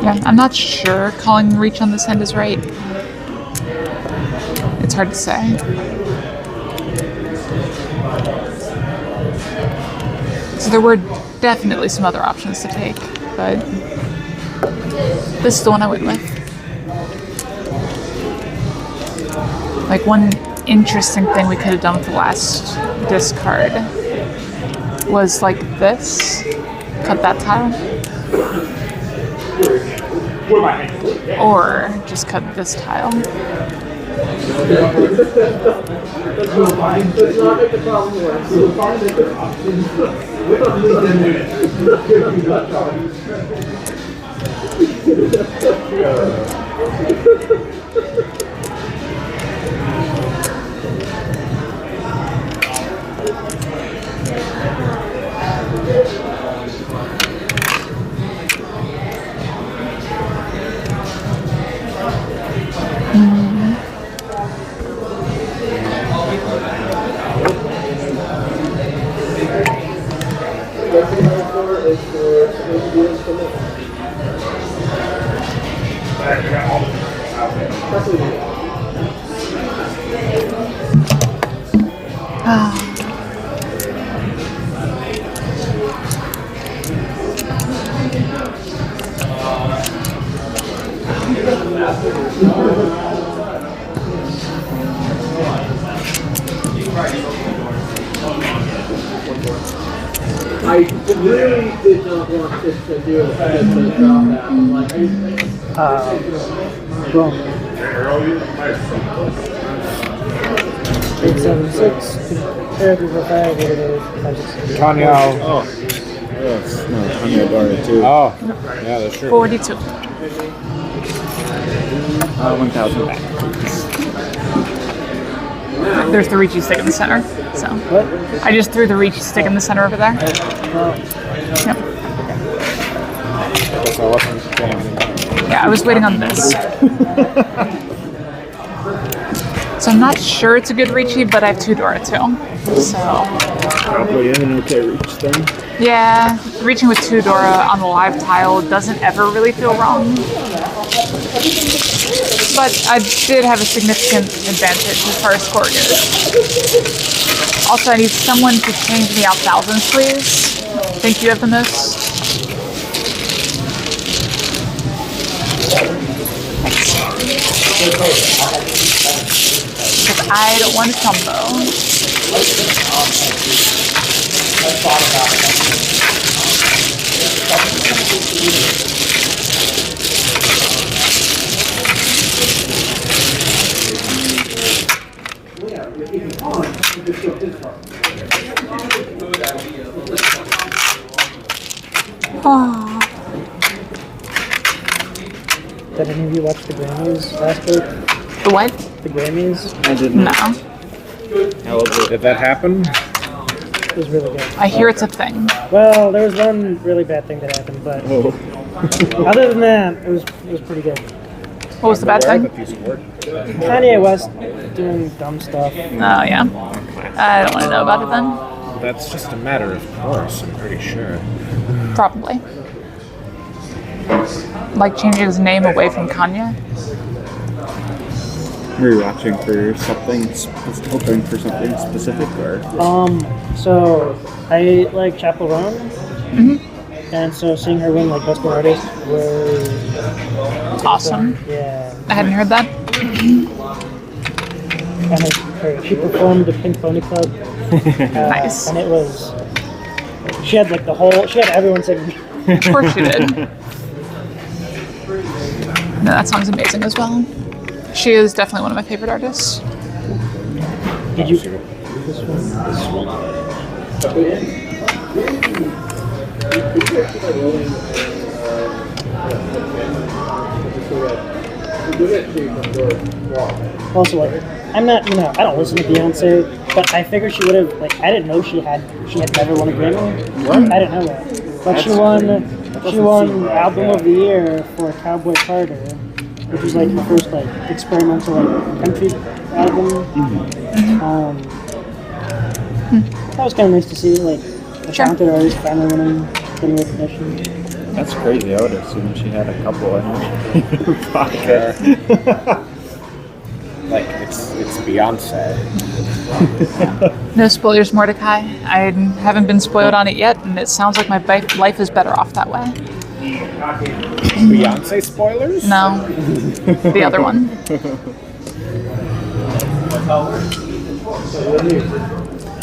Yeah, I'm not sure calling reach on this end is right. It's hard to say. So there were definitely some other options to take, but this is the one I went with. Like one interesting thing we could have done with the last discard was like this. Cut that tile. Where my hand? or just cut this tile. Does not make the problem worse. I really did not want this to do it to drop that. Like, Boom. 876. Therapy for 5. What it is? 566. Tanya. Oh. Yes. No, Tanya Dora too. Oh. Yeah, that's true. 42. 1,000 back. There's the Ricci stick in the center. So What? I just threw the Ricci stick in the center over there. Yep. Guess I wasn't getting any more. Yeah, I was waiting on this. So I'm not sure it's a good Ricci, but I have 2 Dora too. So Probably an okay reach then. yeah, reaching with 2 Dora on the live tile doesn't ever really feel wrong. But I did have a significant advantage as far as score goes. Also, I need someone to change me out thousands, please. Think you have the most? Thanks. Because I don't want a combo. Oh. Did any of you watch the Grammys last week? The what? The Grammys? I didn't. No. How was it? Did that happen? It was really good. I hear it's a thing. Well, there was one really bad thing that happened, but Oh. other than that, it was pretty good. What was the bad Aware of thing? the piece of work. Kanye West doing dumb stuff. Oh, yeah. I don't want to know about it then. That's just a matter of course, I'm pretty sure. Probably. Like changing his name away from Kanye? Were you watching for something, hoping for something specific, or? So I like Chappell Roan, and so seeing her win like Best New Artist was Awesome. yeah. I hadn't heard that. And she performed at Pink Pony Club. Nice. And it was she had like she had everyone singing. Of course she did. No, that song's amazing as well. She is definitely one of my favorite artists. Did you? Also, like, I'm not, I don't listen to Beyonce, but I figured she would have, like, I didn't know she had never won a Grammy. What? I didn't know that. But she won Album of the Year for Cowboy Carter, which was like her first like experimental like country album. That was kind of nice to see, like a talented artist finally getting recognition. That's crazy. I would assume she had a couple in her pocket. Like it's Beyonce. No spoilers, Mordecai. I haven't been spoiled on it yet, and it sounds like my life is better off that way. Beyonce spoilers? No, the other one.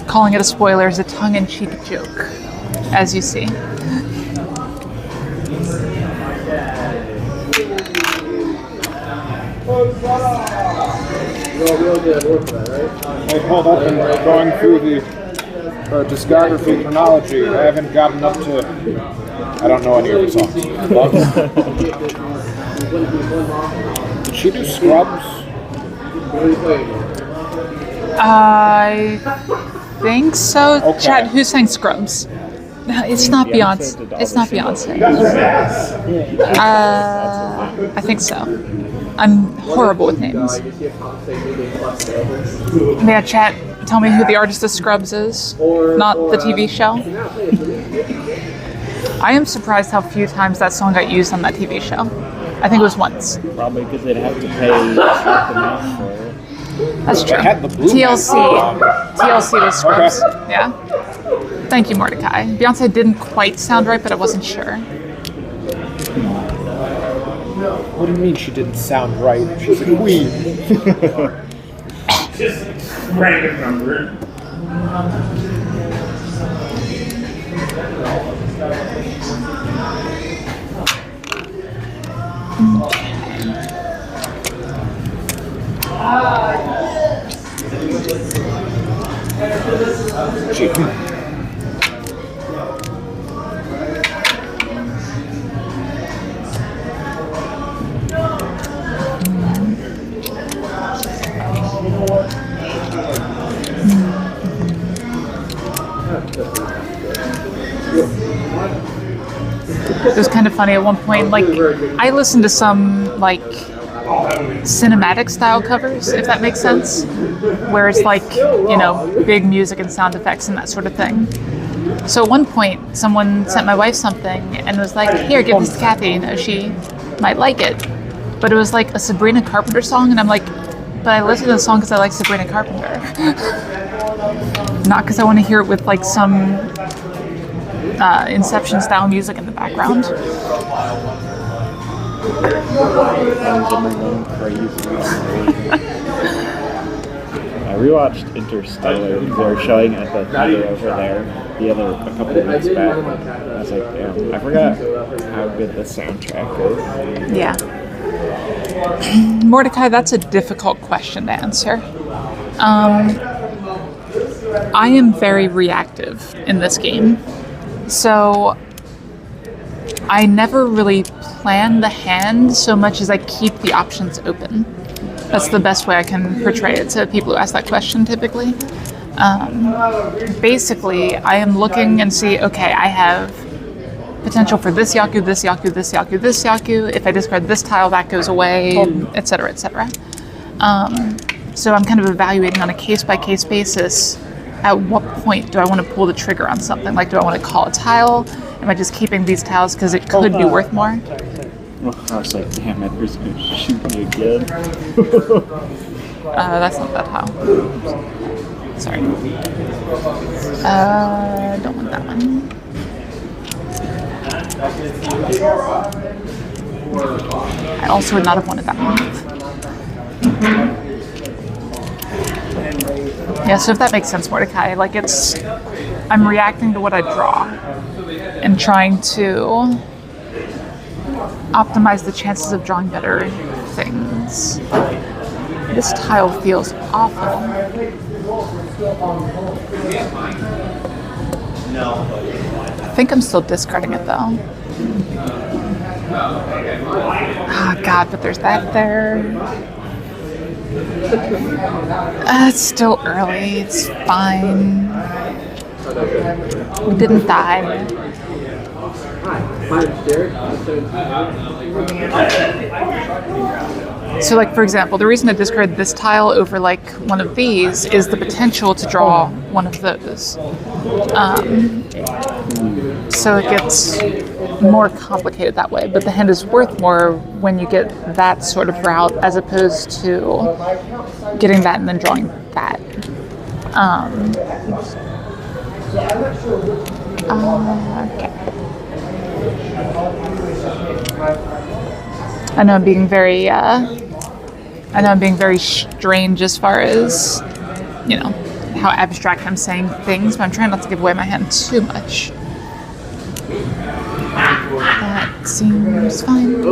Calling it a spoiler is a tongue-in-cheek joke, as you see. Real good work for that, right? I pulled up and going through the discography chronology. I haven't gotten up to. I don't know any of the songs. Did she do Scrubs? I think so. Okay. Chad, who sang Scrubs? No, it's not Beyonce. It's not Beyonce. I think so. I'm horrible with names. Yeah, chat. Tell me who the artist of Scrubs is, not the TV show. I am surprised how few times that song got used on that TV show. I think it was once. Probably because they'd have to pay half the amount for it. That's true. I had the blue TLC. TLC was Scrubs. Okay. Yeah. Thank you, Mordecai. Beyonce didn't quite sound right, but I wasn't sure. What do you mean she didn't sound right? She's a queen. Just random number. It was kind of funny at one point. Like, I listened to some like cinematic style covers, if that makes sense, where it's like, you know, big music and sound effects and that sort of thing. So at one point, someone sent my wife something and was like, "Here, give this to Kathy. You know, she might like it." But it was like a Sabrina Carpenter song, and I'm like, "But I listen to the song because I like Sabrina Carpenter, not because I want to hear it with like some Inception style music in the background." I rewatched Interstellar. They were showing at the theater over there a couple of weeks back. I was like, damn, I forgot how good the soundtrack is. Yeah. Mordecai, that's a difficult question to answer. I am very reactive in this game. So I never really plan the hand so much as I keep the options open. That's the best way I can portray it to people who ask that question typically. Basically, I am looking and see, okay, I have potential for this Yaku, this Yaku, this Yaku, this Yaku. If I discard this tile, that goes away, etc., etc. So I'm kind of evaluating on a case-by-case basis at what point do I want to pull the trigger on something? Like, do I want to call a tile? Am I just keeping these tiles because it could be worth more? I was like, damn, that person's going to shoot me again. That's not that tile. Sorry. Don't want that one. I also would not have wanted that one. Yeah, so if that makes sense, Mordecai, like I'm reacting to what I draw and trying to optimize the chances of drawing better things. This tile feels awful. I think I'm still discarding it though. Oh God, but there's that there. It's still early, it's fine. We didn't die. So like, for example, the reason I discard this tile over like one of these is the potential to draw one of those. So it gets more complicated that way, but the hand is worth more when you get that sort of route as opposed to getting that and then drawing that. Okay. I know I'm being very strange as far as, you know, how abstract I'm saying things, but I'm trying not to give away my hand too much. That seems fine.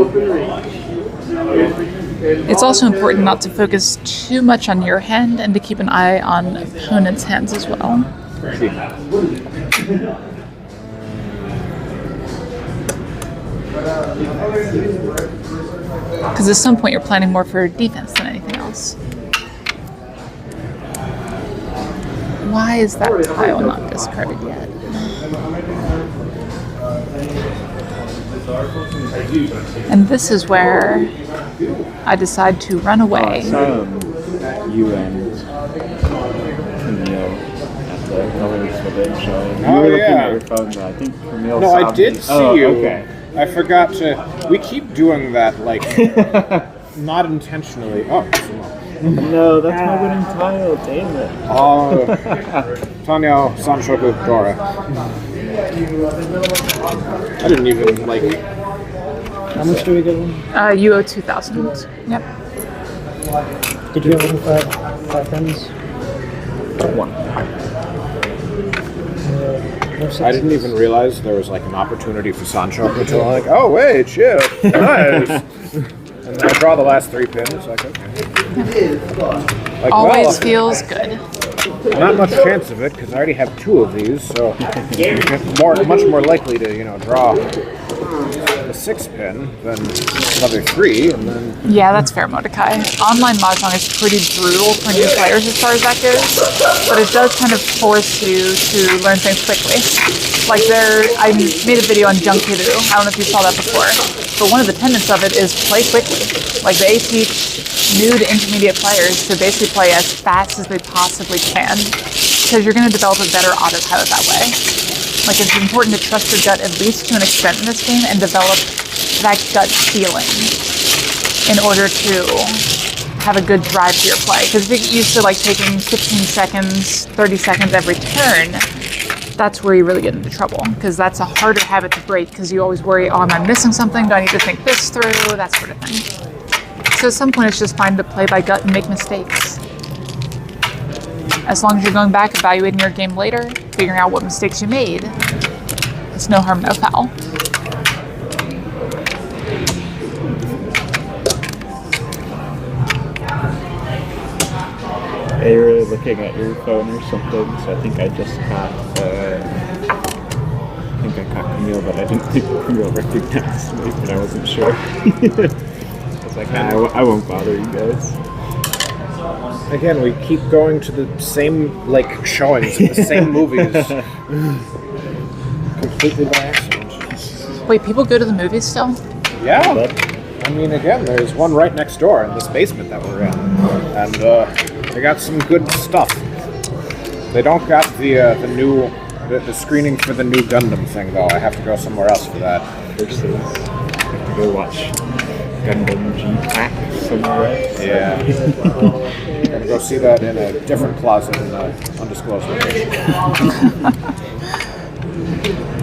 It's also important not to focus too much on your hand and to keep an eye on opponent's hands as well. Because at some point you're planning more for defense than anything else. Why is that tile not discarded yet? And this is where I decide to run away. You and Camille at the Colors Village. You Oh, were looking yeah. at your phone, though. I think Camille No, saw I did me. see Oh, you. okay. I forgot to. We keep doing that, like, not intentionally. Oh, No, that's my winning tile. Damn it. Tanya Sancho Dora. I didn't even like. How much do we get one? You owe 2,000. Yep. Did you have one five friends? One. No I sixes? didn't even realize there was like an opportunity for Sancho until I'm like, oh wait, shit, nice. And then I draw the last 3 pins. Like, okay. Like, Always well, feels good. not much chance of it because I already have 2 of these, so much more likely to draw the 6 pin than another 3, and then Yeah, that's fair, Mordecai. Online Mahjong is pretty brutal for new players as far as that goes, but it does kind of force you to learn things quickly. Like I made a video on Junkiru. I don't know if you saw that before, but one of the tenets of it is play quickly. Like they teach new to intermediate players to basically play as fast as they possibly can, because you're going to develop a better autopilot that way. Like it's important to trust your gut at least to an extent in this game and develop that gut feeling in order to have a good drive to your play. Because if you're used to like taking 15 seconds, 30 seconds every turn, that's where you really get into trouble. Because that's a harder habit to break because you always worry, oh, am I missing something? Do I need to think this through? That sort of thing. So at some point it's just fine to play by gut and make mistakes. As long as you're going back, evaluating your game later, figuring out what mistakes you made, it's no harm, no foul. You were looking at your phone or something, so I think I just caught. I think I caught Camille, but I didn't think Camille recognized me, but I wasn't sure. I was like, I won't bother you guys. again we keep going to the same like showings of the same movies, completely by accident. Wait, people go to the movies still? Yeah. But I mean, again, there's one right next door in this basement that we're in, and they got some good stuff. They don't got the screening for the new Gundam thing though. I have to go somewhere else for that. versus have to go watch Gundam G-Pack somewhere else. Yeah. I'm gonna go see that in a different closet in an undisclosed location.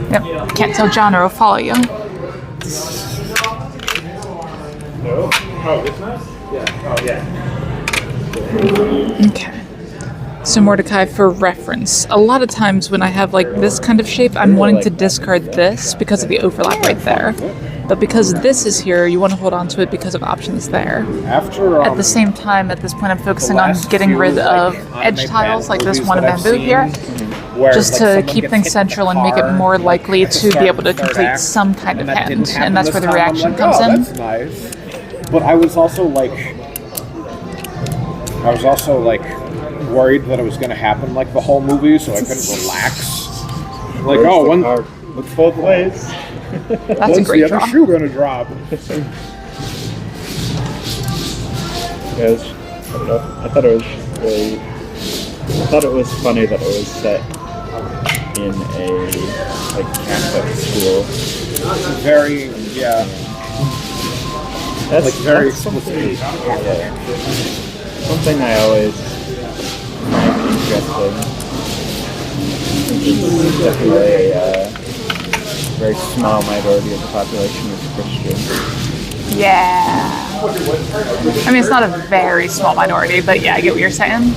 Yep. Can't tell John or he'll follow you. No? Oh, it's nice? Yeah. Oh, yeah. Okay. So Mordecai, for reference, a lot of times when I have like this kind of shape, I'm wanting to discard this because of the overlap right there. But because this is here, you want to hold on to it because of options there. After At the same time, at this point, I'm focusing on getting rid of edge tiles like this one bamboo here, just to keep things central and make it more likely to be able to complete some kind of hand. And that's where the reaction comes in. That's nice. But I was also like worried that it was going to happen like the whole movie, so I couldn't relax. Like, oh, when looks both ways. That's a when's great the draw. other shoe going to drop? Guys, I don't know. I thought it was funny that it was set in a like Catholic school. Very, yeah. That's Like, very that's something, explicitly. something I always find interesting. It's definitely a very small minority of the population is Christian. Yeah. I mean, it's not a very small minority, but yeah, I get what you're saying.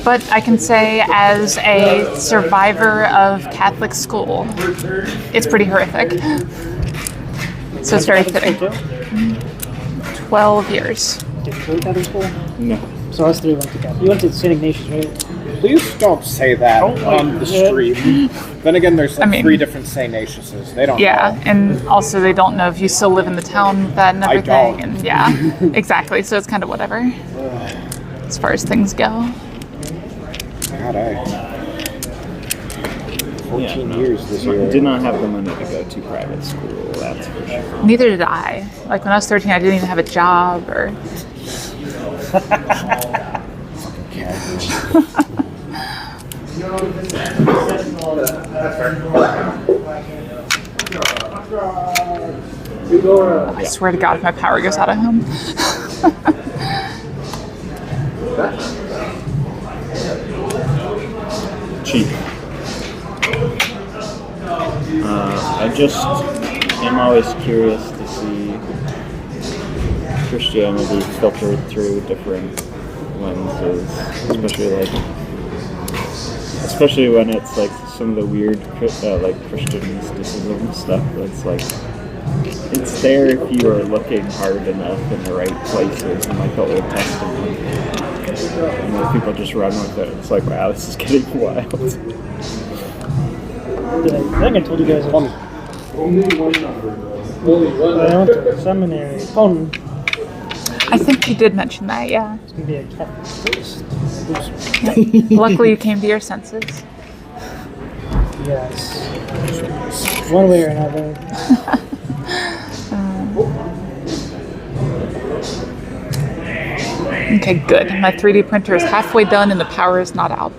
But I can say, as a survivor of Catholic school, it's pretty horrific. So it's very fitting. 12 years. Did you go to Catholic school? No. So us three went to Catholic. You went to St. Ignatius, right? Please don't say that on the stream. Then again, there's like I mean- 3 different St. Ignatiuses. They don't Yeah, know. and also they don't know if you still live in the town with that and I everything. don't. And yeah, exactly. So it's kind of whatever as far as things go. God, 14 no. years this year. Did not have the money to go to private school, that's for sure. Neither did I. Like when I was 13, I didn't even have a job or. I swear to God, if my power goes out at home. Cheap. I just am always curious to see Christianity filtered through different lenses, especially when it's like some of the weird like Christian mysticism stuff. It's like it's there if you are looking hard enough in the right places, in like the Old Testament. And then people just run with it. It's like, wow, this is getting wild. I think I told you guys. Only one number. I went to seminary. Oh, I think you did mention that, yeah. it's gonna be a Catholic priest. Luckily, you came to your senses. Yes. One way or another. Okay, good. My 3D printer is halfway done and the power is not out.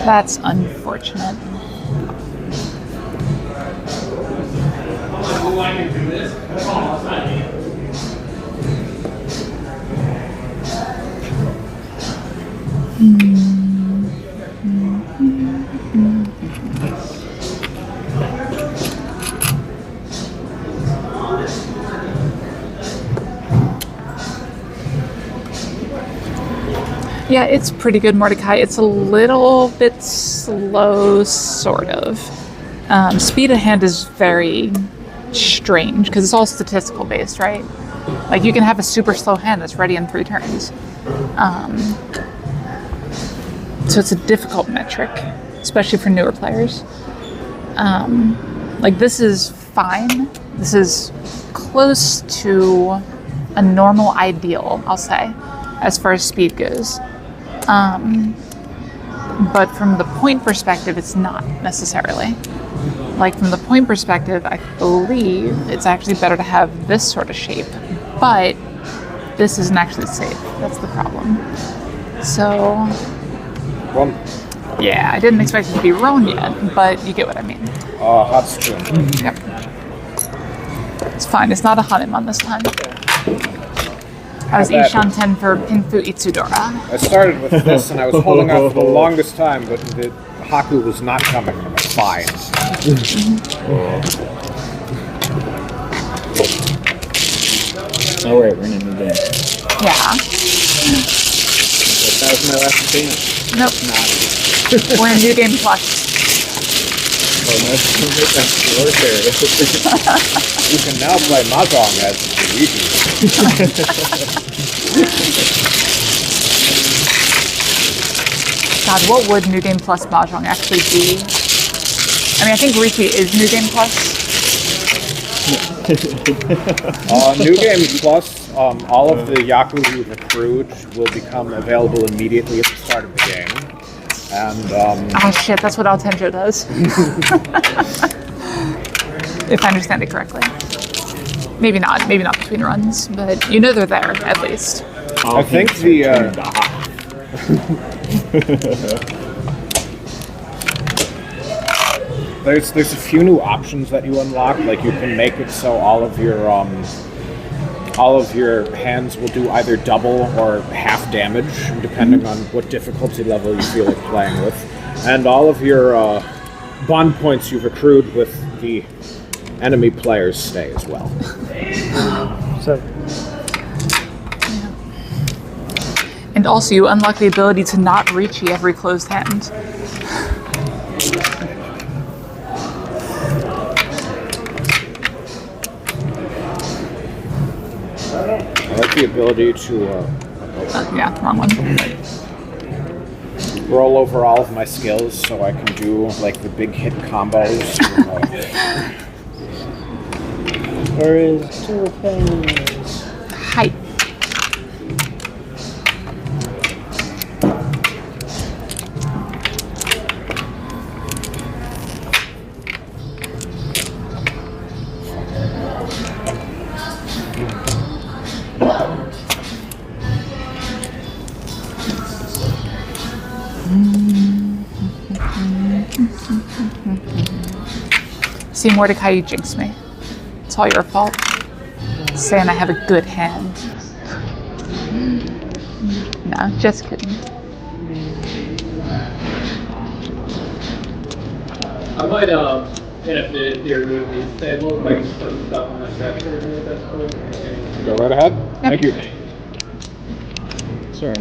That's unfortunate. Yeah, it's pretty good, Mordecai. It's a little bit slow, sort of. Speed of hand is very strange because it's all statistical based, right? Like you can have a super slow hand that's ready in 3 turns. So it's a difficult metric, especially for newer players. Like this is fine. This is close to a normal ideal, I'll say, as far as speed goes. But from the point perspective, it's not necessarily. Like from the point perspective, I believe it's actually better to have this sort of shape, but this isn't actually safe. That's the problem. So, yeah, I didn't expect it to be roan yet, but you get what I mean. Hot spoon. Yep. It's fine. It's not a Hanuman this time. I was Ishan 10 for Pinfu Itsudora. I started with this and I was holding out for the longest time, but the Haku was not coming. I'm fine. Oh wait, we're in a new game. Yeah. That was my last game. Nope. We're in New Game Plus. Oh, that's warfare. You can now play Mahjong as Luigi. God, what would New Game Plus Mahjong actually be? I mean, I think Riki is New Game Plus. New Game Plus, all of the Yaku you've accrued will become available immediately at the start of the game. And, Ah, shit, that's what Alendro does. If I understand it correctly. Maybe not between runs, but you know they're there, at least. I think the, there's a few new options that you unlock. Like you can make it so all of your hands will do either double or half damage, depending on what difficulty level you feel like playing with. And all of your bond points you've accrued with the enemy players stay as well. So, And also, you unlock the ability to not reachy every closed hand. I like the ability to Yeah, wrong one. roll over all of my skills so I can do like the big hit combos. Or is two things? Height. See, Mordecai, you jinxed me. It's all your fault. Saying I have a good hand. No, just kidding. I might, in a bit here, move these tables, like put stuff on my section if that's cool. Go right ahead. Thank you. Sorry.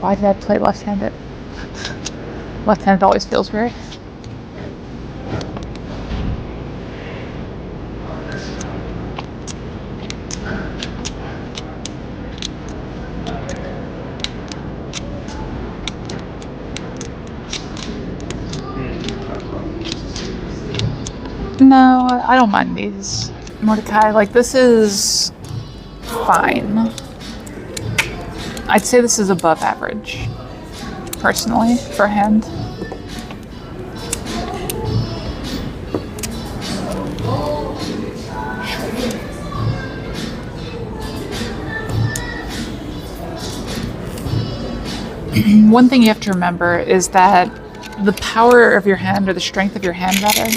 Why did I play left-handed? Left-handed always feels weird. No, I don't mind these. Mordecai, like, this is fine. I'd say this is above average, personally, for a hand. One thing you have to remember is that the power of your hand, or the strength of your hand rather,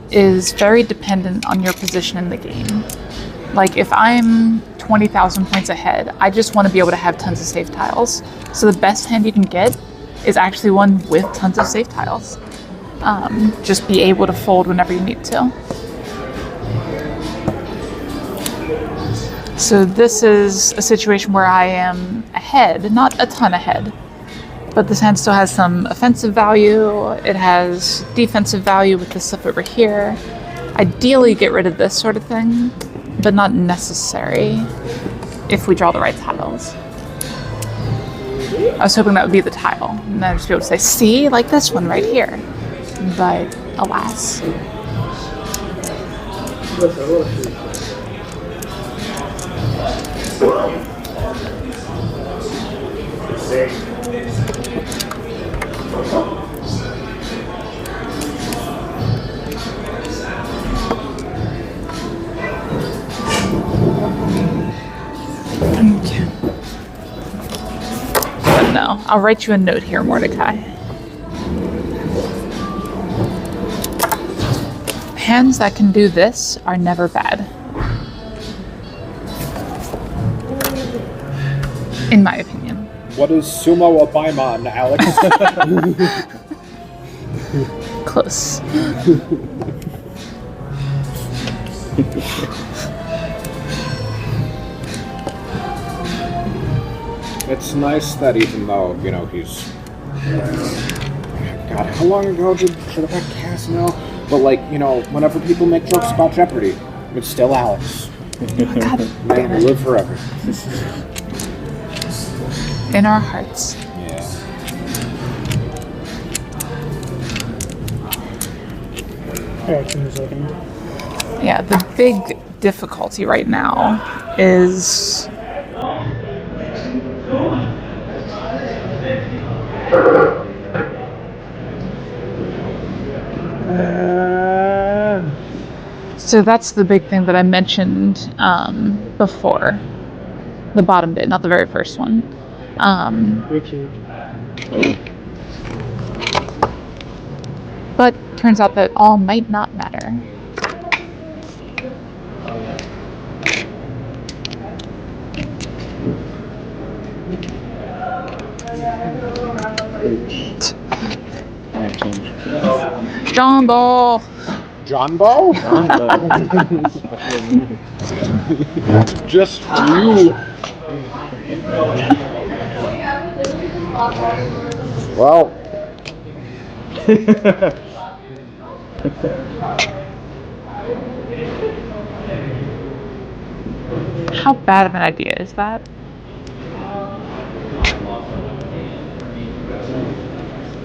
is very dependent on your position in the game. Like, if I'm 20,000 points ahead, I just want to be able to have tons of safe tiles. So the best hand you can get is actually one with tons of safe tiles. Just be able to fold whenever you need to. So this is a situation where I am ahead, not a ton ahead, but this hand still has some offensive value. It has defensive value with this stuff over here. Ideally get rid of this sort of thing, but not necessary if we draw the right tiles. I was hoping that would be the tile, and then I'd just be able to say, see, like this one right here. But alas. Okay. But no, I'll write you a note here, Mordecai. Hands that can do this are never bad. In my opinion. What is Sumo Abaimon, Alex? Close. It's nice that even though, you know, he's... God, how long ago should have had cast now? But like, you know, whenever people make jokes about Jeopardy, it's still Alex. May he live forever. In our hearts. Yeah. Alright, give me a second. Yeah, the big difficulty right now is so that's the big thing that I mentioned before. The bottom bit, not the very first one. Richie. But turns out that all might not matter. John Ball! John Bow? Just you. Well. How bad of an idea is that?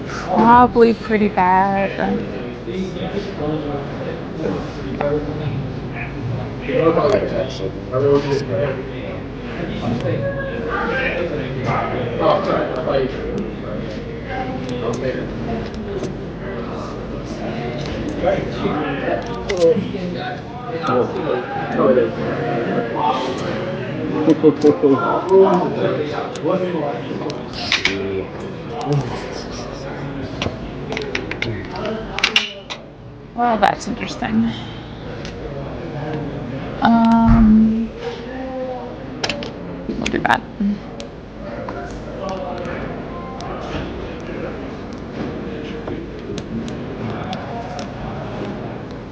Probably pretty bad. Well, that's interesting. We'll do that.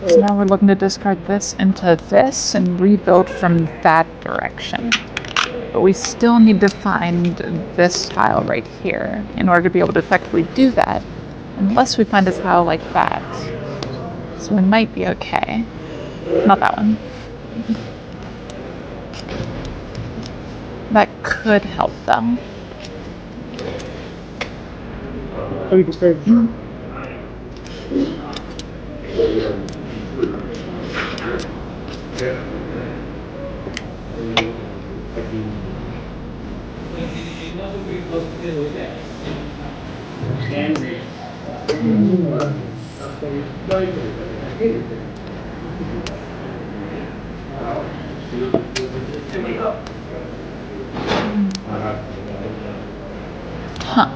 So now we're looking to discard this into this and rebuild from that direction. But we still need to find this tile right here in order to be able to effectively do that, unless we find a tile like that. So we might be okay. Not that one. That could help though. Oh, you discard. Huh.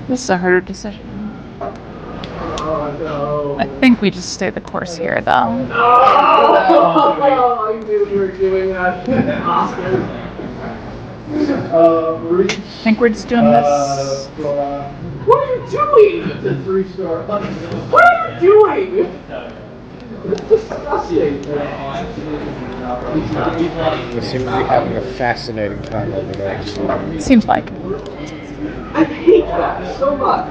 This is a harder decision. I think we just stay the course here, though. I knew you were doing that. Oscar. I think we're just doing this. What are you doing? It's a 3-star. What are you doing? It's disgusting. We seem to be having a fascinating time over there. Seems like. I hate that so much.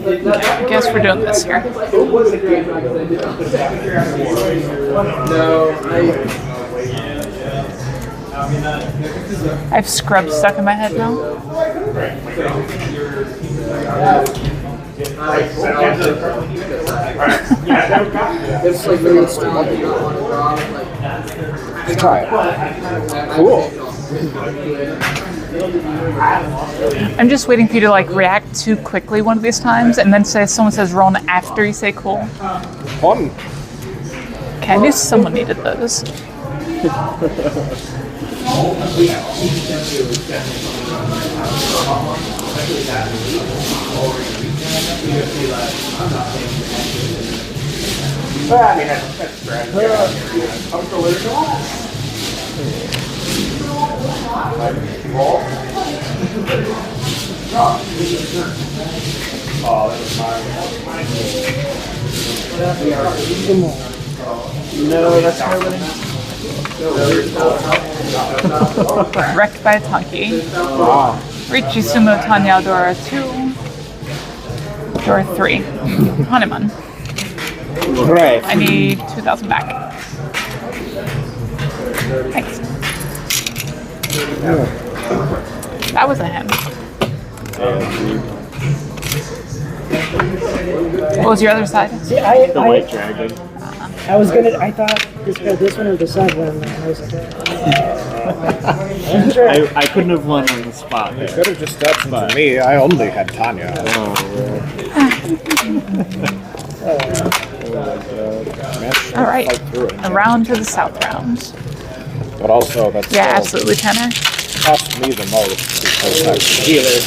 I guess we're doing this here. No, I have scrubs stuck in my head now. it's like really strong. You don't want to draw. Like, Try it. Cool. I'm just waiting for you to like react too quickly one of these times, and then say someone says "Ron" after you say "cool." Fun. Okay, I knew someone needed those. no, that's my winning. Wrecked by a Tonki. Richi Sumo Tanya Dora 2. Dora 3. Hanuman. Right. I need 2,000 back. Thanks. That was a him. What was your other side? See, The white dragon. I was gonna. I thought this one or the sub one. And I was like, I'm sure. I couldn't have won on the spot. You could have just stepped into me. I only had Tanya. All right. Around to the south round. But also, that's Yeah, absolutely, Tanner. cost me the most because I was a healer.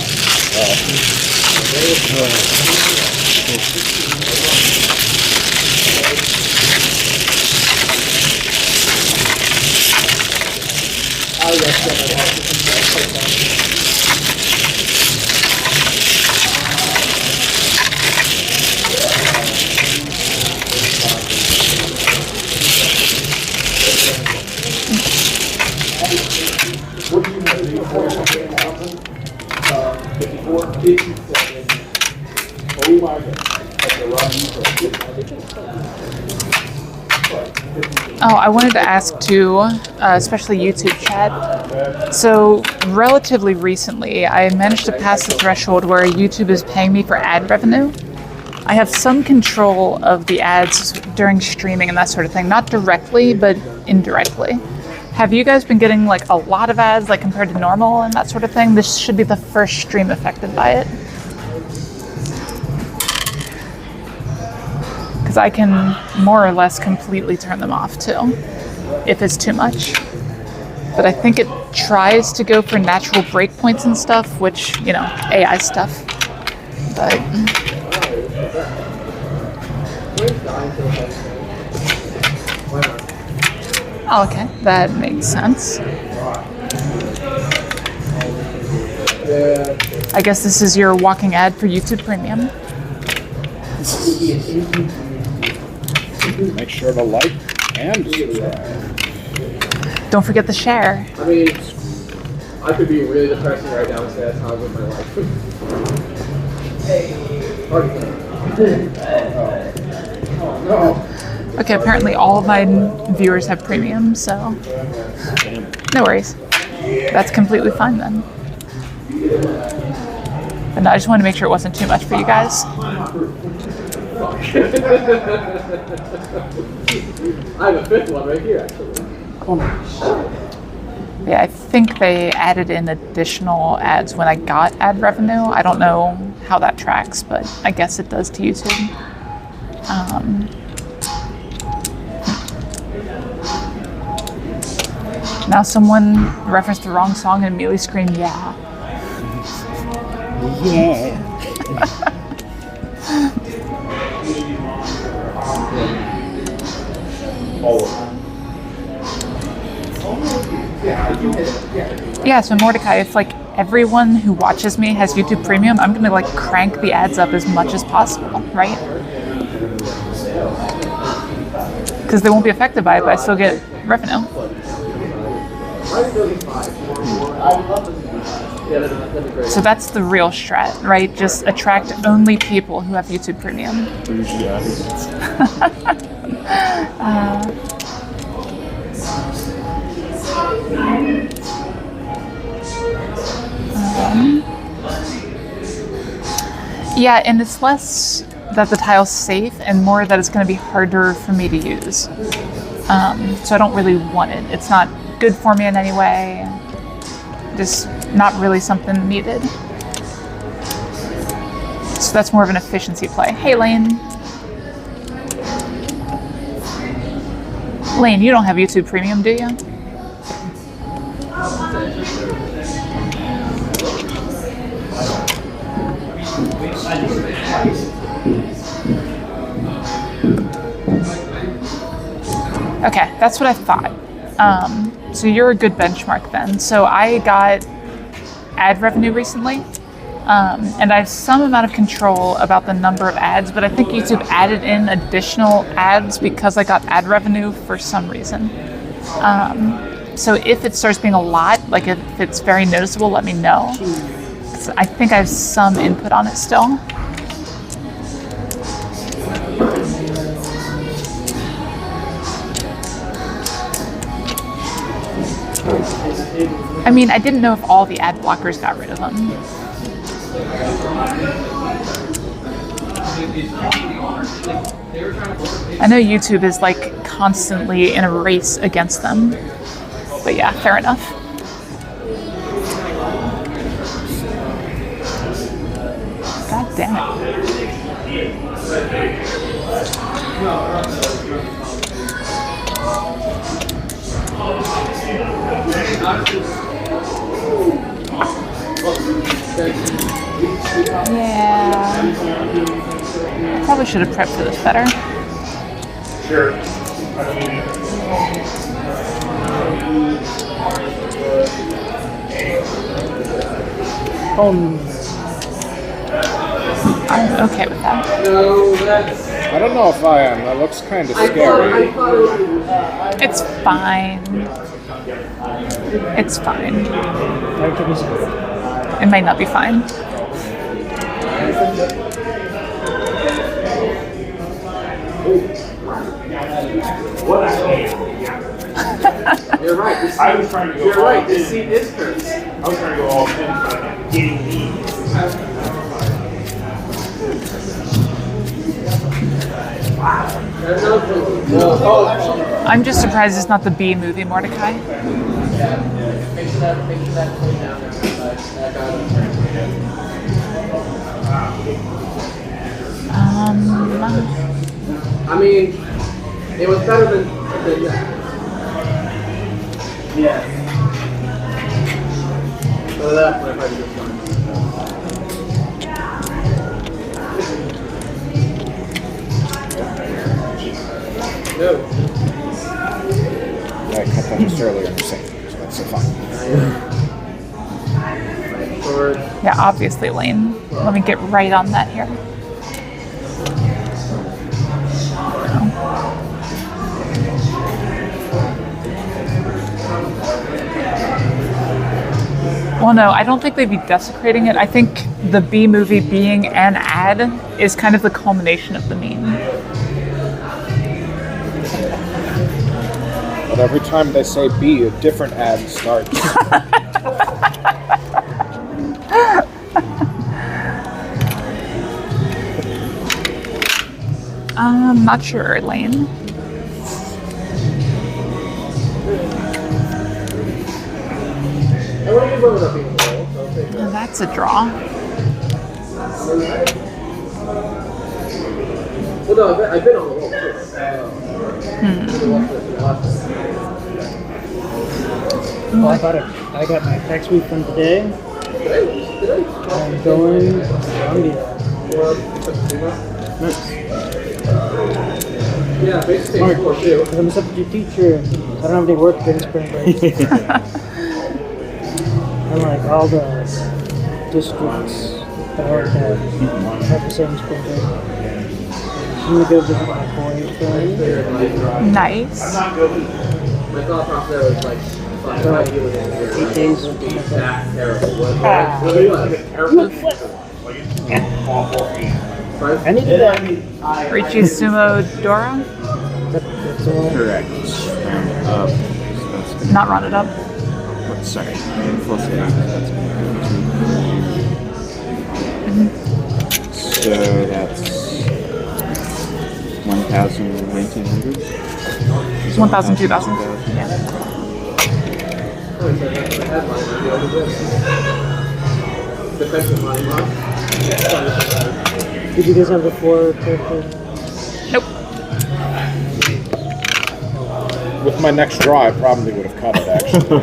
Oh, I wanted to ask too, especially YouTube chat. So, relatively recently, I managed to pass the threshold where YouTube is paying me for ad revenue. I have some control of the ads during streaming and that sort of thing, not directly, but indirectly. Have you guys been getting like a lot of ads, like compared to normal and that sort of thing? This should be the first stream affected by it. Because I can more or less completely turn them off too, if it's too much. But I think it tries to go for natural breakpoints and stuff, which, you know, AI stuff. But oh, okay, that makes sense. I guess this is your walking ad for YouTube Premium. Make sure to like and subscribe. Don't forget the share. I mean, I could be really depressing right now and say that's how I live my life. Oh, no. Okay, apparently all of my viewers have premium, so no worries. That's completely fine then. But no, I just wanted to make sure it wasn't too much for you guys. I have a fifth one right here, actually. Yeah, I think they added in additional ads when I got ad revenue. I don't know how that tracks, but I guess it does to YouTube. Now someone referenced the wrong song and immediately screamed, yeah. Yeah. Yeah, so Mordecai, if like everyone who watches me has YouTube Premium, I'm gonna like crank the ads up as much as possible, right? Because they won't be affected by it, but I still get revenue. So that's the real strat, right? Just attract only people who have YouTube Premium. Yeah, and it's less that the tile's safe and more that it's going to be harder for me to use. So I don't really want it. It's not good for me in any way. Just not really something needed. So that's more of an efficiency play. Hey, Lane. Lane, you don't have YouTube Premium, do you? Okay, that's what I thought. So you're a good benchmark then. So I got ad revenue recently, and I have some amount of control about the number of ads, but I think YouTube added in additional ads because I got ad revenue for some reason. So if it starts being a lot, like if it's very noticeable, let me know. So I think I have some input on it still. I mean, I didn't know if all the ad blockers got rid of them. I know YouTube is like constantly in a race against them. But yeah, fair enough. God damn it. Yeah. Probably should have prepped for this better. Sure. I'm okay with that. I don't know if I am. That looks kind of scary. It's fine. It's fine. It might not be fine. You're right. I was trying to go. You're right. This seat is cursed. I was trying to go all in, but I'm getting these. I'm just surprised it's not the B movie, Mordecai. Make sure that clean down there. I mean, it was better than that. Yeah. So that's my part of this one. No. I cut that just earlier in the same, so that's so fine. Yeah, obviously, Lane. Let me get right on that here. Well, no, I don't think they'd be desecrating it. I think the B movie being an ad is kind of the culmination of the meme. But every time they say B, a different ad starts. I'm not sure, Lane. Now that's a draw. Well, no, I've been on the roll too. Well, I got my tax refund today. I'm going to Colombia. Yeah, basically, Mark, because I'm a substitute teacher, I don't have any work during spring break. And like all the districts that I work at have the same spring break. I'm gonna go visit my boyfriend. Nice. My thought process there was like, 8 days. that terrible. I needed that. Richie Sumo Dora? That's all. Correct. Not rounded up. Sorry. Plus eight. So that's 1,000, 1,900. It's 1,000, 2,000. Yeah. Did you guys have the 4 character? Nope. With my next draw, I probably would have cut it, actually.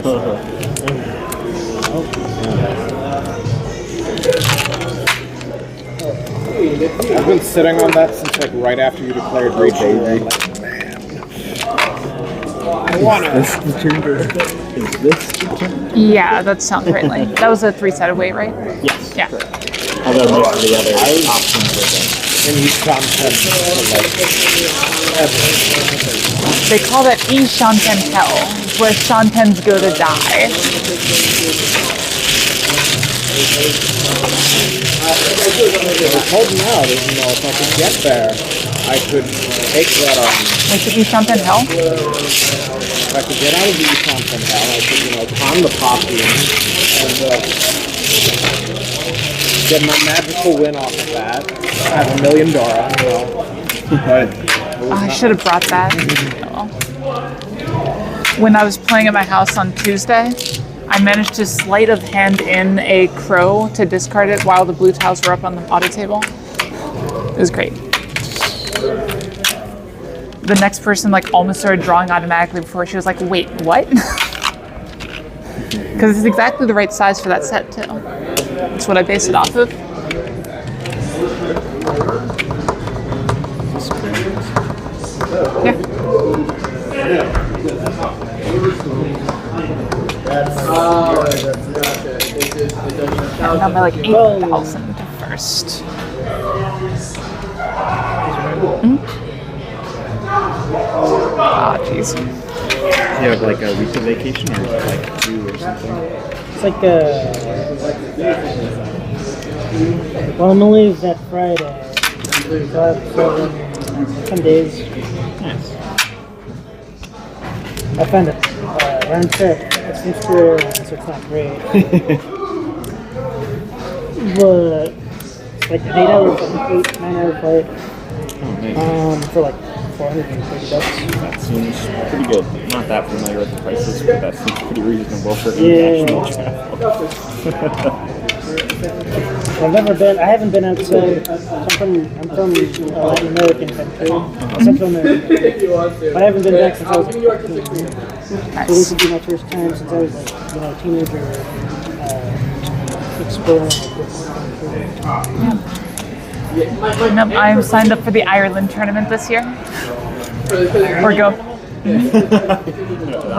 I've been sitting on that since like right after you declared Rachel. I'm like, man. I want to. Is this the turn? Yeah, that sounds right, Lane. That was a 3-sided weight, right? Yes. Yeah. Although most of the other options are there. In East Compton, They call that East Shanten Hell, where Shantens go to die. I told him now that, you know, if I could get there, I could take that on. Like the East Shanten Hell? If I could get out of the East Compton hell, I could, you know, con the poppy and get my magical win off of that. Have $1 million, you know. But I should have brought that. Oh. When I was playing at my house on Tuesday, I managed to sleight of hand in a crow to discard it while the blue tiles were up on the auto table. It was great. The next person like almost started drawing automatically before she was like, wait, what? Because it's exactly the right size for that set too. That's what I based it off of. Yeah. I got my like 8,000 first. Ah, jeez. Do you have like a week of vacation or like 2 or something? It's like well, I'm gonna leave that Friday. So I have 10 days. Nice. I found a round trip. It's from Korea, so it's not great. But it's like an 8-hour, 9-hour flight. Oh, nice. For like $430. That seems pretty good. I'm not that familiar with the prices, but that seems pretty reasonable for international travel. I haven't been outside. I'm from Latin American country, Central America. But I haven't been back since I was like 15. So this would be my first time since I was like, a teenager, exploring Nope, I'm signed up for the Ireland tournament this year. We're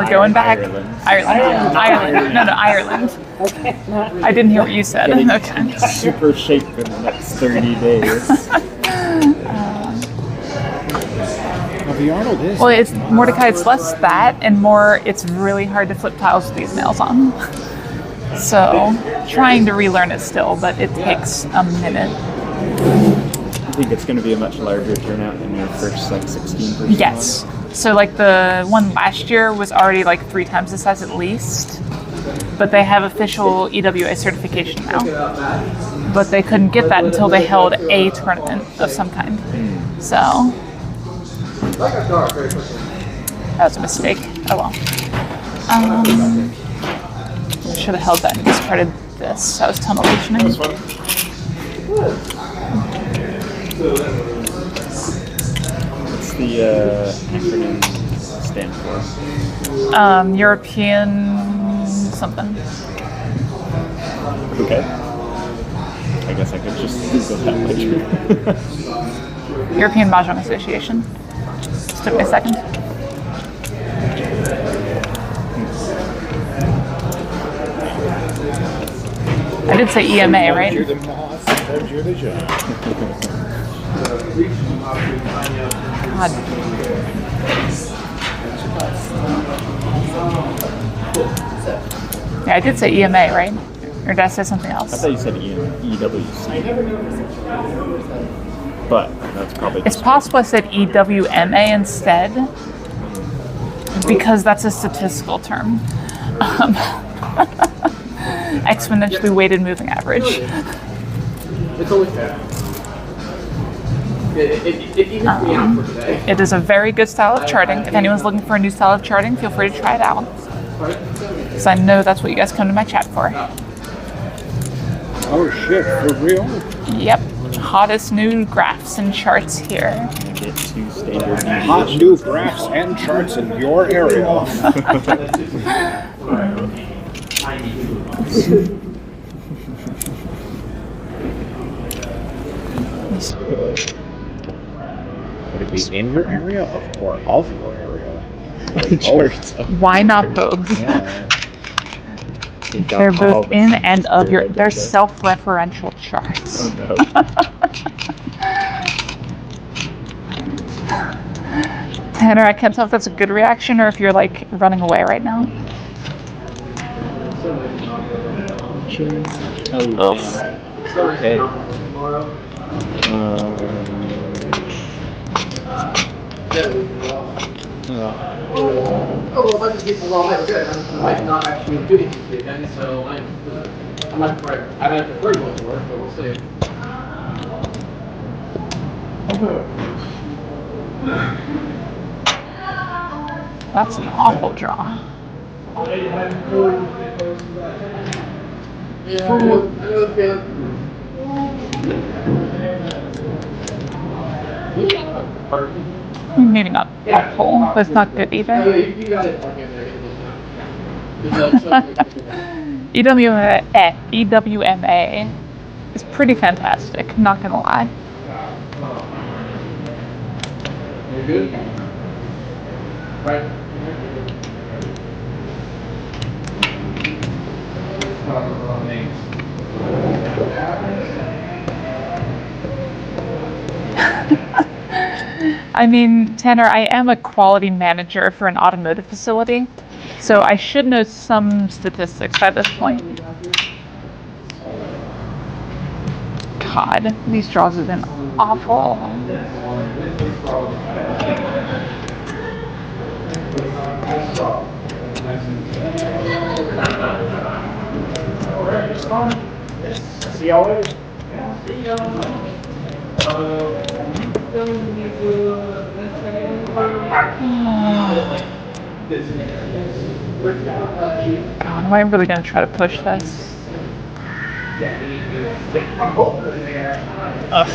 going back. Ireland. No, Ireland. Okay. I didn't hear what you said. Okay. Super shape in the next 30 days. The Arnold is. Well, it's Mordecai. It's less that and more. It's really hard to flip tiles with these nails on. So, trying to relearn it still, but it takes a minute. I think it's going to be a much larger turnout than your first like 16%. Yes. So like the one last year was already like 3 times the size at least, but they have official EWA certification now. But they couldn't get that until they held a tournament of some kind. So that was a mistake. Oh well. I should have held that and discarded this. I was tunnel visioning. What's the acronym stand for? European something. Okay. I guess I could just Google that later. European Mahjong Association. Just took me a second. I did say EMA, right? You're the moth, sometimes you're the judge. God. Yeah, I did say EMA, right? Or did I say something I else? thought you said EWC. But that's probably It's possible I said EWMA instead, because that's a statistical term. Exponentially weighted moving average. It's only fair. It evens me out for today. It is a very good style of charting. If anyone's looking for a new style of charting, feel free to try it out. Because I know that's what you guys come to my chat for. Oh shit, for real? Yep. Hottest new graphs and charts here. get 2 standard Hot new graphs and charts in your area. Would it be in your area or of your area? charts. Why not both? Yeah. They're both in and of your. They're self-referential charts. Oh no. Tanner, I can't tell if that's a good reaction or if you're like running away right now. Oh. Okay. Oh, well, a bunch of people all night, good. I might not actually do anything this weekend, so I might prefer going to work, but we'll see. That's an awful draw. Yeah, I know the feeling. Maybe not awful, but it's not good Oh, either. you got it. EWMA is pretty fantastic, not gonna lie. You good? Right. I mean, Tanner, I am a quality manager for an automotive facility, so I should know some statistics by this point. God, these draws have been awful. See y'all later. God, am I really gonna try to push this? Ugh.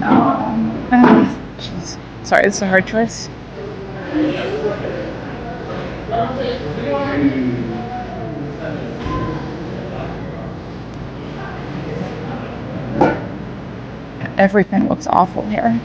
No. Jeez. Sorry, this is a hard choice. Everything looks awful here.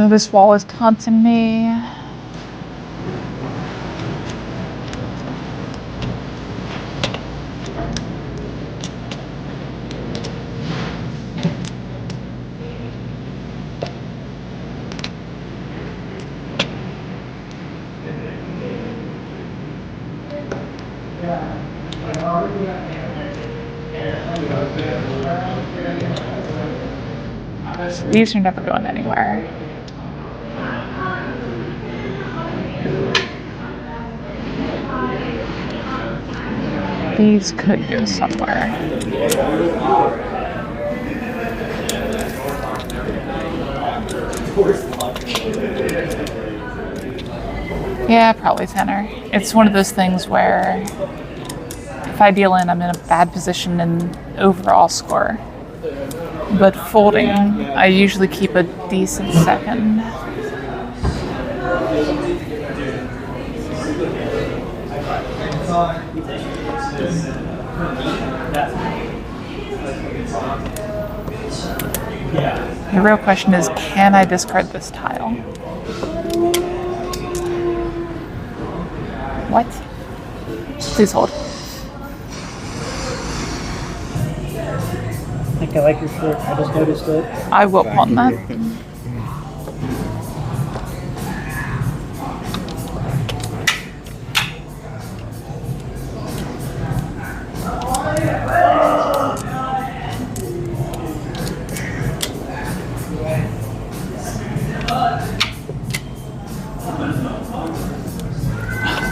This wall is taunting me. These are never going anywhere. These could go somewhere. Yeah, probably center. It's one of those things where if I deal in, I'm in a bad position in overall score. But folding, I usually keep a decent second. The real question is, can I discard this tile? What? Please hold. I think I like your shirt. I just noticed it. I will pawn that.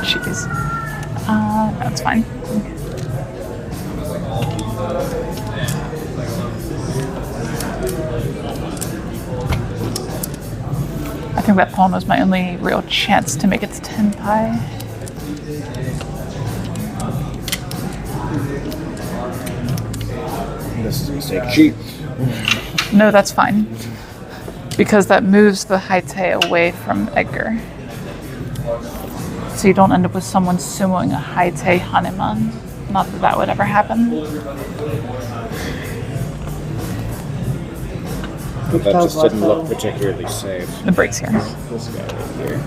Jeez. That's fine. I think that pawn was my only real chance to make it to 10 pi. This is a mistake. Cheat. No, that's fine. Because that moves the Haite away from Edgar. So you don't end up with someone sumoing a Haite Hanuman. Not that that would ever happen. That just didn't look particularly safe. The break's here. This guy right here.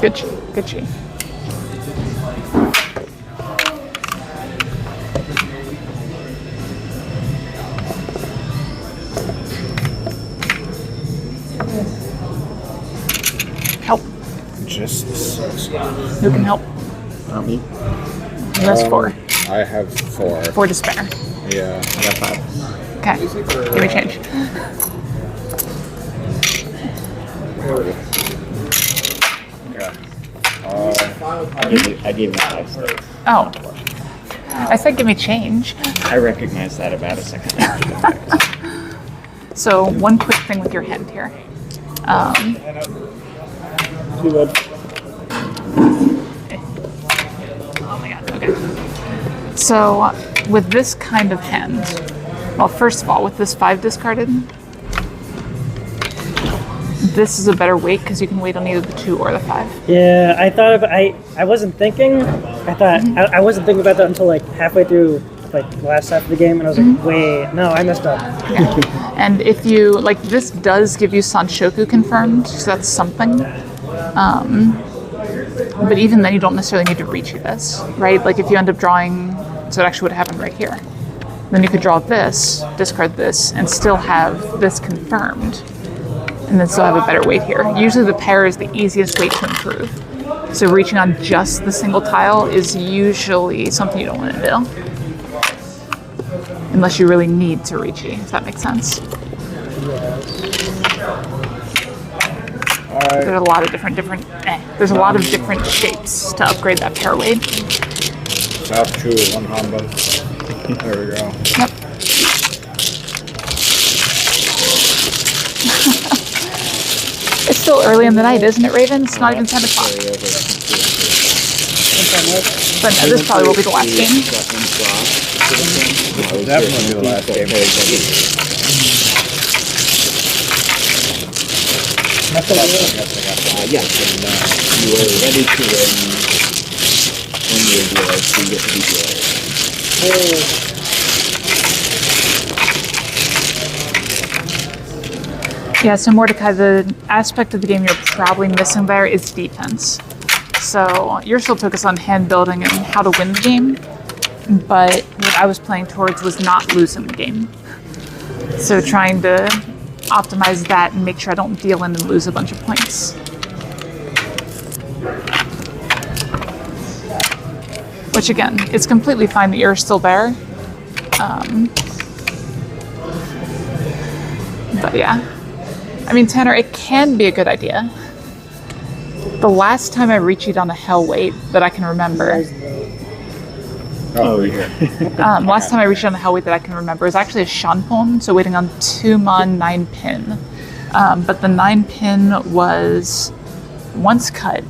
Good cheat. Help. Just sucks. Who can help? Not me. Who has 4? I have 4. 4 to spare. Yeah. I got 5. Okay. Give me change. I gave you 5 sticks. Oh. I said give me change. I recognized that about a second after the fact. So one quick thing with your hand here. Too bad. Oh my god, okay. So with this kind of hand, well, first of all, with this 5 discarded, this is a better weight because you can wait on either the 2 or the 5. Yeah, I thought of I wasn't thinking. I thought I wasn't thinking about that until like halfway through like the last half of the game, and I was like, wait, no, I messed up. Yeah. And if you like, this does give you Sanshoku confirmed, so that's something. But even then, you don't necessarily need to reach this, right? Like if you end up drawing, so it actually would happen right here. Then you could draw this, discard this, and still have this confirmed. And then still have a better weight here. Usually the pair is the easiest weight to improve. So reaching on just the single tile is usually something you don't want to do. Unless you really need to reach it, if that makes sense. There's a lot of there's a lot of different shapes to upgrade that pair weight. South 2, 1 combo. There we go. Yep. It's still early in the night, isn't it, Raven? It's not even 10 o'clock. But no, this probably will be the last game. Definitely the last game. Yes, and you are ready to win when you're dealer, so you get to be dealer. Yeah, so Mordecai, the aspect of the game you're probably missing there is defense. So you're still focused on hand building and how to win the game, but what I was playing towards was not losing the game. So trying to optimize that and make sure I don't deal in and lose a bunch of points. Which again, it's completely fine that you're still there. But yeah. I mean, Tanner, it can be a good idea. The last time I reached on a hell weight that I can remember. Last time I reached on a hell weight that I can remember is actually a Shanpon, so waiting on 2-mon 9-pin. But the 9-pin was once cut,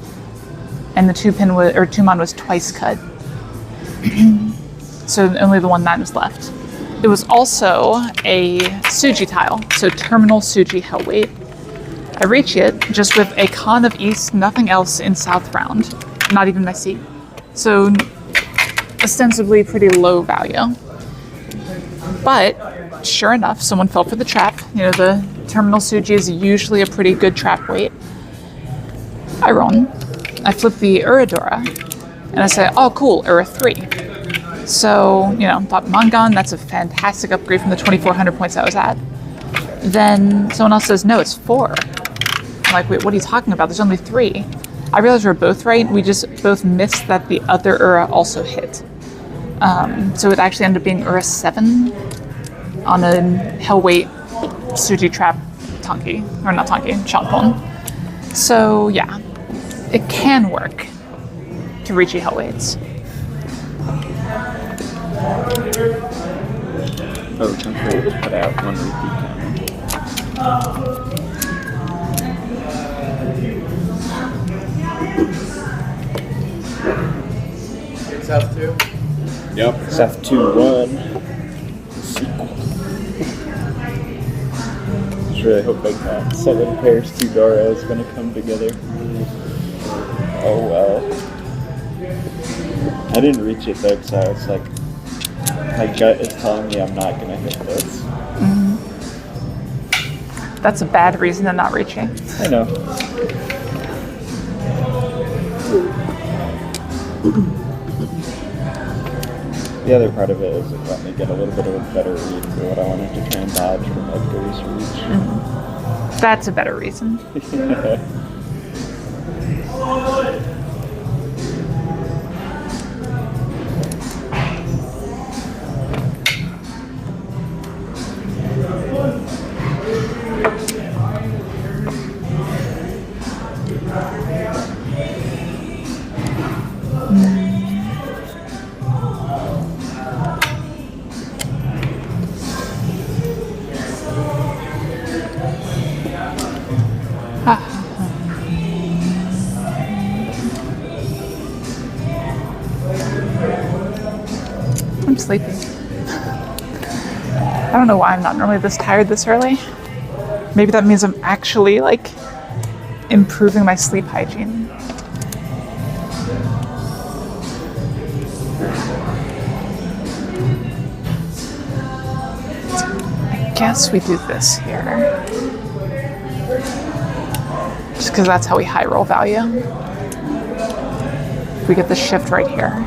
and the 2-pin was, or 2-mon was twice cut. So only the 1-9 was left. It was also a Suji tile, so terminal Suji hell weight. I reach it just with a con of East, nothing else in South round, not even my seat. So ostensibly pretty low value. But sure enough, someone fell for the trap. You know, the terminal Suji is usually a pretty good trap weight. I run. I flip the Uradora, and I say, oh cool, Ura 3. So, you know, thought Mangan, that's a fantastic upgrade from the 2,400 points I was at. Then someone else says, no, it's 4. I'm like, wait, what are you talking about? There's only 3. I realized we're both right. We just both missed that the other Ura also hit. So it actually ended up being Ura 7 on a Hellweight Suji Trap Tonki. Or not Tonki, Shanpon. So, yeah. It can work to reach Hellweights. Oh, temporary put out 1 repeat counter. South 2? Yep. South 2-1. Sequel. Just really hoping that 7 pairs 2 Dora is going to come together. Oh well. I didn't reach it though, because I was like, my gut is telling me I'm not going to hit this. Mm-hmm. That's a bad reason to not reach it. I know. The other part of it is it let me get a little bit of a better read for what I wanted to try and dodge from Edgar's reach. That's a better reason. I'm sleepy. I don't know why I'm not normally this tired this early. Maybe that means I'm actually like improving my sleep hygiene. I guess we do this here. Just because that's how we high roll value. We get the shift right here.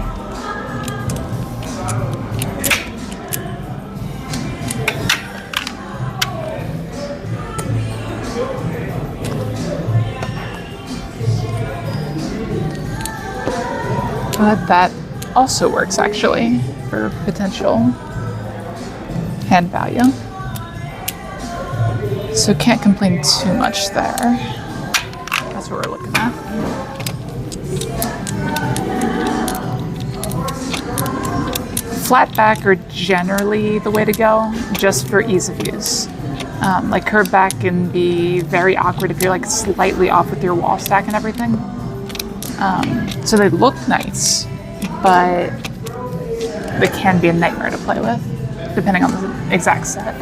That also works actually for potential hand value. So can't complain too much there. That's what we're looking at. Flat back are generally the way to go, just for ease of use. Like curved back can be very awkward if you're like slightly off with your wall stack and everything. So they look nice, but they can be a nightmare to play with, depending on the exact set.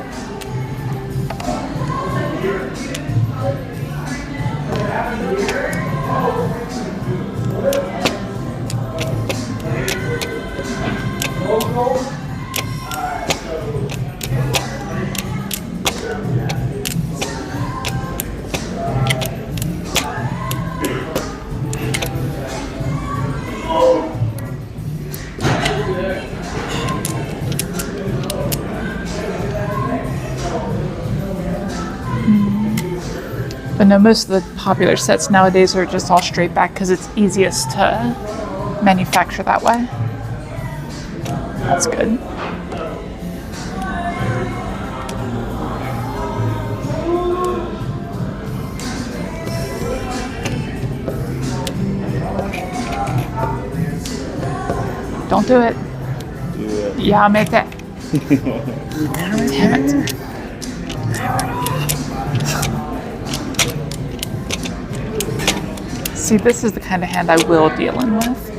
But no, most of the popular sets nowadays are just all straight back because it's easiest to manufacture that way. That's good. Don't do it. Do it. Yeah, make that. Damn it. See, this is the kind of hand I will deal in with.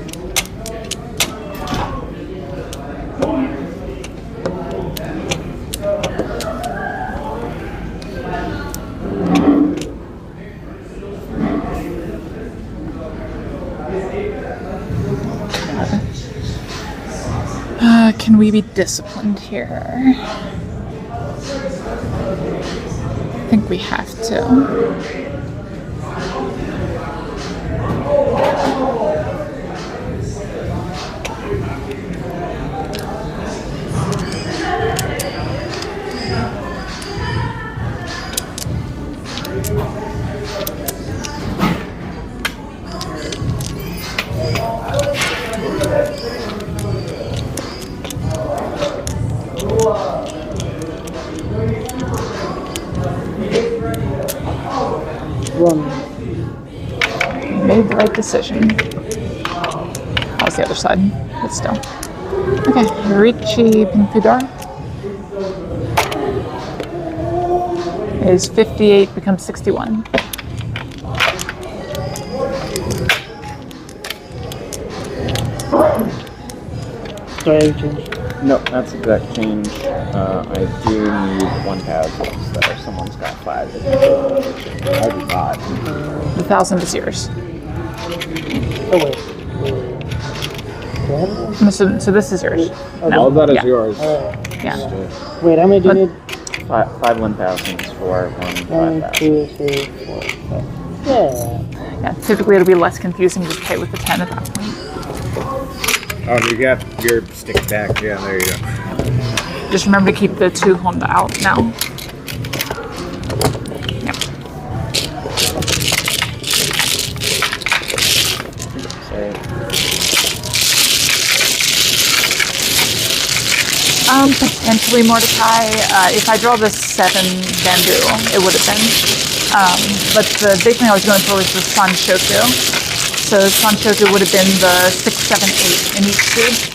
Can we be disciplined here? I think we have to. Made the right decision. How's the other side? But still. Okay, Ricci Pinfidor is 58, becomes 61. Sorry, change. No, that's exact change. I do need 1,000 there. Someone's got 5. I do 5. The 1,000 is yours. Oh, wait. So this is yours. Okay. All that is Yeah. yours. Yeah. Wait, how many do you need? 5 1,000s for 1 1, 5,000. 2, 3, 4, 5. Yeah. Yeah. Typically it'll be less confusing to just pay with the 10 at that point. Oh, you got your stick back. Yeah, there you go. Just remember to keep the two Honda out now. Yep. Potentially Mordecai. If I draw the 7 bamboo, it would have been. But the big thing I was going for was the Sun Shoku. So Sun Shoku would have been the 6, 7, 8 in each seed.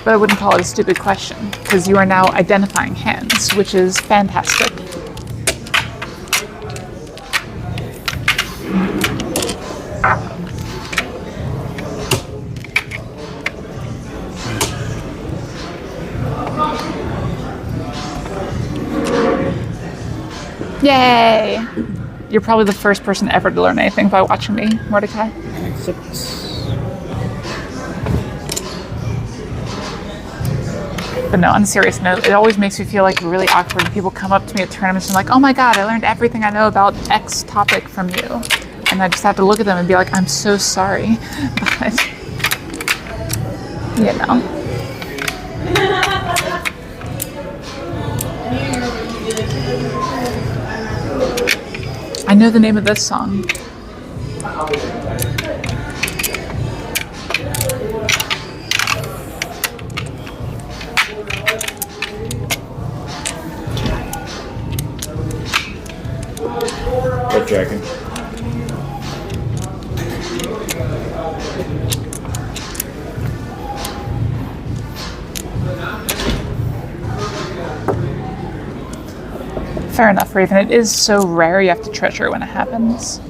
But I wouldn't call it a stupid question, because you are now identifying hands, which is fantastic. Yay! You're probably the first person ever to learn anything by watching me, Mordecai. 6. But no, on a serious note, it always makes me feel like really awkward when people come up to me at tournaments and like, oh my god, I learned everything I know about X topic from you. And I just have to look at them and be like, I'm so sorry. But, you know. I know the name of this song. Red Dragon. Fair enough, Raven. It is so rare you have to treasure when it happens.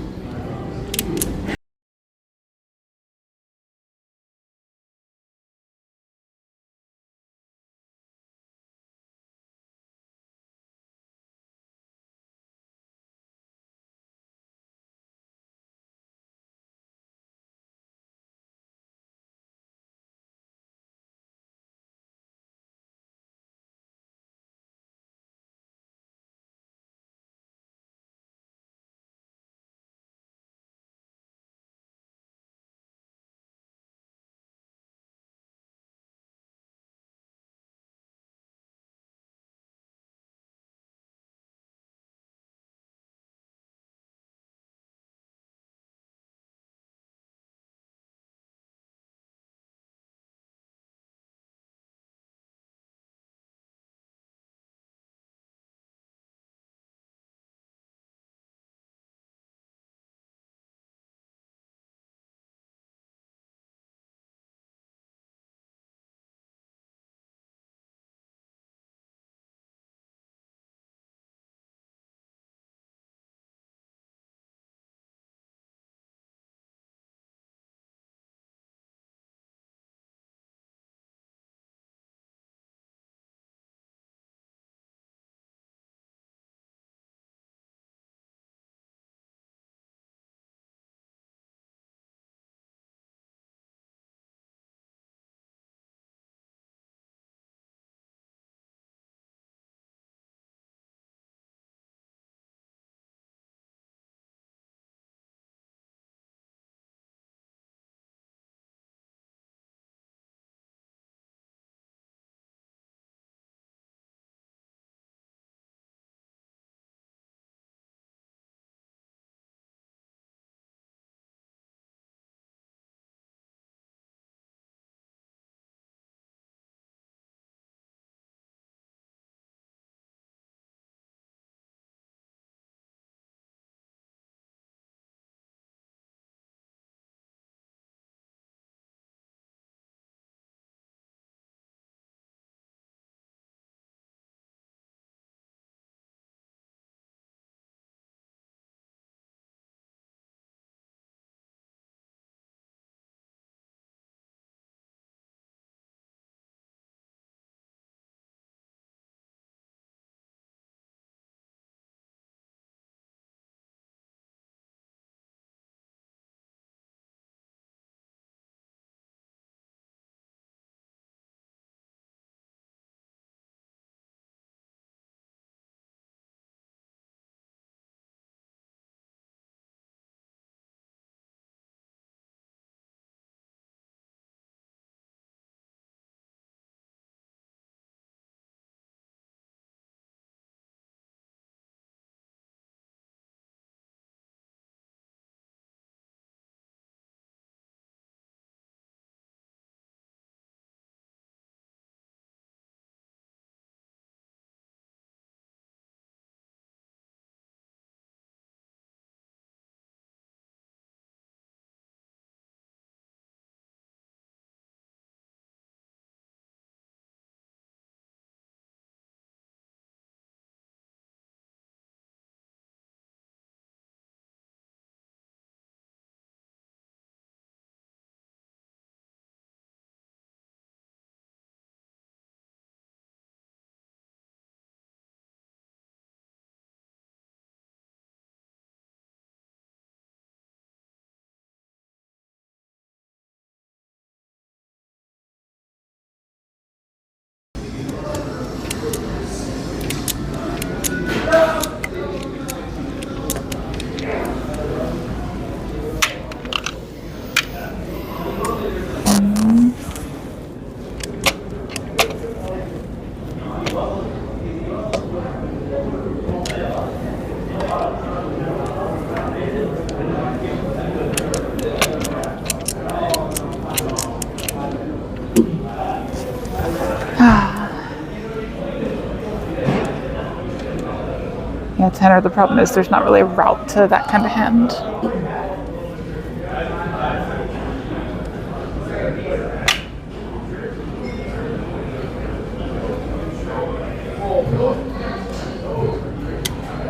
Yeah, tenor, the problem is there's not really a route to that kind of hand.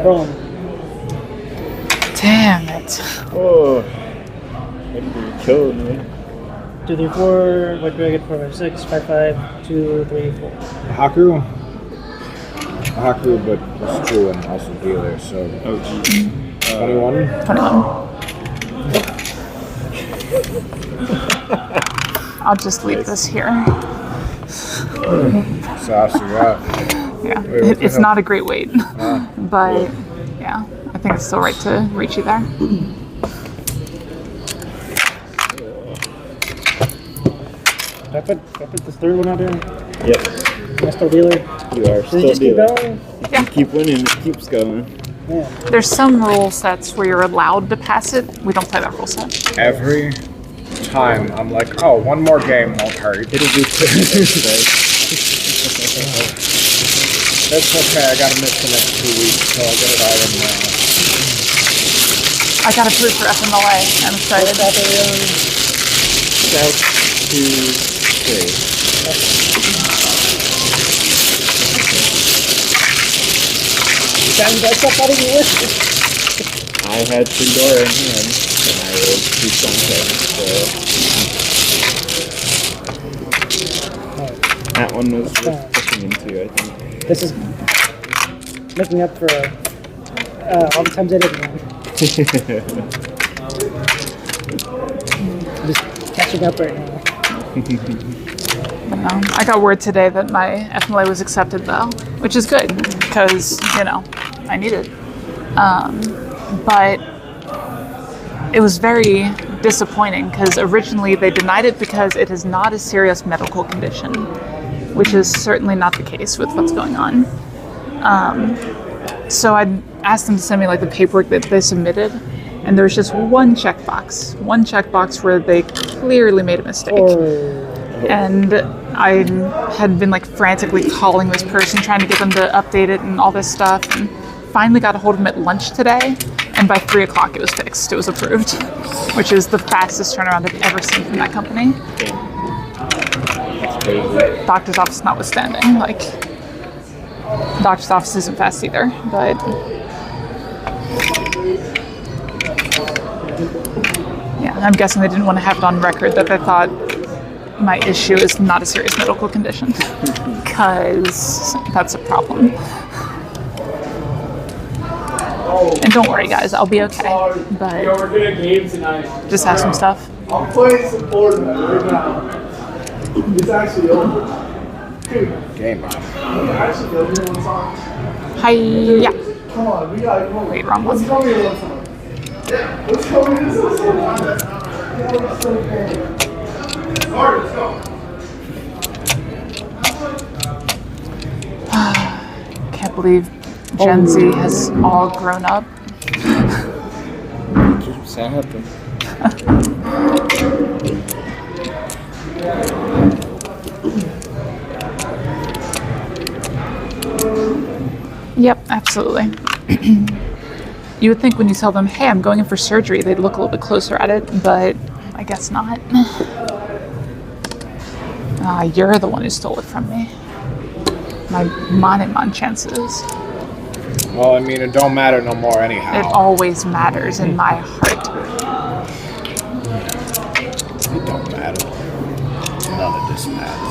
Wrong. Damn it. Oh, that'd be killing me. 2, 3, 4. What do I get? 4, 5, 6, 5, 5, 2, 3, 4. Haku, but it's true and also dealer, so. Oh, geez. 21? 21. I'll just leave this here. Saucy, yeah. Yeah, Wait, what the it's hell? not a great weight, but yeah, I think it's still right to reach you there. Did I put this third one out there? Yep, Am I still dealer? you are Does it still just keep dealing. going? If you keep winning, it keeps going. Yeah. There's some rule sets where you're allowed to pass it. We don't play that rule set. Every time I'm like, oh, one more game won't hurt. It'll be Thursday. That's okay, I gotta miss the next 2 weeks, so I'll get it all in now. I got approved for FMLA. I'm excited. South 2, 3. That's up out of your list. I had Pandora in hand, and I rolled 2 something, so that one was worth pushing into, I think. This is making up for all the times I didn't win. Just catching up right now. I got word today that my FMLA was accepted though, which is good because, I need it. But it was very disappointing because originally they denied it because it is not a serious medical condition, which is certainly not the case with what's going on. So I asked them to send me the paperwork that they submitted, and there was just one checkbox where they clearly made a mistake. And I had been frantically calling this person, trying to get them to update it and all this stuff, and finally got a hold of them at lunch today, and by 3 o'clock it was fixed. It was approved, which is the fastest turnaround I've ever seen from that company. That's crazy. Doctor's office notwithstanding. Doctor's office isn't fast either, but yeah, I'm guessing they didn't want to have it on record that they thought my issue is not a serious medical condition, because that's a problem. And don't worry, guys, I'll be okay. But We're gonna game tonight. just have some stuff. I'm playing some Fortnite right now. It's actually over. Dude, Gamer. actually, go here one song. Hi-ya. Come on, we gotta come. Wait, wrong Let's one. come here one song. Yeah, let's come here this one. Alright, let's go. Can't believe Gen Z has all grown up. Keeps happening. Yep, absolutely. You would think when you tell them, hey, I'm going in for surgery, they'd look a little bit closer at it, but I guess not. You're the one who stole it from me. My mon chances. Well, I mean, it don't matter no more anyhow. It always matters in my heart. It don't matter. None of this matters.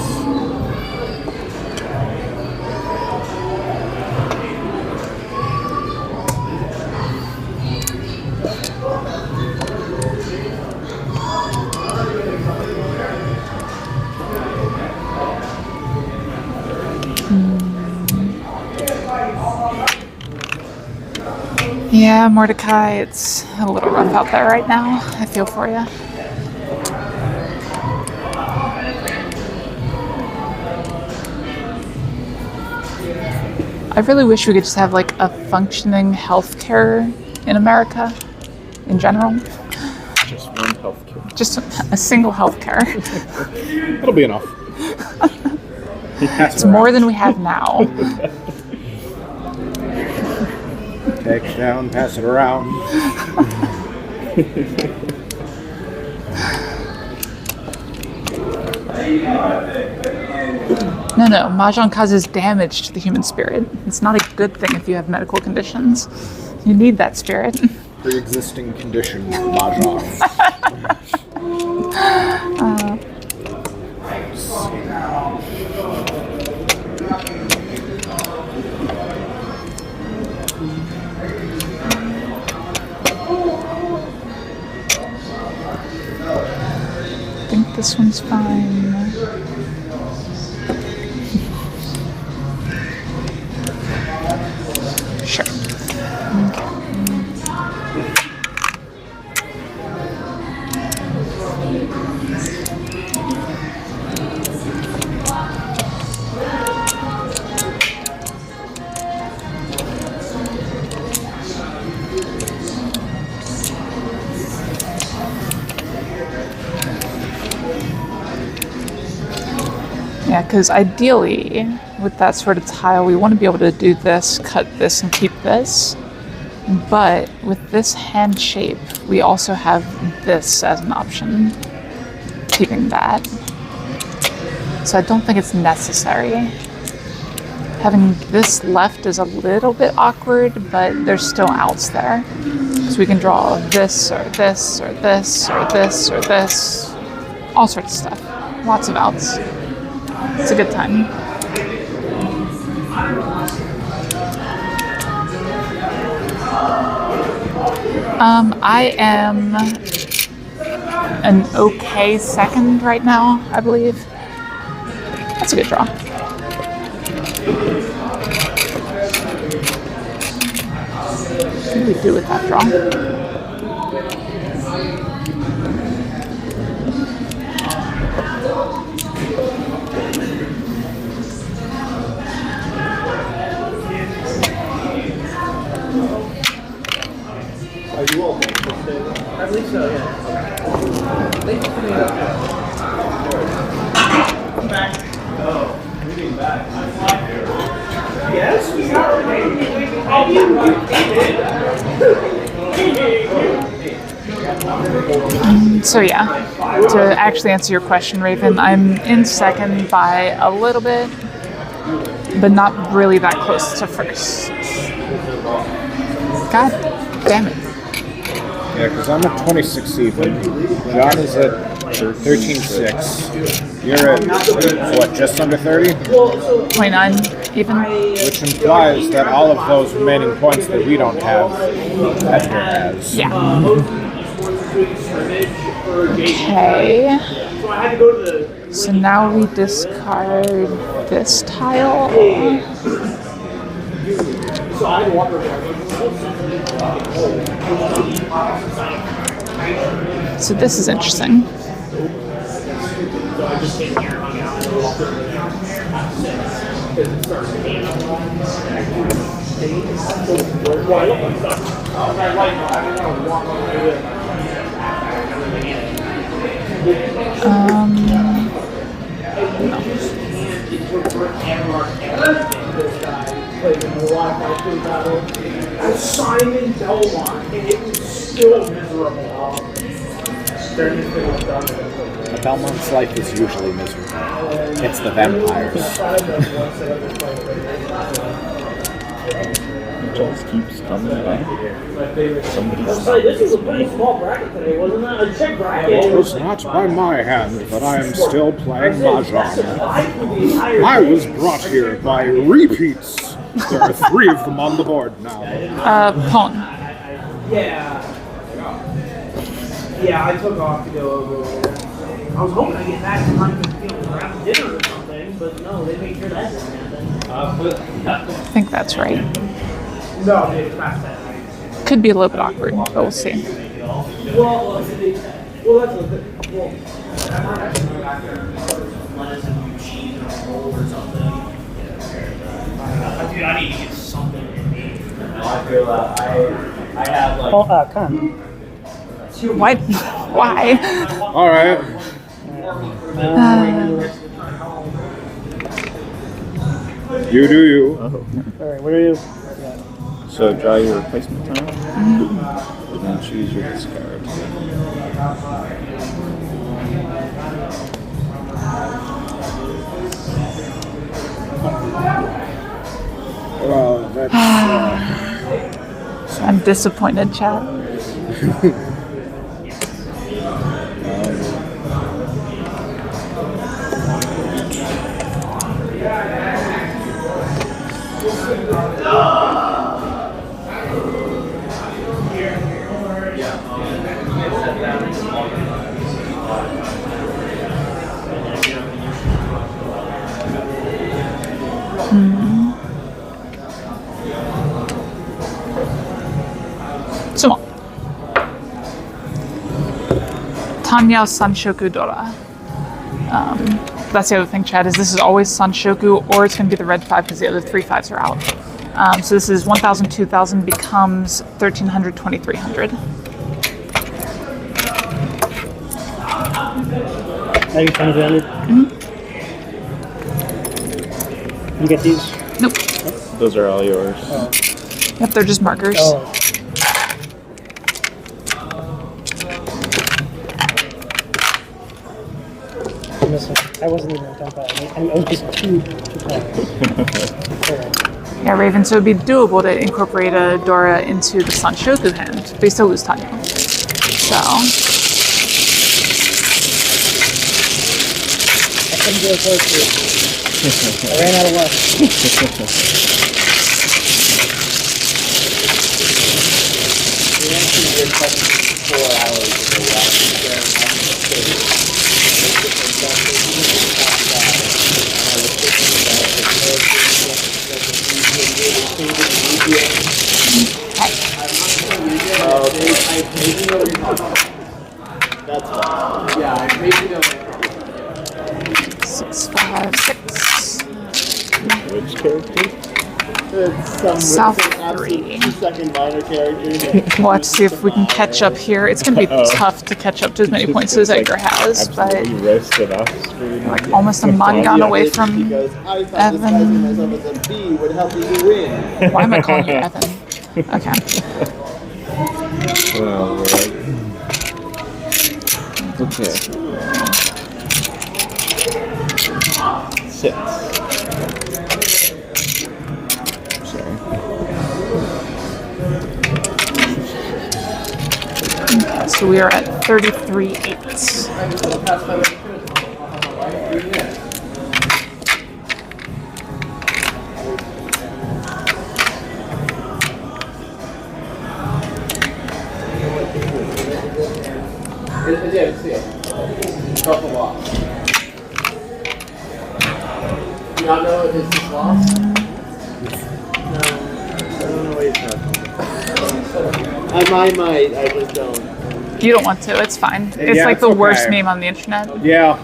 Yeah, Mordecai, it's a little rough out there right now. I feel for you. I really wish we could just have a functioning healthcare in America in general. Just one healthcare. Just a single healthcare. It'll be enough. It's more than we have now. Take it down, pass it around. No. Mahjong causes damage to the human spirit. It's not a good thing if you have medical conditions. You need that spirit. Pre-existing condition, Mahjong. I think this one's fine. Sure. Yeah, because ideally, with that sort of tile, we want to be able to do this, cut this, and keep this. But with this hand shape, we also have this as an option, keeping that. So I don't think it's necessary. Having this left is a little bit awkward, but there's still outs there. Because we can draw this, or this, or this, or this, or this. All sorts of stuff. Lots of outs. It's a good time. I am an okay second right now, I believe. That's a good draw. What do we do with that draw? I believe so, yeah. Thanks for coming up. I'm back. Oh, moving back. Yes, we got So yeah, to actually answer your question, Raven, I'm in second by a little bit, but not really that close to first. God damn it. Yeah, because I'm at 26 even. John is at 13.6. You're at, what, just under 30? 29 even. Which implies that all of those remaining points that we don't have, Edgar has. Yeah. Okay. So I had to go to the. So now we discard this tile. So I had to walk over. So this is interesting. So I just came here, hung out, and walked over there. Because it starts to game. Well, I look like stuff. I don't know, walk over there. As Simon Belmont, and it was still miserable. The Belmont's life is usually miserable. It's the vampires. It just keeps coming back. Somebody's This was a pretty small bracket today, wasn't it? A check bracket. It was not by my hand, but I am still playing Mahjong. I was brought here by repeats. There are 3 of them on the board now. Pawn. Yeah. Yeah, I took off to go over there. I was hoping I'd get back in time to grab dinner or something, but no, they made sure that didn't happen. I think that's right. No, they passed that. Could be a little bit awkward, but we'll see. Well, that's a good. Well, I might actually go back there and lettuce and cheese and a roll or something. Dude, I need to get something in me. I feel I have like. Oh, come. Why? Why? All right. You do you. All right, what are you? So draw your replacement tile, and then choose your discard. Well, that's. I'm disappointed, chat. So, Tanyao Sanshoku Dora. That's the other thing, Chad, is this is always Sanshoku, or it's going to be the red 5 because the other 3 5s are out. So this is 1,000, 2,000 becomes 1,300, 2,300. Are you 2,300? You get these? Nope. Those are all yours. Oh. Yep, they're just markers. Oh. I'm missing. I wasn't even on tempo. I was just too tired. Yeah, Raven, so it'd be doable to incorporate a Dora into the Sanshoku hand, but you still lose Tanya. So. I couldn't do it close to it. I ran out of luck. That's fine. Yeah, I maybe know. 6, 5, 6. Which character? South 3. Second minor character. We'll have to see if we can catch up here. It's going to be tough to catch up to as many points as Edgar has, but Absolutely roasted off screen. like almost a Mahjong away from Because I thought disguising myself as a bee would help you win. Why am I calling you Evan? Okay. Oh, right. Okay. 6. Sorry. Okay, so we are at 33.8. Yeah, see it. Couple loss. Do you not know if it's just lost? No, I don't know what you're talking about. I might, I just don't. You don't want to, it's fine. It's Yeah, like it's the worst okay. name on the internet. Yeah.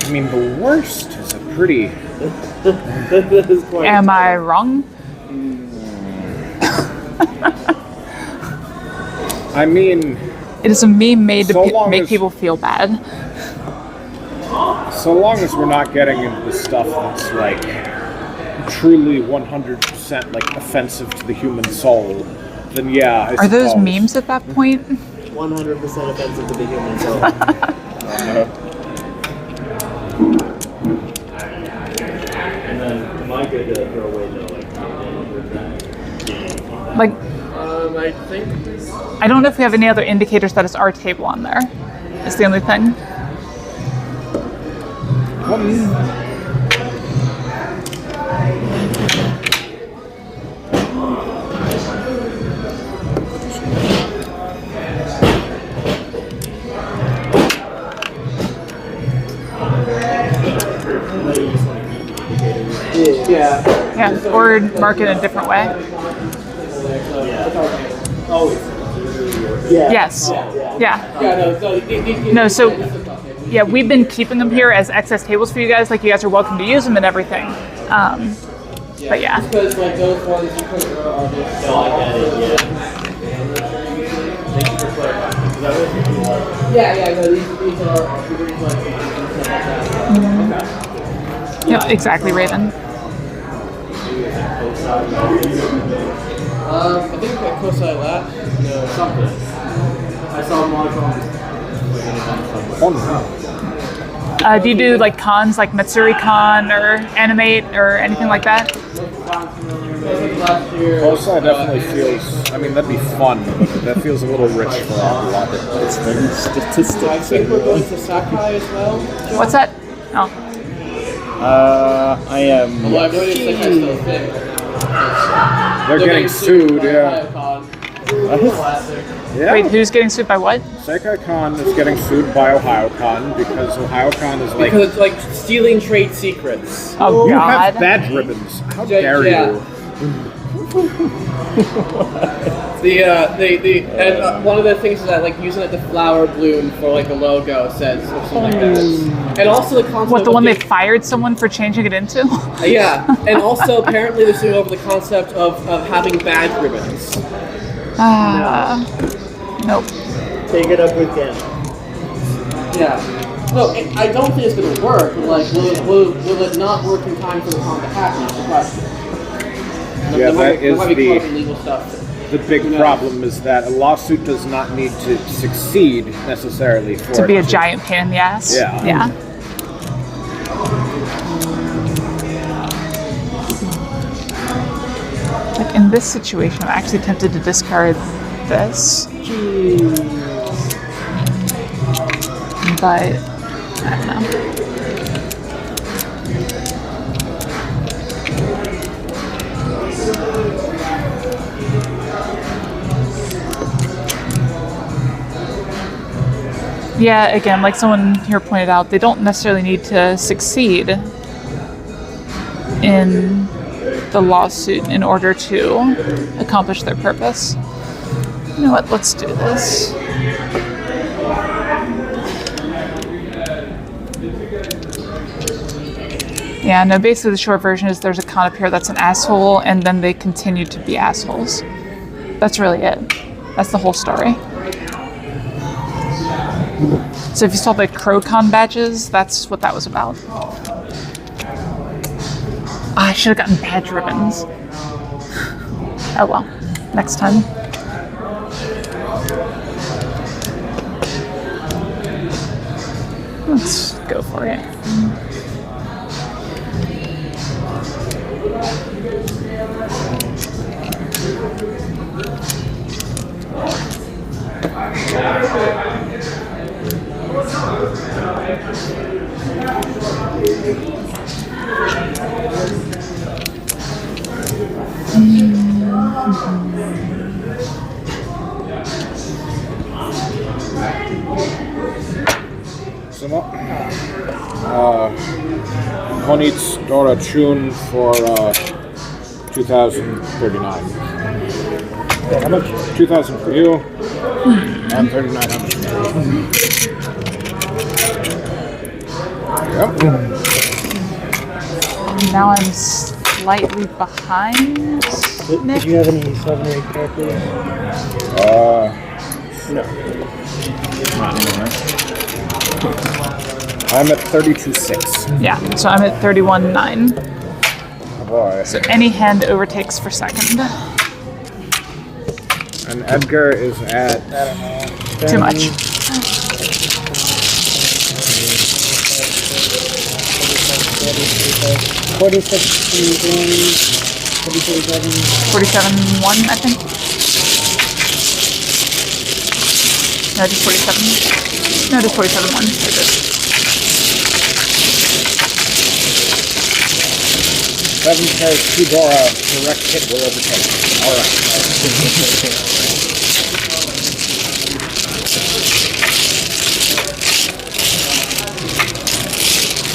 I mean, the worst is a pretty. That is quite. Am I wrong? I mean, It is a meme made to So long make as- people feel bad. so long as we're not getting into the stuff that's like truly 100% like offensive to the human soul, then yeah. I Are those suppose. memes at that point? 100% offensive to the human soul. And then Micah did throw away the Like, I think. I don't know if we have any other indicators that it's our table on there. It's the only thing. Yeah. Yeah, or mark it a different way. Yes. Yeah. Yeah, no, so No, so yeah, we've been keeping them here as excess tables for you guys. Like, you guys are welcome to use them and everything. But yeah. because like those ones you put are just No, I get it, yeah. Thank you for clarifying. 'Cause I was thinking like, yeah, no, these are like stuff like that. Okay. Yep, exactly, Raven. I think at Kosai last. No, something. I saw Mahjong. Do you do like cons, like Matsuri Con or Animate or anything like that? Last year. Also, definitely feels. I mean, that'd be fun, but that feels a little rich for a lot of It's very I statistics. think we're going to Sakai as well. What's that? Oh, I am. Well, I have no idea if Sakai's still a thing. They're getting sued, yeah. Yeah. wait, who's getting sued by what? SeikaiCon is getting sued by OhioCon because OhioCon is like, Because it's like stealing trade secrets. Oh, you God. have badge ribbons. How Yeah, dare yeah. you? And one of the things is that like using like the flower bloom for like a logo says or something like that. And also the concept. What, the of one they the- fired someone for changing it into? Yeah, and also apparently they're suing over the concept of having badge ribbons. Nope. Take it up with them. Yeah. No, I don't think it's going to work. But like, will it not work in time for the con to happen? Is the question. Yeah, that is the the legal stuff. the big problem is that a lawsuit does not need to succeed necessarily for To be it a giant pain in the ass. Yeah. Yeah. Like in this situation, I'm actually tempted to discard this. But I don't know. Yeah, again, like someone here pointed out, they don't necessarily need to succeed in the lawsuit in order to accomplish their purpose. You know what? Let's do this. Yeah, no, basically the short version is there's a con up here that's an asshole, and then they continue to be assholes. That's really it. That's the whole story. So if you saw the CrowCon badges, that's what that was about. I should have gotten badge ribbons. Oh well, next time. Let's go for it. Honit's Dora Chun for 2039. How much? 2,000 for you, and 3,900 for me. Yep. Now I'm slightly behind. Did you have any 7 or 8 characters? No. Not anymore. I'm at 32.6. Yeah, so I'm at 31.9. Oh boy. So any hand overtakes for second. And Edgar is at Too much. 47.1, I think. No, just 47. No, just 47.1. It is. 7 says Tudora, direct hit will overtake. Alright.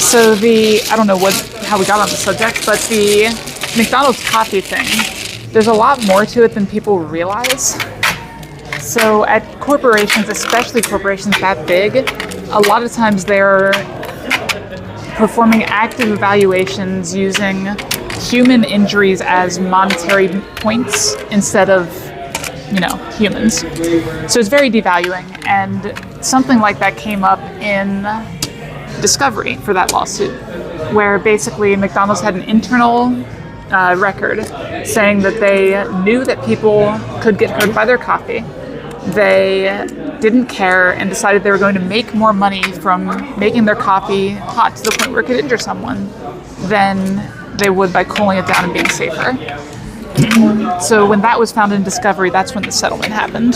So I don't know how we got on the subject, but the McDonald's coffee thing, there's a lot more to it than people realize. So at corporations, especially corporations that big, a lot of times they're performing active evaluations using human injuries as monetary points instead of, humans. So it's very devaluing, and something like that came up in discovery for that lawsuit. where basically McDonald's had an internal record saying that they knew that people could get hurt by their coffee. They didn't care and decided they were going to make more money from making their coffee hot to the point where it could injure someone than they would by cooling it down and being safer. So when that was found in discovery, that's when the settlement happened.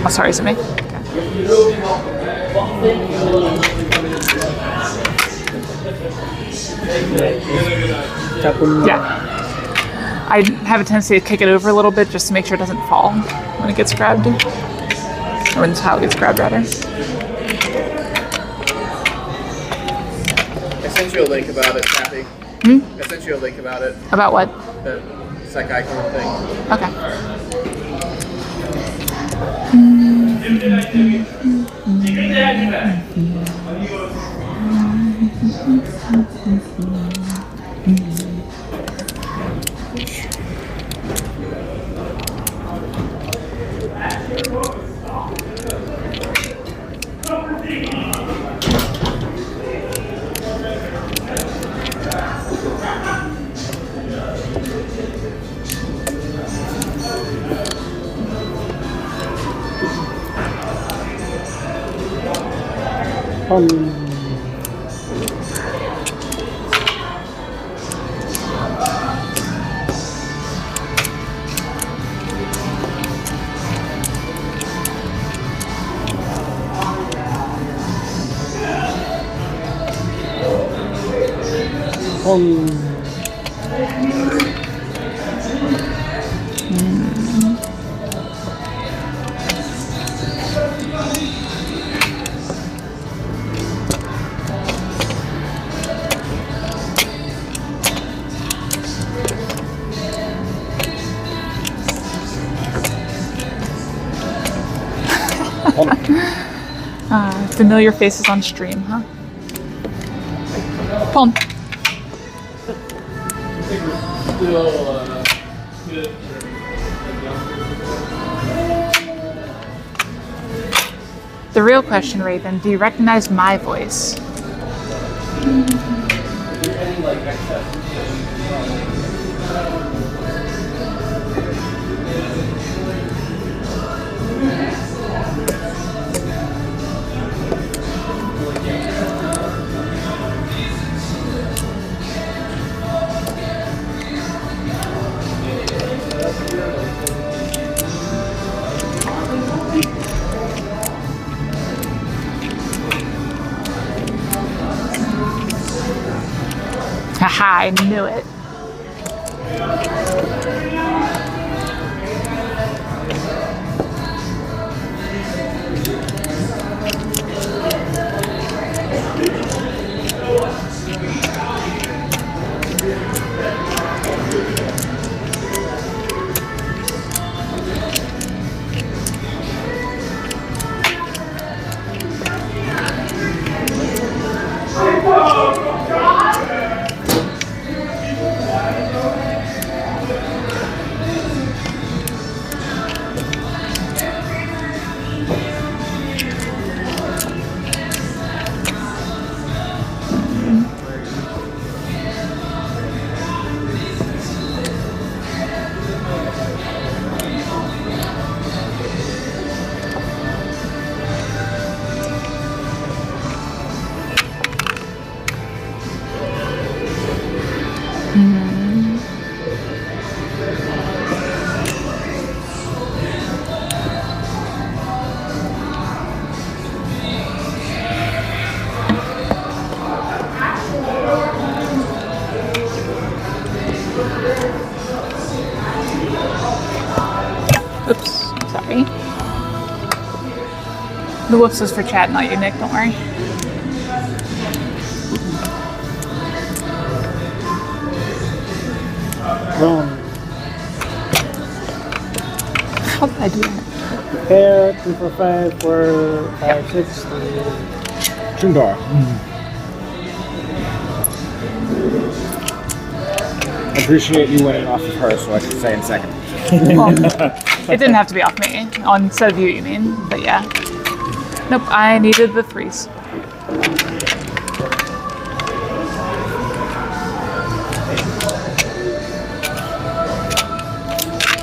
Oh, sorry, is it me? Yeah. I have a tendency to kick it over a little bit just to make sure it doesn't fall when it gets grabbed. Or when the tile gets grabbed, rather. I sent you a link about it, Kathy. I sent you a link about it. About what? The psych-icon thing. Okay. Familiar faces on stream, huh? Pon. The real question, Raven, do you recognize my voice? Haha, I knew it. Oops, sorry. The whoops is for chat, not you, Nick, don't worry. How did I do that? Pair, 3, 4, 5, 4, 5, 6, 3. Shundar. I appreciate you winning off of her, so I can say in second. Well, it didn't have to be off me. Instead of you mean, but yeah. Nope, I needed the 3s.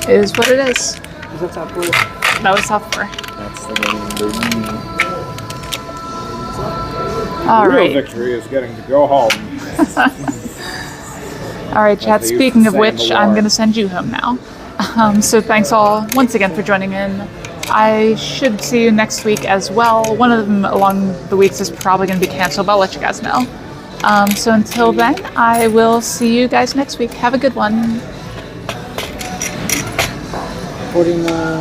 Is what it is. Is that top 4? That was top 4. That's the game, baby. All The real right. victory is getting to go home. All right, chat. they used to Speaking of say in which, the I'm war. going to send you home now. So thanks all once again for joining in. I should see you next week as well. One of them along the weeks is probably going to be canceled, but I'll let you guys know. So until then, I will see you guys next week. Have a good one. Recording